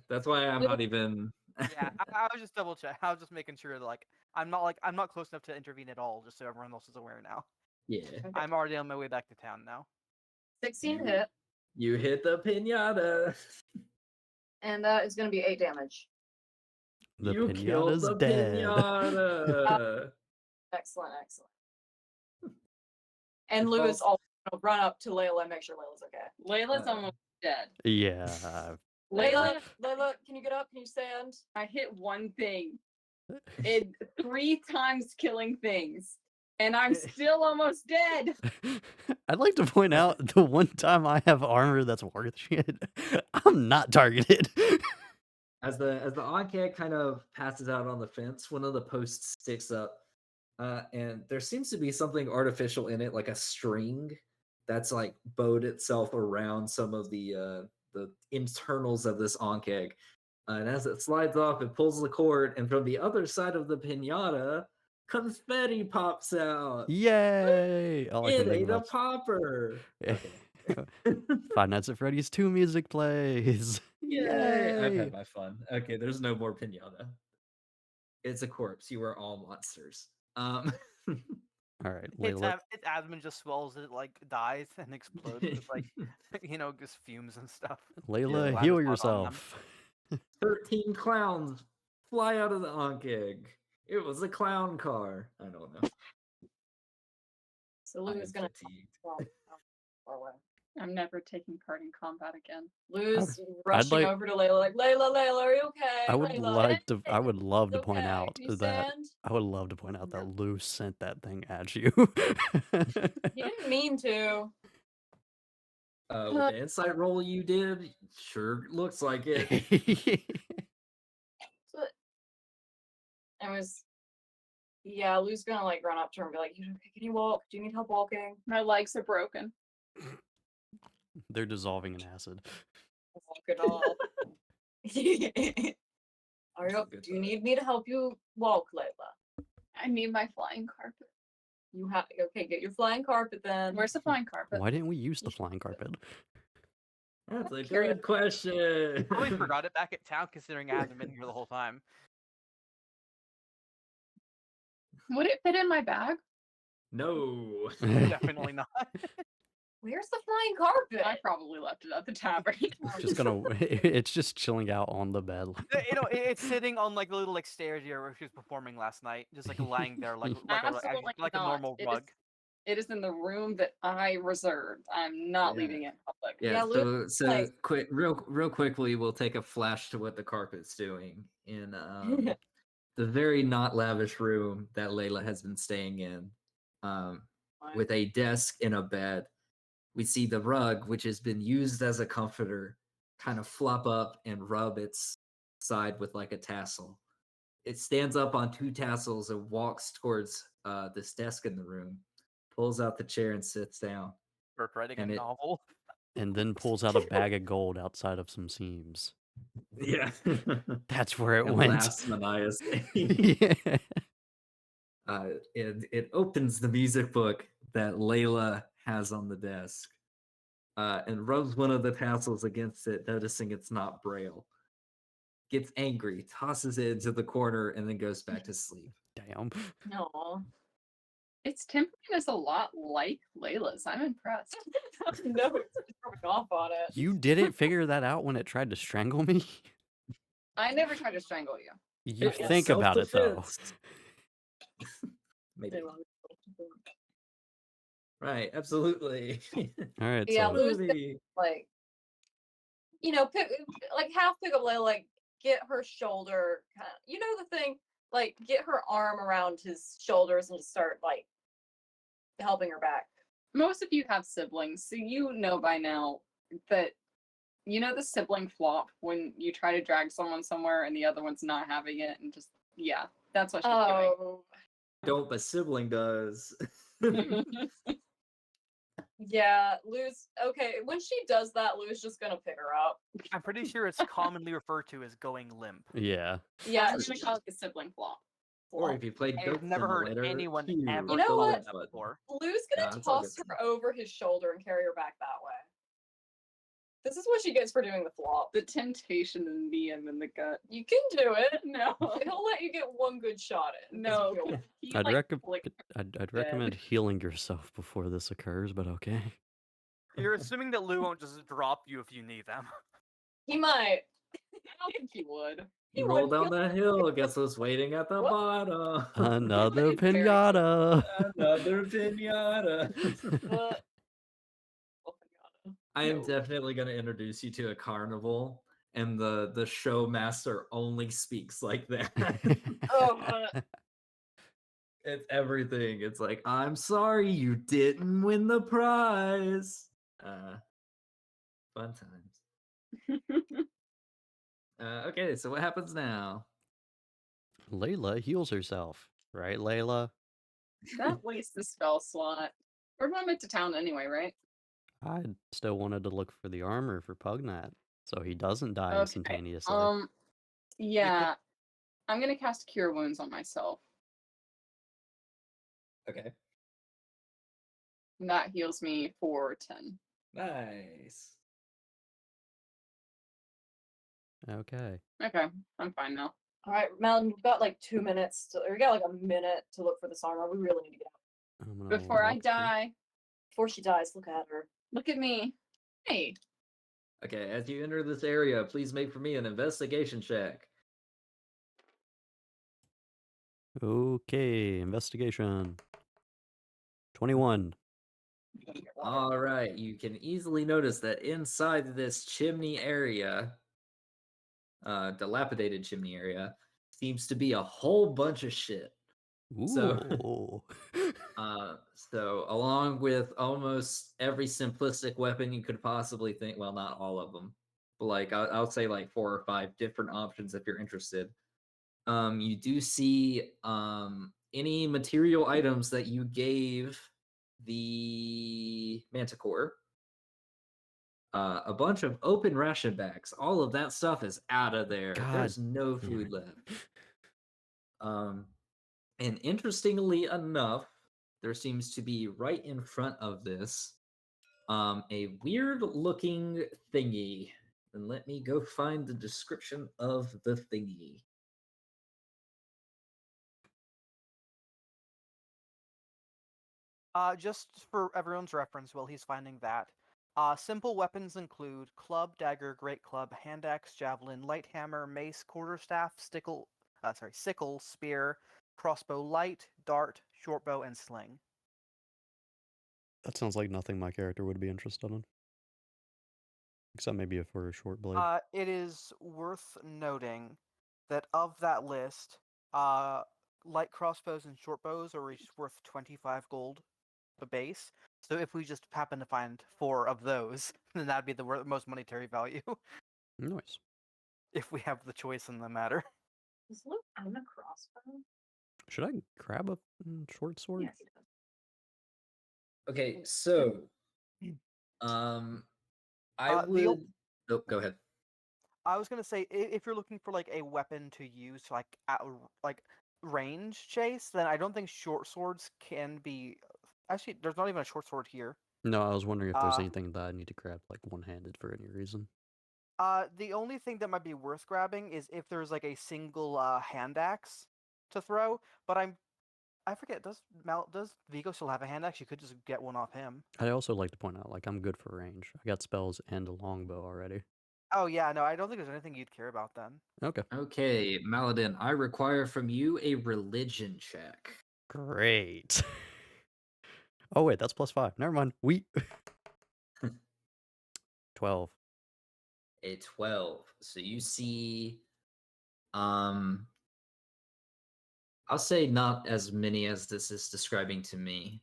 That's why I'm not even. Yeah, I was just double check. I was just making sure that I'm not close enough to intervene at all, just so everyone else is aware now. Yeah. Okay. I'm already on my way back to town now. 16 to hit, You hit the pinata. and that is going to be 8 damage. The You killed pinata's the dead. pinata. Excellent. And Lou is also going to run up to Layla and make sure Layla's okay. Layla's almost dead. Yeah. Layla, can you get up? Can you stand? I hit one thing. It 3 times killing things. And I'm still almost dead. I'd like to point out the one time I have armor that's worth shit, I'm not targeted. As the Ankh kind of passes out on the fence, one of the posts sticks up, and there seems to be something artificial in it, like a string that's like bowed itself around some of the internals of this Ankh. And as it slides off, it pulls the cord, and from the other side of the pinata, confetti pops out. Yay! All I It can think ate a about popper. Okay. Five Nights at Freddy's 2 music plays. Yay! I've Yay! had my fun. Okay, there's no more pinata. It's a corpse. You are all monsters. All right, Its Layla. abdomen just swells, it like dies and explodes with like just fumes and stuff. Layla, Glad heal it's not on them. yourself. 13 clowns fly out of the Ankh egg. It was a clown car. I don't know. So I Lou am is going to fatigued. far away. I'm never taking part in combat again. Lou's rushing like- over to Layla, like, Layla, are you okay? I would Layla, I would love to it's point okay. out Can you that stand? I would love to point out that Lou sent that thing at you. He didn't mean to. With the insight roll you did, sure looks like it. So it was. Yeah, Lou's gonna like run up to her and be like, "You okay? Can you walk? Do you need help walking?" My legs are broken. They're dissolving in acid. Walk it off. Are you? Good Do you need me to help you walk, Layla? I need my flying carpet. You have okay. Get your flying carpet then. Where's the flying carpet? Why didn't we use the flying carpet? That's a Curious. good question. Probably forgot it back at town, considering I haven't been here the whole time. Would it fit in my bag? No. Definitely not. Where's the flying carpet? I probably left it at the tavern. Just gonna. It's just chilling out on the bed. It's sitting on like the little like stairs here where she was performing last night, just like lying there like Absolutely like a not. normal It is- rug. It is in the room that I reserved. I'm not Yeah. leaving it in public. Yeah, Yeah, Lou, so like- real quickly, we'll take a flash to what the carpet's doing in the very not lavish room that Layla has been staying in, with a desk and a bed. We see the rug, which has been used as a comforter, kind of flop up and rub its side with like a tassel. it stands up on two tassels and walks towards this desk in the room, pulls out the chair and sits down. Start writing a And it, novel. And then pulls out a bag of gold outside of some seams. yeah, That's where it and went. laughs maniacally. Yeah. It opens the music book that Layla has on the desk, and rubs one of the tassels against it, noticing it's not braille. Gets angry, tosses it into the corner, and then goes back to sleep. Damn. No. Its temperament is a lot like Layla's. I'm impressed. No, it's just rubbing off on it. You didn't figure that out when it tried to strangle me? I never tried to strangle you. You It's think about it, though. self-defense. Maybe. They love it. Right, absolutely. All right, Yeah, so Lou's Absolutely. like, half pick up Layla, like get her shoulder, kind of, the thing, like get her arm around his shoulders and just start like helping her back. Most of you have siblings, so you know by now that the sibling flop when you try to drag someone somewhere and the other one's not having it, and just that's what she's Oh, Don't, but sibling does. doing. yeah, Lou's okay. When she does that, Lou's just gonna pick her up. I'm pretty sure it's commonly referred to as going limp. yeah. Yeah, I'm gonna call it the sibling flop. Or if you played I've Goat never heard Simulator, anyone Q, ever You know call what? it that before. Lou's gonna Nah, it's all toss good. her over his shoulder and carry her back that way. This is what she gets for doing the flop. The temptation in me and in the gut. You can do it. No, He'll let you get one good shot in. no. He'll- He, I'd, like, I'd recommend healing yourself before this occurs, but okay. You're assuming that Lou won't just drop you if you need them. He might. I don't think he would. You He roll would. down the hill, guess what's waiting at the What? bottom? Another He's very pinata. Another pinata. But I am No. definitely going to introduce you to a carnival, and the show master only speaks like that. oh, It's everything. It's like, I'm sorry you didn't win the prize. Fun times. Okay, so what happens now? Layla heals herself, right, Layla? That wastes the spell slot. We're going back to town anyway, right? I still wanted to look for the armor for Pugnat, so he doesn't die Okay. instantaneously. Yeah. I'm gonna cast Cure Wounds on myself. Okay. And that heals me for 10. Nice. Okay. Okay, I'm fine now. all right, Malin, we've got like 2 minutes. We got like a minute to look for this armor. We really need to get out I'm gonna Before I walk through- die, before she dies. Look at her. look at me. Hey, Okay, as you enter this area, please make for me an investigation check. Okay, investigation. 21. All right, you can easily notice that inside this chimney area, dilapidated chimney area, seems to be a whole bunch of shit. Ooh. So along with almost every simplistic weapon you could possibly think, well, not all of them, but like I'll say like 4 or 5 different options if you're interested. You do see any material items that you gave the Manticore. A bunch of open ration bags. All of that stuff is out of there. God There's no damn food it. left. And interestingly enough, there seems to be right in front of this a weird looking thingy. And let me go find the description of the thingy. Just for everyone's reference while he's finding that, simple weapons include club, dagger, great club, hand axe, javelin, light hammer, mace, quarterstaff, sickle, spear, crossbow, light, dart, shortbow, and sling. That sounds like nothing my character would be interested in. Except maybe for a short blade. It is worth noting that of that list, light crossbows and shortbows are each worth 25 gold a base. So if we just happen to find 4 of those, then that'd be the most monetary value Nice. if we have the choice in the matter. Does Luke own a crossbow? Should I grab a short sword? Yes, he does. Okay, so I The would. Oh, go ahead. I was gonna say if you're looking for like a weapon to use like at like range chase, then I don't think short swords can be. Actually, there's not even a short sword here. No, I was wondering if there's Uh, anything that I need to grab like one-handed for any reason. The only thing that might be worth grabbing is if there's like a single hand axe to throw. But I forget. Does Vigo still have a hand axe? You could just get one off him. I'd also like to point out, like, I'm good for range. I got spells and a longbow already. Oh yeah, no, I don't think there's anything you'd care about then. Okay. Okay, Maladin, I require from you a religion check. Great. Oh wait, that's +5. Never mind. 12. A 12. So you see, I'll say not as many as this is describing to me,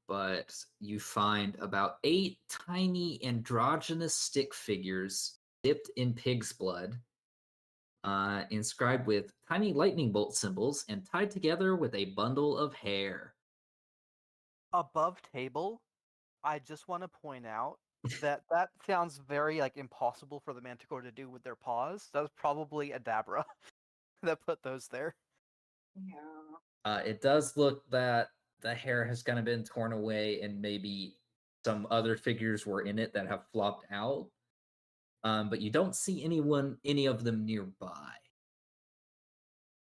but you find about 8 tiny androgynous stick figures dipped in pig's blood, inscribed with tiny lightning bolt symbols and tied together with a bundle of hair. Above table, I just want to point out that that sounds very like impossible for the Manticore to do with their paws. That was probably a Dabra that put those there. Yeah. It does look that the hair has kind of been torn away, and maybe some other figures were in it that have flopped out. But you don't see any of them nearby.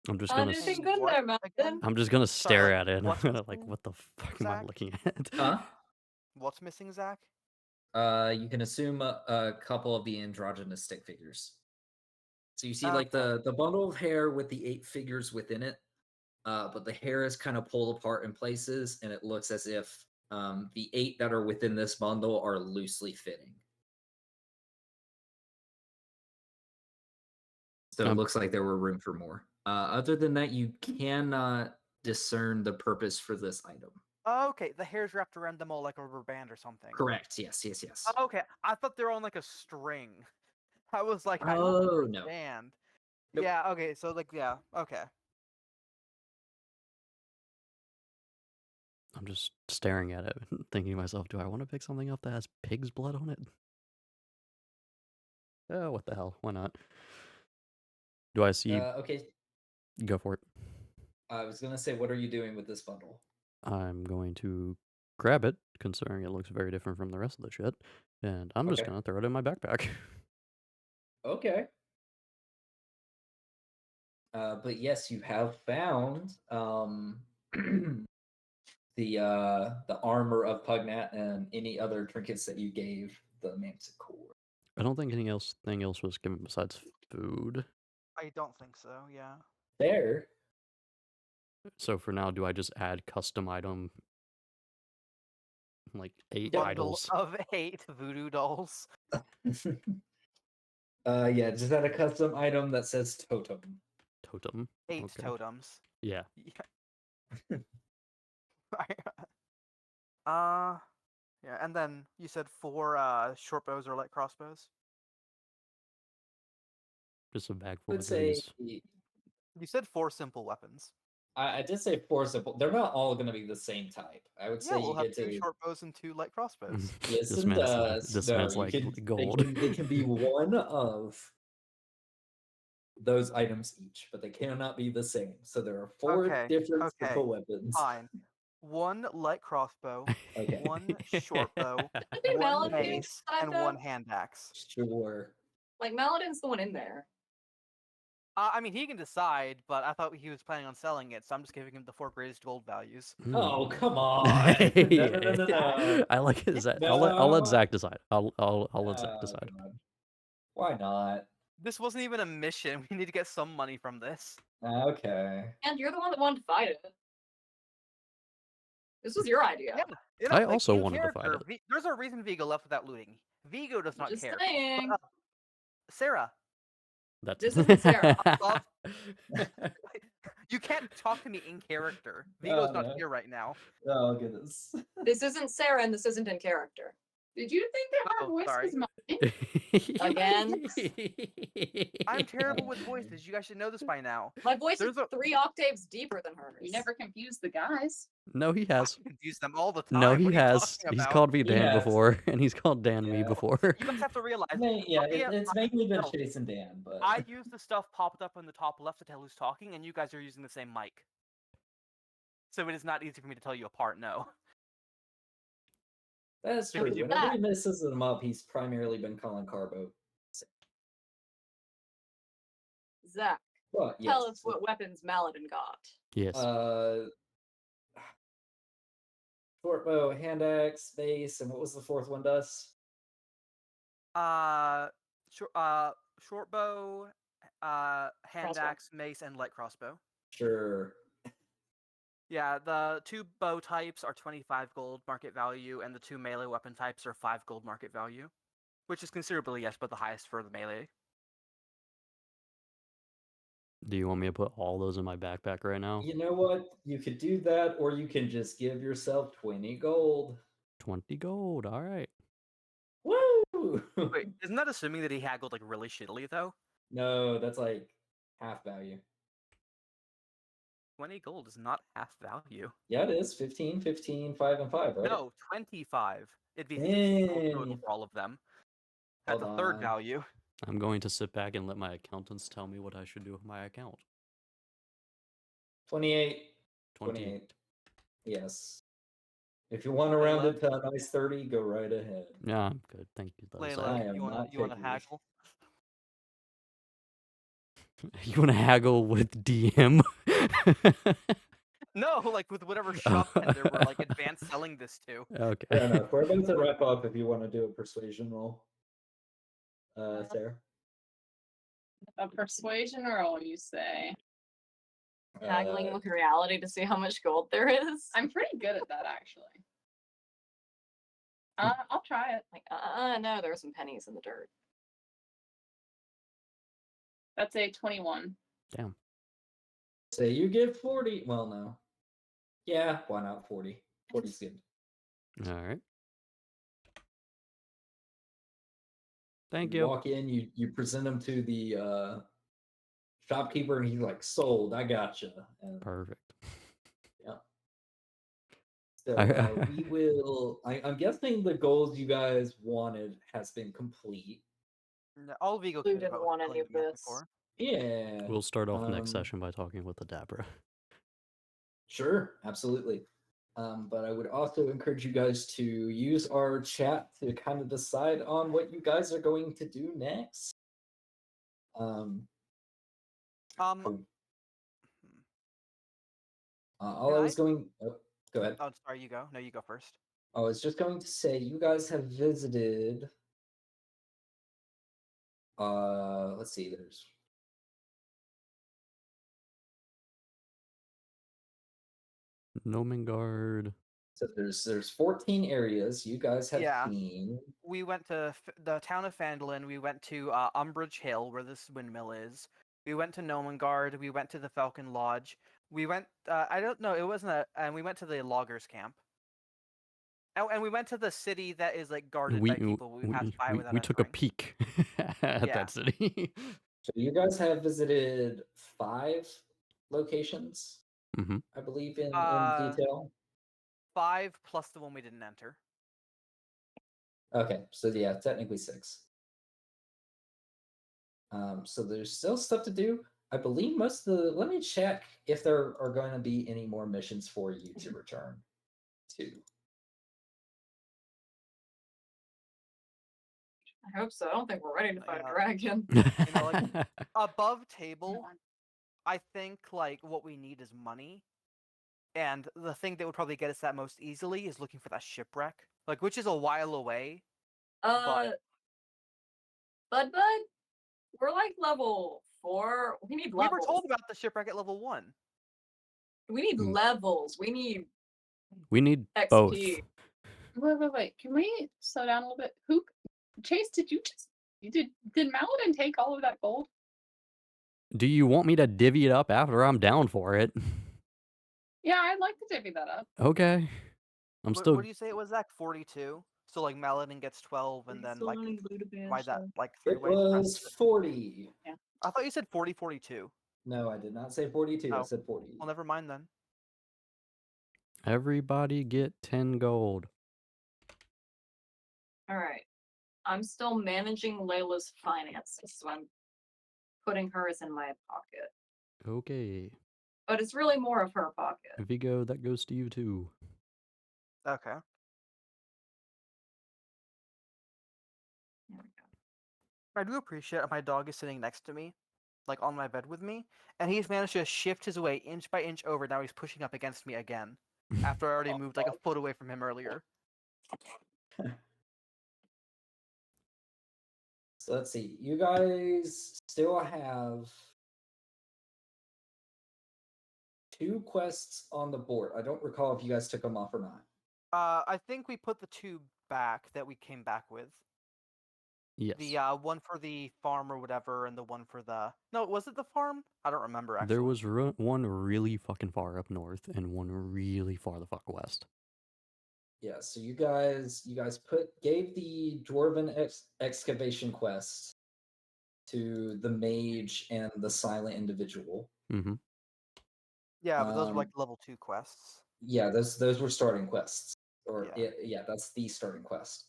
I'm just Found gonna anything s- good What there, again? Mountain? I'm just gonna Sorry, stare like, at it and I'm what's gonna like, missing, what the fuck am I Zach? looking at? Huh? What's missing, Zach? You can assume a couple of the androgynous stick figures. So you see, like Okay. the bundle of hair with the 8 figures within it, but the hair is kind of pulled apart in places, and it looks as if the 8 that are within this bundle are loosely fitting. So it Um, looks like there were room for more. Other than that, you cannot discern the purpose for this item. Oh, okay, the hair's wrapped around them all like a rubber band or something. Correct. Yes. Yes. Yes. Oh, okay, I thought they were on like a string. I was like, I don't Oh no. understand. Nope. Yeah, okay, so like, yeah, okay. I'm just staring at it, thinking to myself, do I want to pick something up that has pig's blood on it? Oh, what the hell? Why not? Do I see? Okay. Go for it. I was gonna say, what are you doing with this bundle? I'm going to grab it, considering it looks very different from the rest of the shit, and I'm just Okay. gonna throw it in my backpack. Okay. But yes, you have found the armor of Pugnat and any other trinkets that you gave the Manticore. I don't think anything else was given besides food. I don't think so, yeah. There. So for now, do I just add custom item, like 8 Yep. Bundle idols? of 8 voodoo dolls. Yeah, just add a custom item that says totem. Totem. 8 Okay. totems. Yeah. Yeah. Yeah, and then you said 4 short bows or light crossbows? Just a bag I full would of say goodies. You said 4 simple weapons. I did say 4 simple. They're not all going to be the same type. I would Yeah, say we'll you have get 2 to short bows and 2 light crossbows. yes This and man's does. No, you like can gold. they can be one of those items each, but they cannot be the same. So there are 4 Okay, different okay, simple weapons. fine. 1 light crossbow, Okay. 1 short bow, I think 1 Maladin mace, and decided 1 that. hand axe. Sure. Like Maladin's the one in there. I mean, he can decide, but I thought he was planning on selling it, so I'm just giving him the 4 greatest gold values. Oh, Hmm. come on. No. I like it. I'll let No. Zach decide. I'll let Zach Oh, decide. God. Why not? This wasn't even a mission. We need to get some money from this. Okay. And you're the one that wanted to fight it. This was your idea. Yeah, you know, I like, also in wanted to fight character, it. There's a reason Vigo left without looting. Vigo does not Just care. saying. But, Sarah, That's This isn't Sarah. love- you can't talk to me in character. Vigo's not no. here right now. Oh, goodness. This isn't Sarah, and this isn't in character. Did you think that her Oh, voice sorry. was mine? Again? I'm terrible with voices. You guys should know this by now. My voice There's is a 3 octaves deeper than hers. You never confuse the guys. No, he I has. confuse them all the time. No, he What are you has. talking He's about? called me He Dan has. before, and he's called Dan me Yeah. before. You guys have to realize. Yeah, Yeah, it's mainly been no. Chase and Dan, but I use the stuff popped up in the top left to tell who's talking, and you guys are using the same mic. So it is not easy for me to tell you apart. No. that's Because true. you- Whenever he messes them up, he's primarily been calling Carbo. Zach, Well, yes. tell us what weapons Maladin got. Yes. Short bow, hand axe, mace, and what was the fourth one, Dust? Short bow, hand Crossbow. axe, mace, and light crossbow. Sure. Yeah, the 2 bow types are 25 gold market value, and the 2 melee weapon types are 5 gold market value, which is considerably, yes, but the highest for the melee. Do you want me to put all those in my backpack right now? You know what? You could do that, or you can just give yourself 20 gold. 20 gold. All right. Woo! Wait, isn't that assuming that he haggled like really shittily though? No, that's like half value. 20 gold is not half value. Yeah, it is. 15, 15, 5, and 5, right? No, 25. It'd be 60 gold total Dang. for all of them. That's Hold a third on. value. I'm going to sit back and let my accountants tell me what I should do with my account. 28. 28. Yes. If you want to round it to a nice 30, go right ahead. Yeah, I'm good. Thank you, though, I Layla, am you wanna not you wanna picky. haggle? You want to haggle with DM? No, like with whatever shop tender we're like advanced selling this to. Fair Okay. enough. We're about to wrap up if you want to do a persuasion roll. Sarah? A persuasion roll, you say? Haggling Uh, with reality to see how much gold there is. I'm pretty good at that, actually. I'll try it. Like, no, there are some pennies in the dirt. That's a 21. Damn. say you give 40. Well, no. Yeah, why not 40? 40's good. All right. Thank You you. walk in, you present them to the shopkeeper, and he's like, "Sold, I gotcha." And Perfect. yeah. So I- we will. I'm guessing the goals you guys wanted has been complete. No, all of Eagle Blue cares didn't about was want killing any of the map this. before. Yeah. We'll start off next Um, session by talking with the Dabra. Sure, absolutely. But I would also encourage you guys to use our chat to kind of decide on what you guys are going to do next. Um, Cool. All Can I I? was going. Oh, go ahead. Oh, sorry, you go. No, you go first. I was just going to say you guys have visited. Let's see. There's Nomengard. so there's 14 areas you guys have Yeah. seen. We went to the town of Phandalin. We went to Umbridge Hill, where this windmill is. We went to Nomengard. We went to the Falcon Lodge. We went. I don't know. It wasn't a. And we went to the loggers' camp. Oh, and we went to the city that is like guarded by people. We passed by without we took a entering. peek at Yeah. that city. So you guys have visited 5 locations, Mhm. I believe, in Uh, detail. 5 plus the one we didn't enter. Okay, so yeah, technically 6. So there's still stuff to do. I believe most of the. Let me check if there are going to be any more missions for you to return to. I hope so. I don't think we're ready to fight a Yeah. dragon. know, like- Above table, I think like what we need is money. And the thing that would probably get us that most easily is looking for that shipwreck. Like, which is a while away. Bud, we're like level 4. We need We levels. were told about the shipwreck at level 1. We need Mm. levels. We need We need XP. both. Wait. Can we slow down a little bit? Chase, did Maladin take all of that gold? Do you want me to divvy it up after I'm down for it? Yeah, I'd like to divvy that up. Okay. I'm still. What do you say it was, Zach? 42? So, like, Maladin gets 12, and then, like, divide that, like, 3 It ways. the rest was of it. 40. I thought you said 40-42. No, I did not say 42. I Oh. said 40. Well, never mind then. Everybody get 10 gold. All right. I'm still managing Layla's finances, so I'm putting hers in my pocket. Okay. But it's really more of her pocket. Vigo, that goes to you too. Okay. There we go. I do appreciate my dog is sitting next to me, like on my bed with me, and he's managed to shift his way inch by inch over. Now he's pushing up against me again, after I already moved like a foot away from him earlier. So let's see. You guys still have 2 quests on the board. I don't recall if you guys took them off or not. I think we put the 2 back that we came back with. Yes. The one for the farm or whatever, and the one for the was it the farm? I don't remember actually. There was one really fucking far up north and one really far the fuck west. Yeah, so you guys gave the dwarven excavation quest to the mage and the silent individual. Mm-hmm. Yeah, but those were like level 2 quests. Yeah, those were starting quests. Or Yeah. yeah, that's the starting quest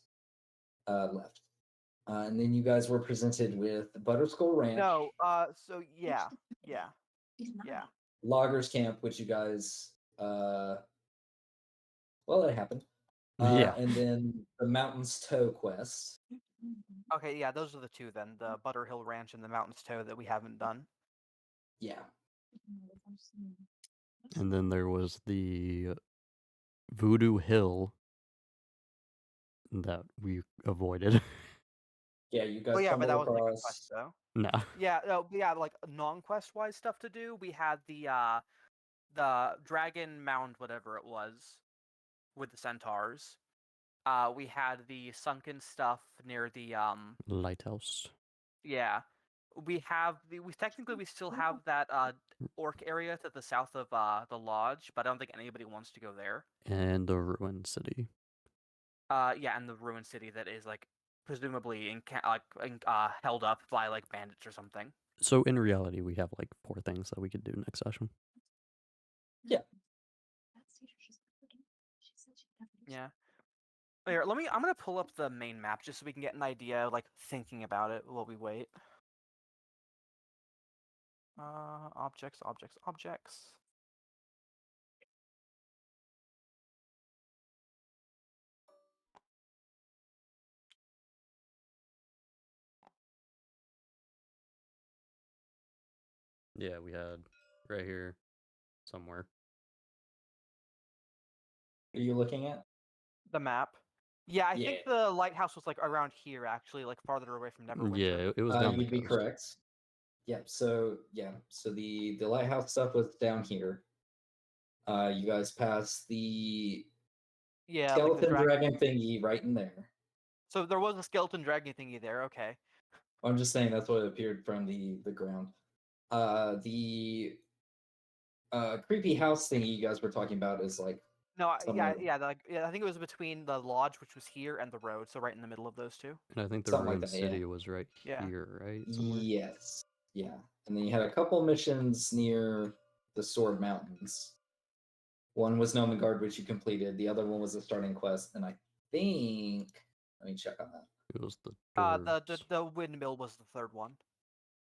left. And then you guys were presented with Butterskull Ranch, No, so yeah. Loggers Camp, which you guys well, it happened. Yeah. And then the Mountains Toe quest. Okay, yeah, those are the 2 then. The Butterhill Ranch and the Mountains Toe that we haven't done. Yeah. And then there was the Voodoo Hill that we avoided. Yeah, you guys Oh yeah, but that stumbled wasn't like a quest across. though. No. Yeah, no, but yeah, like non-quest wise stuff to do. We had the dragon mound, whatever it was, with the centaurs. We had the sunken stuff near the Lighthouse. yeah. We technically we still have that orc area to the south of the lodge, but I don't think anybody wants to go there. And the Ruined City. Yeah, and the ruined city that is like presumably held up by like bandits or something. So in reality, we have like 4 things that we could do next session. Yeah. Yeah. Here, I'm gonna pull up the main map just so we can get an idea, like thinking about it while we wait. Objects. Yeah, we had right here somewhere. Are you looking at? The map. Yeah, I think Yeah. the lighthouse was like around here, actually, like farther away from Neverwinter. Yeah, it was down the You'd be coast. correct. Yeah, so the lighthouse stuff was down here. You guys passed the skeleton like the dragon thingy right in there. So there was a skeleton dragon thingy there. Okay. I'm just saying that's what appeared from the ground. The creepy house thingy you guys were talking about is like No, I somewhere- think it was between the lodge, which was here, and the road, so right in the middle of those 2. And I think the Something like Ruined that, yeah. City was right Yeah. here, right? Somewhere? Yes. Yeah. And then you had a couple missions near the Sword Mountains. One was Nomengard, which you completed. The other one was a starting quest, and I think let me check on that. It was the The windmill was the 3rd one.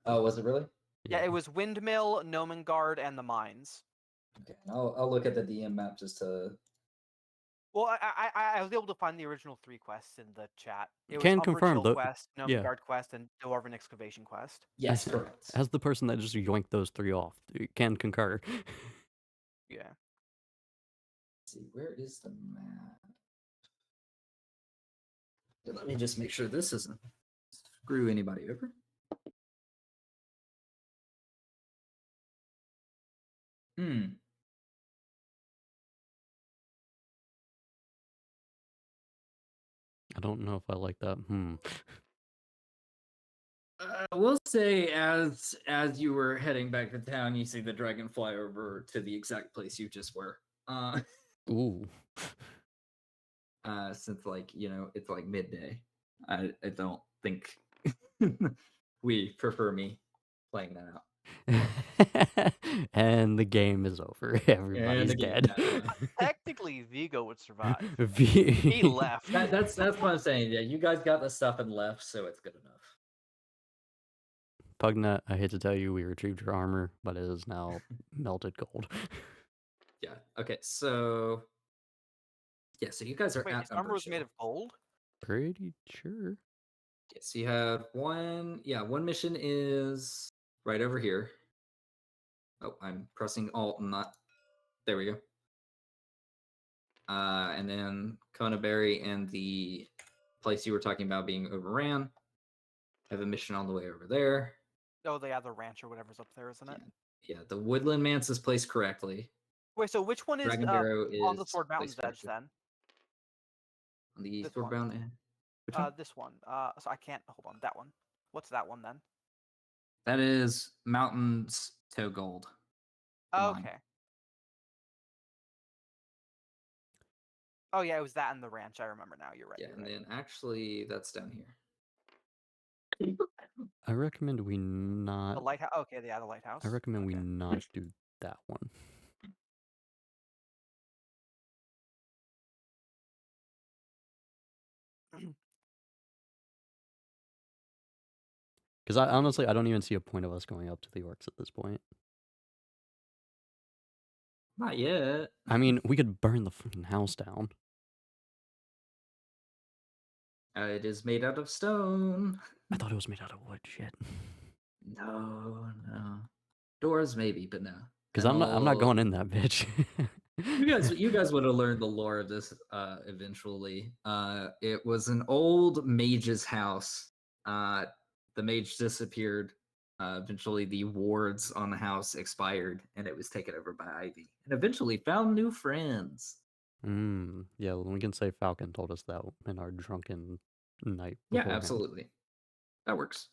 Oh, was it really? Yeah, it was windmill, Nomengard, and the mines. Okay, I'll look at the DM map just to. Well, I was able to find the original 3 quests in the chat. It was Can Umbridge confirm, Hill though- quest, yeah. Nomengard quest, and Dwarven excavation quest. Yes, As- correct. As the person that just yoinked those 3 off, can concur. Yeah. Let's see, where is the map? Let me just make sure this doesn't screw anybody over. I don't know if I like that. We'll say as you were heading back to town, you see the dragon fly over to the exact place you just were. Ooh. Since it's like midday, I don't think we prefer me playing that out. And the game is over. Everybody's the game- dead. no, no. Technically, Vigo would survive. V- He left. That's what I'm saying. Yeah, you guys got the stuff and left, so it's good enough. Pugnut, I hate to tell you, we retrieved your armor, but it is now melted gold. Yeah. Okay. So yeah. So you guys are Wait, at his armor was made Umberchill. of gold? Pretty sure. Yes, you had one. Yeah, one mission is right over here. Oh, I'm pressing Alt and not. There we go. And then Conaberry and the place you were talking about being overran. Have a mission all the way over there. Oh, they have the ranch or whatever's up there, isn't it? Yeah, the Woodland Manse is placed correctly. Wait, so which one is Dragon Barrow is on the Sword Mountain's edge placed correctly. then? On the This Swordbound one. end. Which one? This one. So I can't hold on. That one. What's that one then? That is Mountains to Gold. the Oh, mine. okay. Oh yeah, it was that and the ranch. I remember now. You're right. Yeah, you're and right. then actually that's down here. I recommend we The not. lighthouse. Okay, yeah, the lighthouse. I recommend we Okay. not do that one. Because I honestly, I don't even see a point of us going up to the orcs at this point. Not yet. I mean, we could burn the fucking house down. It is made out of stone. I thought it was made out of wood. Shit. No. Doors maybe, but no. Because I'm not Oh, going in that bitch. you guys would have learned the lore of this eventually. It was an old mage's house. The mage disappeared. Eventually the wards on the house expired and it was taken over by Ivy. And eventually found new friends. Yeah, well, we can say Falcon told us that in our drunken night. Yeah, beforehand. absolutely. That works.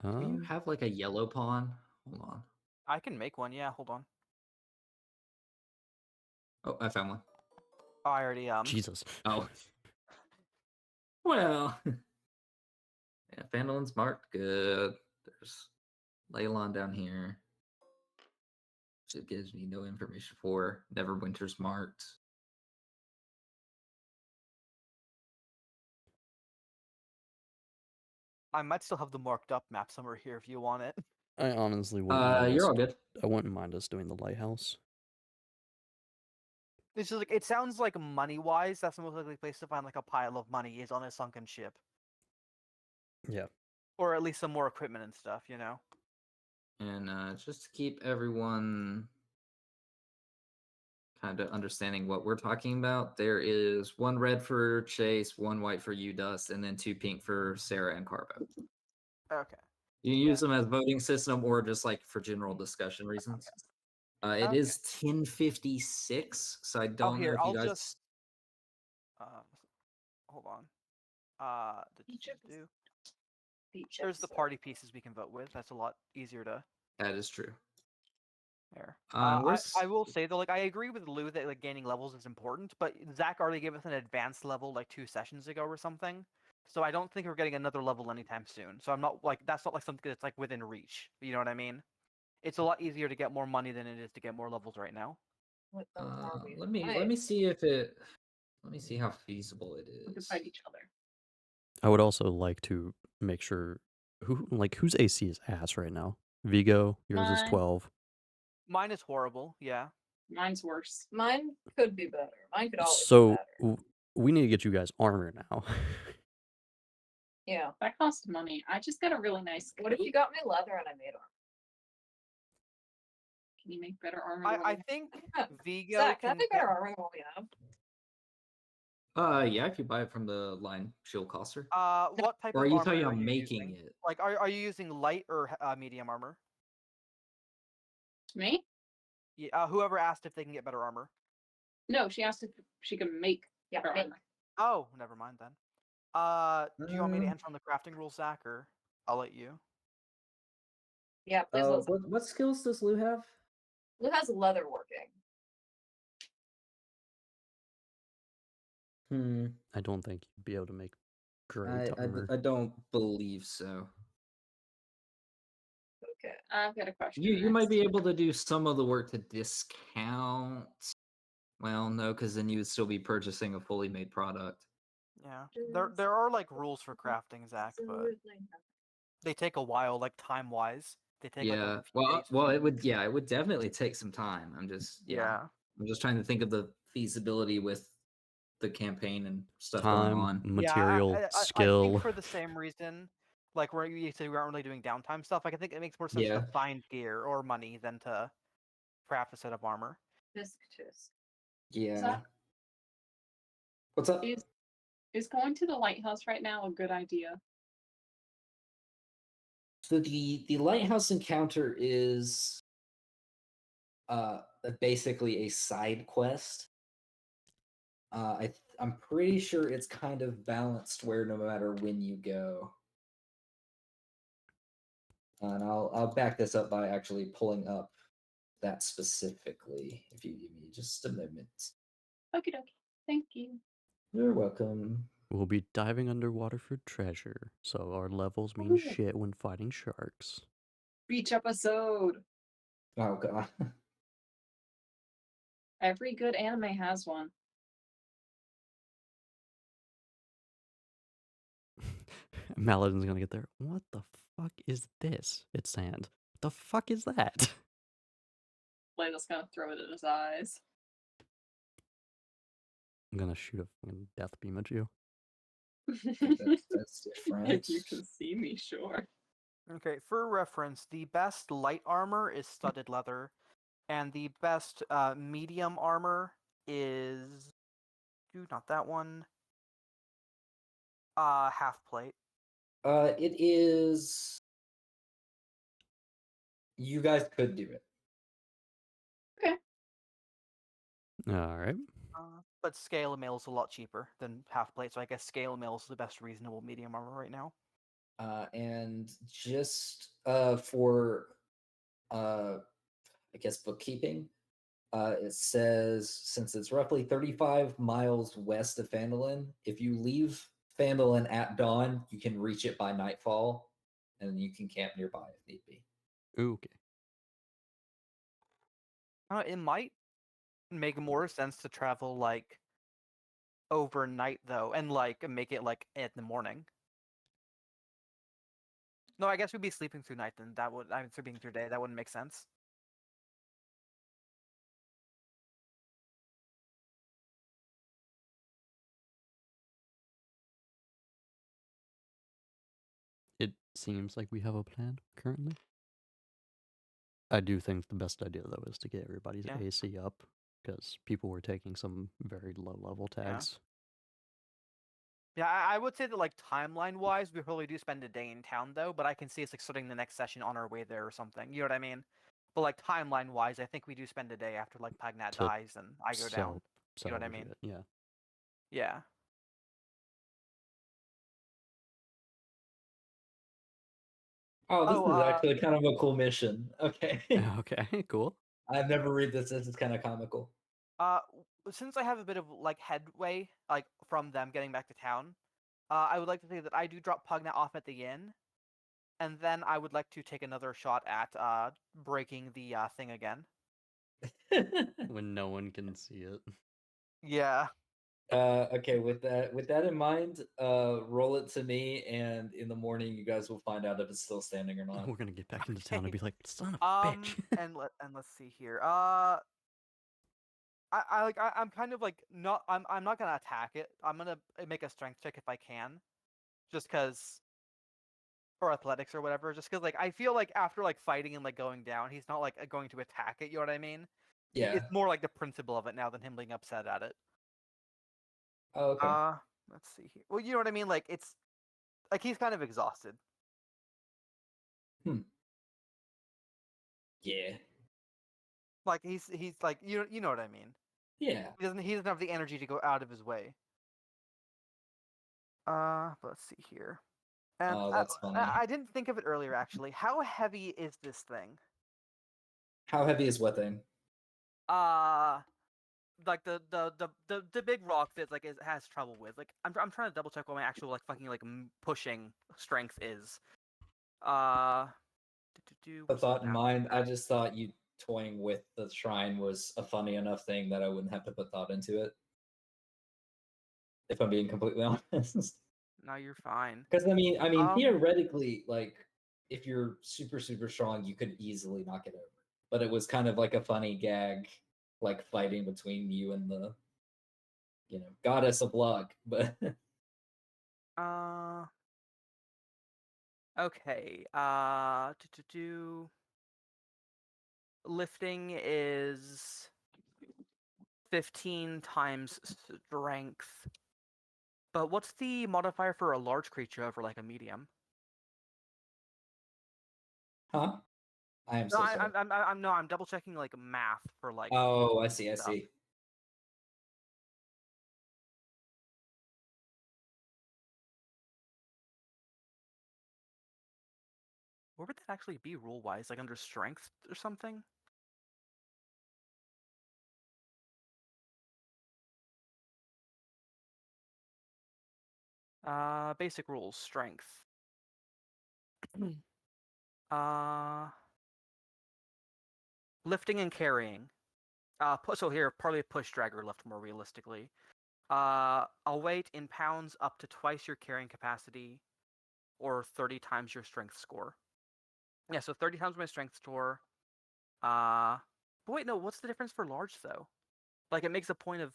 Do you have like a yellow pawn? Hold on. I can make one. Yeah, hold on. Oh, I found one. Oh, I already Jesus. Oh. Well. Yeah, Phantom's marked. Good. There's Leylon down here. Which it gives me no information for. Neverwinter's marked. I might still have the marked up map somewhere here if you want it. I honestly wouldn't mind You're us. all good. I wouldn't mind us doing the lighthouse. It's just like it sounds like money wise, that's the most likely place to find like a pile of money is on a sunken ship. Yeah. Or at least some more equipment and stuff, you know. And just to keep everyone kind of understanding what we're talking about, there is one red for Chase, one white for you, Dust, and then two pink for Sarah and Carbo. Okay. You can use them as voting system or just like for general discussion reasons. It Okay. is 10:56, so I don't know here, if I'll you guys. just hold on. There's the party pieces we can vote with. That's a lot easier to That is true. there. Where's I will say though, like I agree with Lou that like gaining levels is important, but Zach already gave us an advanced level like 2 sessions ago or something. So I don't think we're getting another level anytime soon. So I'm not like that's not like something that's like within reach. You know what I mean? It's a lot easier to get more money than it is to get more levels right now. let me see if it. Let me see how feasible it We can is. fight each other. I would also like to make sure whose AC is ass right now. Vigo, yours is Mine. 12. Mine is horrible, yeah. Mine's worse. Mine could be better. Mine could always be So better. we need to get you guys armor now. Yeah. That costs money. I just got a really nice. What if you got me leather and I made armor? Can you make better armor? I think Vigo Zach, can I can make better armor than what we have? Yeah, if you buy it from the line shield coster. what type Or are of you armor talking are about you making using? it? Like are you using light or medium armor? Me? Yeah, whoever asked if they can get better armor. No, she asked if she could make better make. armor. Oh, never mind then. Do you want me to enter on the crafting rules, Zach, or I'll let you? Yeah, please let Zach. What skills does Lou have? Lou has leather working. I don't think you'd be able to make Great armor. I don't believe so. Okay. I've got a question. You might next. be able to do some of the work to discount. Well, no, because then you would still be purchasing a fully made product. Yeah. There are like rules for crafting, Zach, but Absolutely not. they take a while, like time wise. They take like Yeah. a few days. Well, it would definitely take some time. I'm just Yeah. I'm just trying to think of the feasibility with the campaign and stuff going Time, on. material, I think skill. for the same reason, like where you said we aren't really doing downtime stuff, like I think it makes more sense Yeah. to find gear or money than to craft a set of armor. Tisk tisk. Yeah. What's up? Is going to the lighthouse right now a good idea? So the lighthouse encounter is basically a side quest. I'm pretty sure it's kind of balanced where no matter when you go. And I'll back this up by actually pulling up that specifically. If you give me just a moment. Okie dokie. Thank you. You're welcome. We'll be diving underwater for treasure, so our levels mean Ooh. shit when fighting sharks. Beach episode. Oh god. Every good anime has one. Maladin's gonna get there. What the fuck is this? It's sand. What the fuck is that? Layla's gonna throw it at his eyes. I'm gonna shoot a fucking death beam at you. That's different. If you can see me, sure. Okay, for reference, the best light armor is studded leather, and the best medium armor is not that one. Half plate. It is. You guys could do it. Alright. But scale mail is a lot cheaper than half plate, so I guess scale mail is the best reasonable medium armor right now. And just for I guess bookkeeping, it says since it's roughly 35 miles west of Phandalin, if you leave Phandalin at dawn, you can reach it by nightfall, and you can camp nearby if need be. Okay. It might make more sense to travel like overnight though, and like make it like in the morning. No, I guess we'd be sleeping through night then. I mean sleeping through day. That wouldn't make sense. It seems like we have a plan currently. I do think the best idea though is to get everybody's Yeah. AC up, because people were taking some very low level tags. Yeah, I would say that like timeline wise, we probably do spend a day in town though, but I can see us like starting the next session on our way there or something. You know what I mean? But like timeline wise, I think we do spend a day after like Pagnat To dies and I go down. You know what I salvage mean? it, yeah. Yeah. Oh, this Oh, is actually kind of a cool mission. Okay. Okay, cool. I've never read this. This is kind of comical. Since I have a bit of like headway like from them getting back to town, I would like to say that I do drop Pagnat off at the inn, and then I would like to take another shot at breaking the thing again. When no one can see it. Yeah. Okay, with that in mind, roll it to me, and in the morning you guys will find out if it's still standing or not. We're gonna get back into town and Okay. be like, son of a bitch. and let's see here. I'm kind of like not I'm not gonna attack it. I'm gonna make a strength check if I can, just cause, or athletics or whatever. Just cause like I feel like after like fighting and like going down, he's not like going to attack it. You know what I mean? Yeah. It's more like the principle of it now than him being upset at it. Oh, okay. Let's see here. Well, you know what I mean? Like it's like he's kind of exhausted. Yeah. Like he's like you know what I mean. Yeah. He doesn't have the energy to go out of his way. Let's see here. And Oh, that's funny. I didn't think of it earlier actually. How heavy is this thing? How heavy is what thing? like the big rock that like has trouble with. Like I'm trying to double check what my actual like fucking like pushing strength is. Uh, A what's the thought in math mind. I stat? just thought you toying with the shrine was a funny enough thing that I wouldn't have to put thought into it. If I'm being completely honest. No, you're fine. Because I mean, Um, theoretically, like if you're super super strong, you could easily knock it over. But it was kind of like a funny gag, like fighting between you and the, goddess of luck. But uh, okay. Lifting is 15 times strength. But what's the modifier for a large creature over like a medium? huh? I am No, so sorry. I'm double checking like math for like Oh, I see. I stuff. see. Where would that actually be rule wise? Like under strength or something? Basic rules, strength. uh, Lifting and carrying. So here, probably a push, drag, or lift more realistically. A weight in pounds up to twice your carrying capacity, or 30 times your strength score. Yeah, so 30 times my strength score. But wait, no, what's the difference for large though? Like it makes a point of.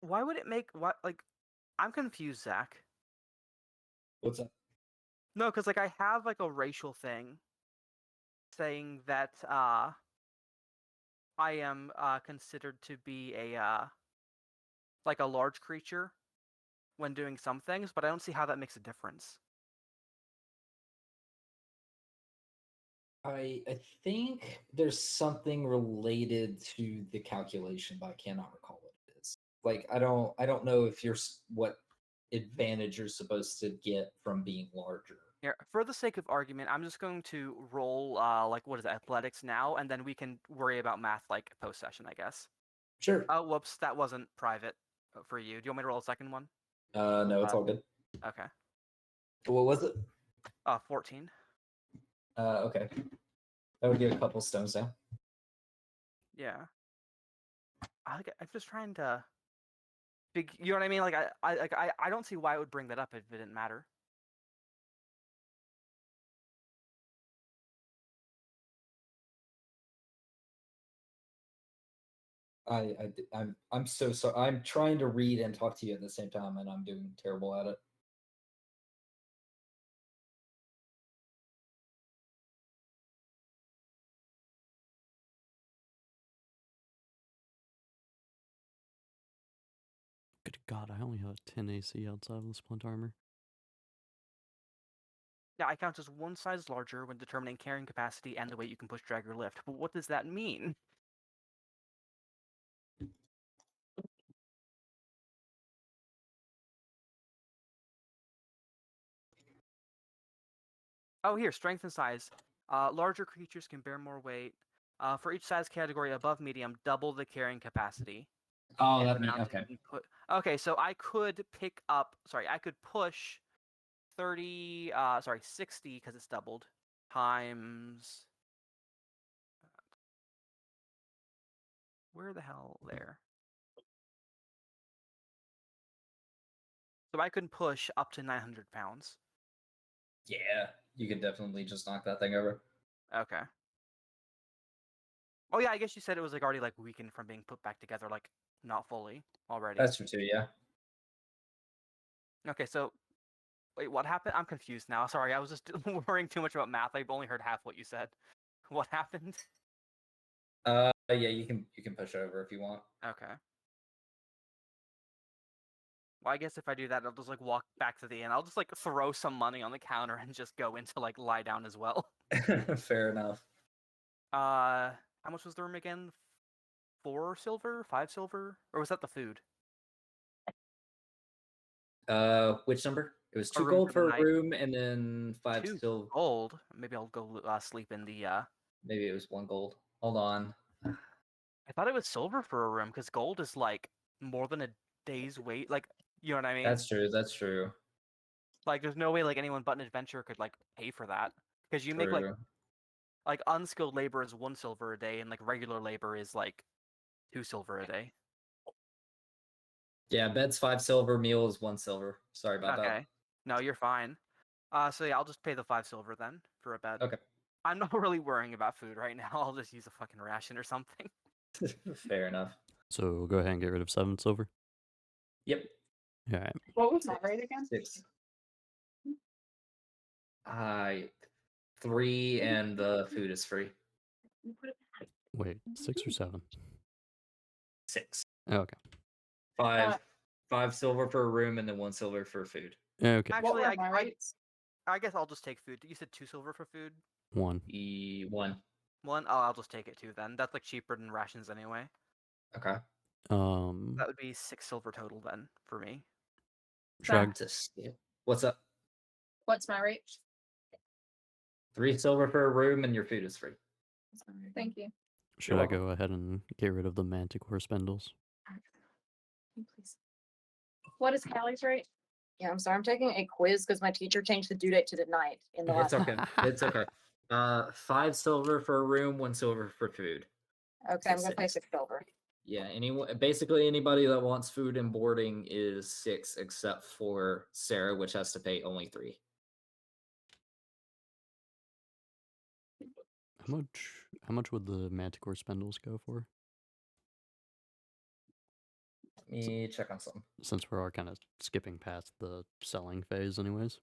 Why would it make what like? I'm confused, Zach. What's up? No, because like I have like a racial thing saying that I am considered to be a like a large creature when doing some things, but I don't see how that makes a difference. I think there's something related to the calculation, but I cannot recall what it is. Like I don't know if what advantage you're supposed to get from being larger. Here, for the sake of argument, I'm just going to roll like what is it, athletics now, and then we can worry about math like post session, I guess. Sure. Oh, whoops, that wasn't private for you. Do you want me to roll a second one? No, it's all good. Okay. What was it? 14. Okay. That would get a couple stones down. Yeah. I'm just trying to. You know what I mean? Like I don't see why it would bring that up if it didn't matter. I'm so sorry. I'm trying to read and talk to you at the same time, and I'm doing terrible at it. Good God, I only have a 10 AC outside of the splint armor. Yeah, I count as one size larger when determining carrying capacity and the weight you can push, drag, or lift. But what does that mean? Oh, here, strength and size. Larger creatures can bear more weight. For each size category above medium, double the carrying capacity. Oh, If that means mounted, okay. you can put. Okay, so I could pick up. Sorry, I could push 30. Sorry, 60 because it's doubled times. Where the hell there? So I can push up to 900 pounds. Yeah, you could definitely just knock that thing over. Okay. Oh yeah, I guess you said it was like already like weakened from being put back together, like not fully already. That's true too. Yeah. Okay, so wait, what happened? I'm confused now. Sorry, I was just worrying too much about math. I've only heard half what you said. What happened? Yeah, you can push over if you want. Okay. Well, I guess if I do that, I'll just like walk back to the inn. I'll just like throw some money on the counter and just go into like lie down as well. Fair enough. How much was the room again? 4 silver, 5 silver, or was that the food? Which number? It was A 2 room gold for the for a night. room, and then 5 2 silver. gold. Maybe I'll go sleep in the. Maybe it was 1 gold. Hold on. I thought it was silver for a room because gold is like more than a day's wait. Like, you know what I mean? That's true. That's true. Like, there's no way like anyone but an adventurer could like pay for that because you make True. like unskilled labor is 1 silver a day, and like regular labor is like 2 silver a day. Yeah, bed's 5 silver. Meal is 1 silver. Sorry about that. Okay. No, you're fine. So yeah, I'll just pay the 5 silver then for a bed. Okay. I'm not really worrying about food right now. I'll just use a fucking ration or something. Fair enough. So we'll go ahead and get rid of 7 silver. Yep. All right. What was my rate again? 6. 3, and the food is free. You put it back. Wait, 6 or 7? 6. Oh, okay. 5. 5 silver for a room, and then 1 silver for food. Okay. What Actually, were my rates? I guess I'll just take food. You said 2 silver for food? 1. 1. 1? Oh, I'll just take it too then. That's like cheaper than rations anyway. Okay. That would be 6 silver total then for me. Should I, Back to skip. What's up? What's my rate? 3 silver for a room, and your food is free. Thank you. should I welcome. go ahead and get rid of the manticore spindles? Please. What is Callie's rate? Yeah, I'm sorry. I'm taking a quiz because my teacher changed the due date to tonight in the last. It's okay. It's okay. 5 silver for a room, 1 silver for food. Okay, I'm gonna pay 6. 6 silver. Yeah, basically anybody that wants food and boarding is 6, except for Sarah, which has to pay only 3. How much would the manticore spindles go for? Let me check on some. Since we're kind of skipping past the selling phase anyways.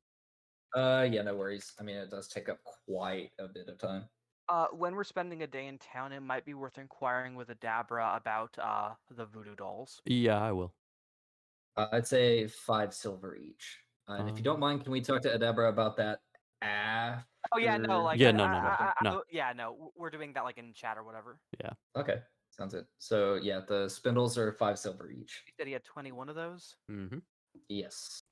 Yeah, no worries. I mean, it does take up quite a bit of time. When we're spending a day in town, it might be worth inquiring with Adabra about the voodoo dolls. Yeah, I will. I'd say 5 silver each. And if you don't mind, can we talk to Adebra about that after? Oh yeah, no, like Yeah, no. yeah, no, we're doing that like in chat or whatever. Yeah. Okay, sounds good. So yeah, the spindles are 5 silver each. He said he had 21 of those. Mm-hmm. Yes.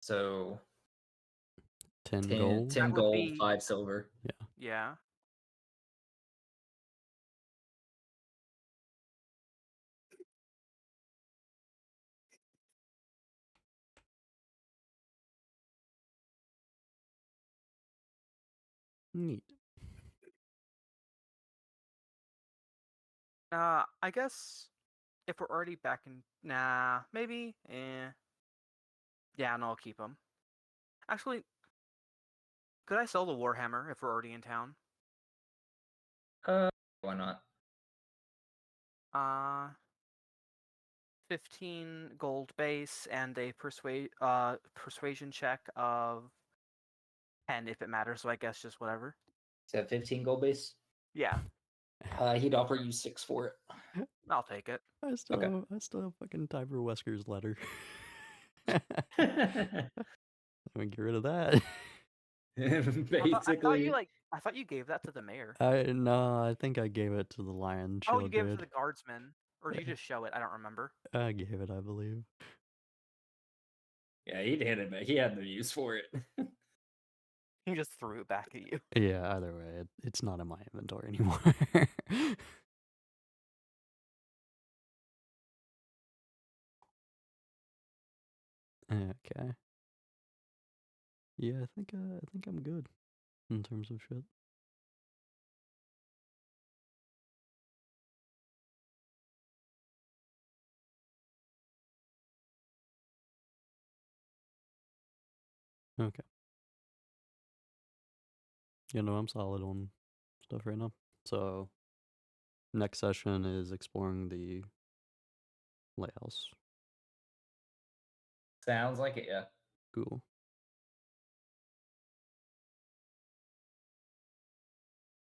So 10 10, gold. 10 That would gold, be- 5 silver. Yeah. Neat. I guess if we're already back in, nah, maybe. Yeah, no, I'll keep them. Actually, could I sell the Warhammer if we're already in town? Why not? 15 gold base and a persuasion check of 10 if it matters. So I guess just whatever. Is that 15 gold base? Yeah, He'd offer you 6 for it. I'll take it. I still Okay. have fucking Tiber Wesker's letter. Let me get rid of that. Basically. I thought you gave that to the mayor. No, I think I gave it to the lion Oh, shield you gave it to dude. the guardsman, or did you just show it? I don't remember. I gave it, I believe. Yeah, he did it, but he had no use for it. He just threw it back at you. Yeah, either way, it's not in my inventory anymore. Okay. Yeah, I think I'm good in terms of shit. Okay. You know, I'm solid on stuff right now. So, next session is exploring the lighthouse. Sounds like it, yeah. Cool.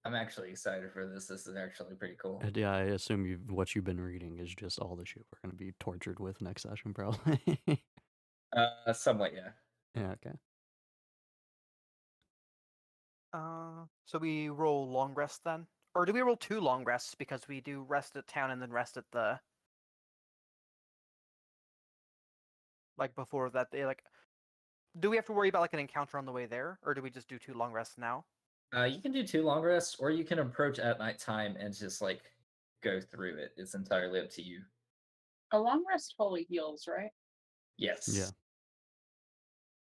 I'm actually excited for this. This is actually pretty cool. And yeah, I assume what you've been reading is just all the shit we're gonna be tortured with next session, probably. Somewhat, yeah. Yeah, okay. So we roll long rest then, or do we roll 2 long rests because we do rest at town and then rest at the? Like before that, they like. Do we have to worry about like an encounter on the way there, or do we just do 2 long rests now? You can do 2 long rests, or you can approach at nighttime and just like go through it. It's entirely up to you. A long rest fully heals, right? Yes. Yeah.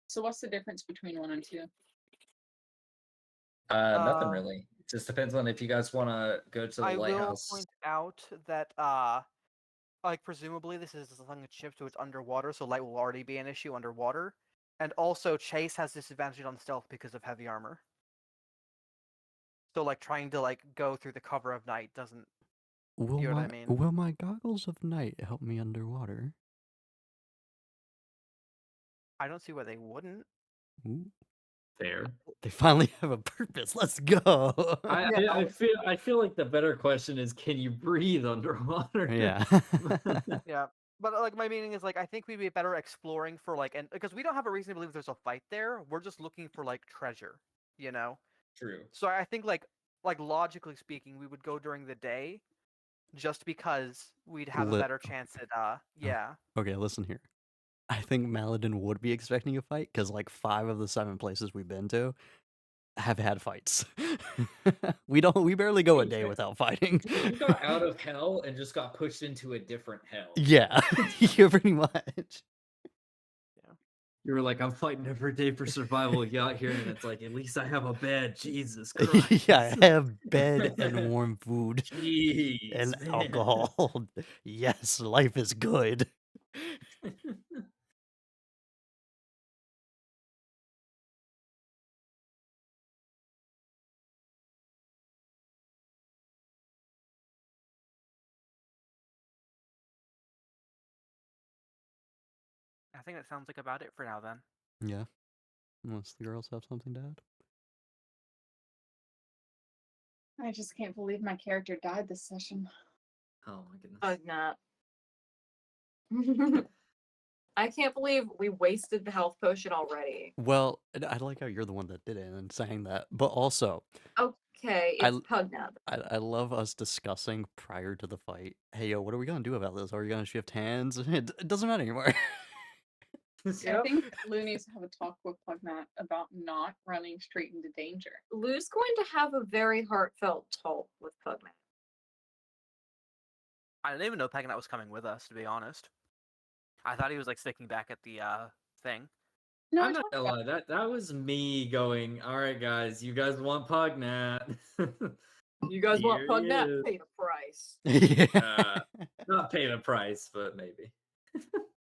So what's the difference between 1 and 2? Nothing really. It just depends on if you guys want to go to the I will lighthouse. point out that like presumably this is a thing ship, so it's underwater, so light will already be an issue underwater. And also Chase has disadvantage on stealth because of heavy armor. So like trying to like go through the cover of night doesn't. Will You know what my I mean? will my goggles of night help me underwater? I don't see why they wouldn't. Ooh, Fair. they finally have a purpose. Let's go. I feel like the better question is, can you breathe underwater? Yeah. Yeah. But like my meaning is like I think we'd be better exploring for like and because we don't have a reason to believe there's a fight there. We're just looking for like treasure, you know? True. So I think like logically speaking, we would go during the day just because we'd have a Lit- better chance at yeah. Okay, listen here. I think Maladin would be expecting a fight because like 5 of the 7 places we've been to have had fights. We barely go a day without fighting. You got out of hell and just got pushed into a different hell. Yeah, yeah, pretty much. You were like, I'm fighting every day for survival. You got here, and it's like, at least I have a bed. Jesus Christ. Yeah, I have bed and warm food Jeez, and man. alcohol. Yes, life is good. I think that sounds like about it for now then. Yeah, unless the girls have something to add. I just can't believe my character died this session. Oh my goodness. Not. I can't believe we wasted the health potion already. Well, I like how you're the one that did it and saying that, but also Okay, I it's Pugnab. I love us discussing prior to the fight. Hey, yo, what are we gonna do about this? Are we gonna shift hands? It doesn't matter anymore. I Yep. think Lou needs to have a talk with Pugnat about not running straight into danger. Lou's going to have a very heartfelt talk with Pugnat. I didn't even know Paganat was coming with us, to be honest. I thought he was like sticking back at the thing. No, I'm not gonna lie, that was me going, all right, guys, you guys want Pugnat. You guys want Here he Pugnat? is. Pay the price. Yeah. Not pay the price, but maybe.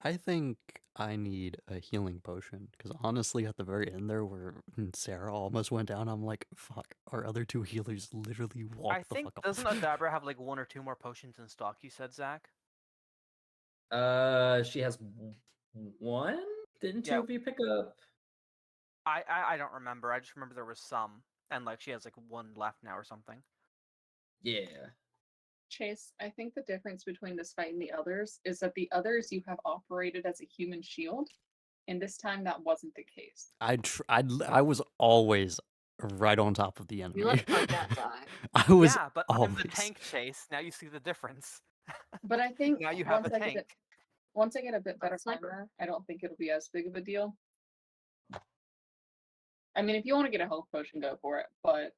I think I need a healing potion because honestly, at the very end there, where Sarah almost went down, I'm like, fuck. Our other 2 healers literally I walked the think fuck doesn't off. Adabra have like 1 or 2 more potions in stock? You said, Zach. She has 1? Didn't 2 Yeah. of you pick up? I don't remember. I just remember there was some, and like she has like 1 left now or something. Yeah. Chase, I think the difference between this fight and the others is that the others you have operated as a human shield, and this time that wasn't the case. I was always right on top of the enemy. You let Pugnat die. I was Yeah, but always. I'm the tank Chase. Now you see the difference. But I think Now you have a tank. Once I get a bit better Sniper. armor, I don't think it'll be as big of a deal. I mean, if you want to get a health potion, go for it. But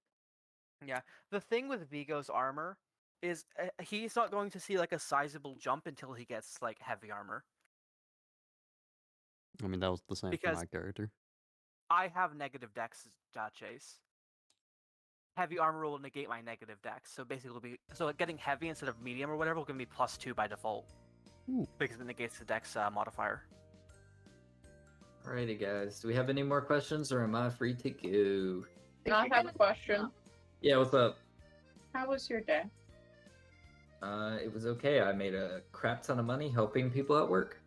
Yeah, the thing with Vigo's armor is he's not going to see like a sizable jump until he gets like heavy armor. I mean, that was the same for Because- my character. I have negative dex, Chase. Heavy armor will negate my negative dex, so basically it'll be like getting heavy instead of medium or whatever will give me +2 by default. Ooh. Because it negates the dex modifier. Alrighty, guys. Do we have any more questions, or am I free to go? I have a question. Yeah, what's up? How was your day? It was okay. I made a crap ton of money helping people at work.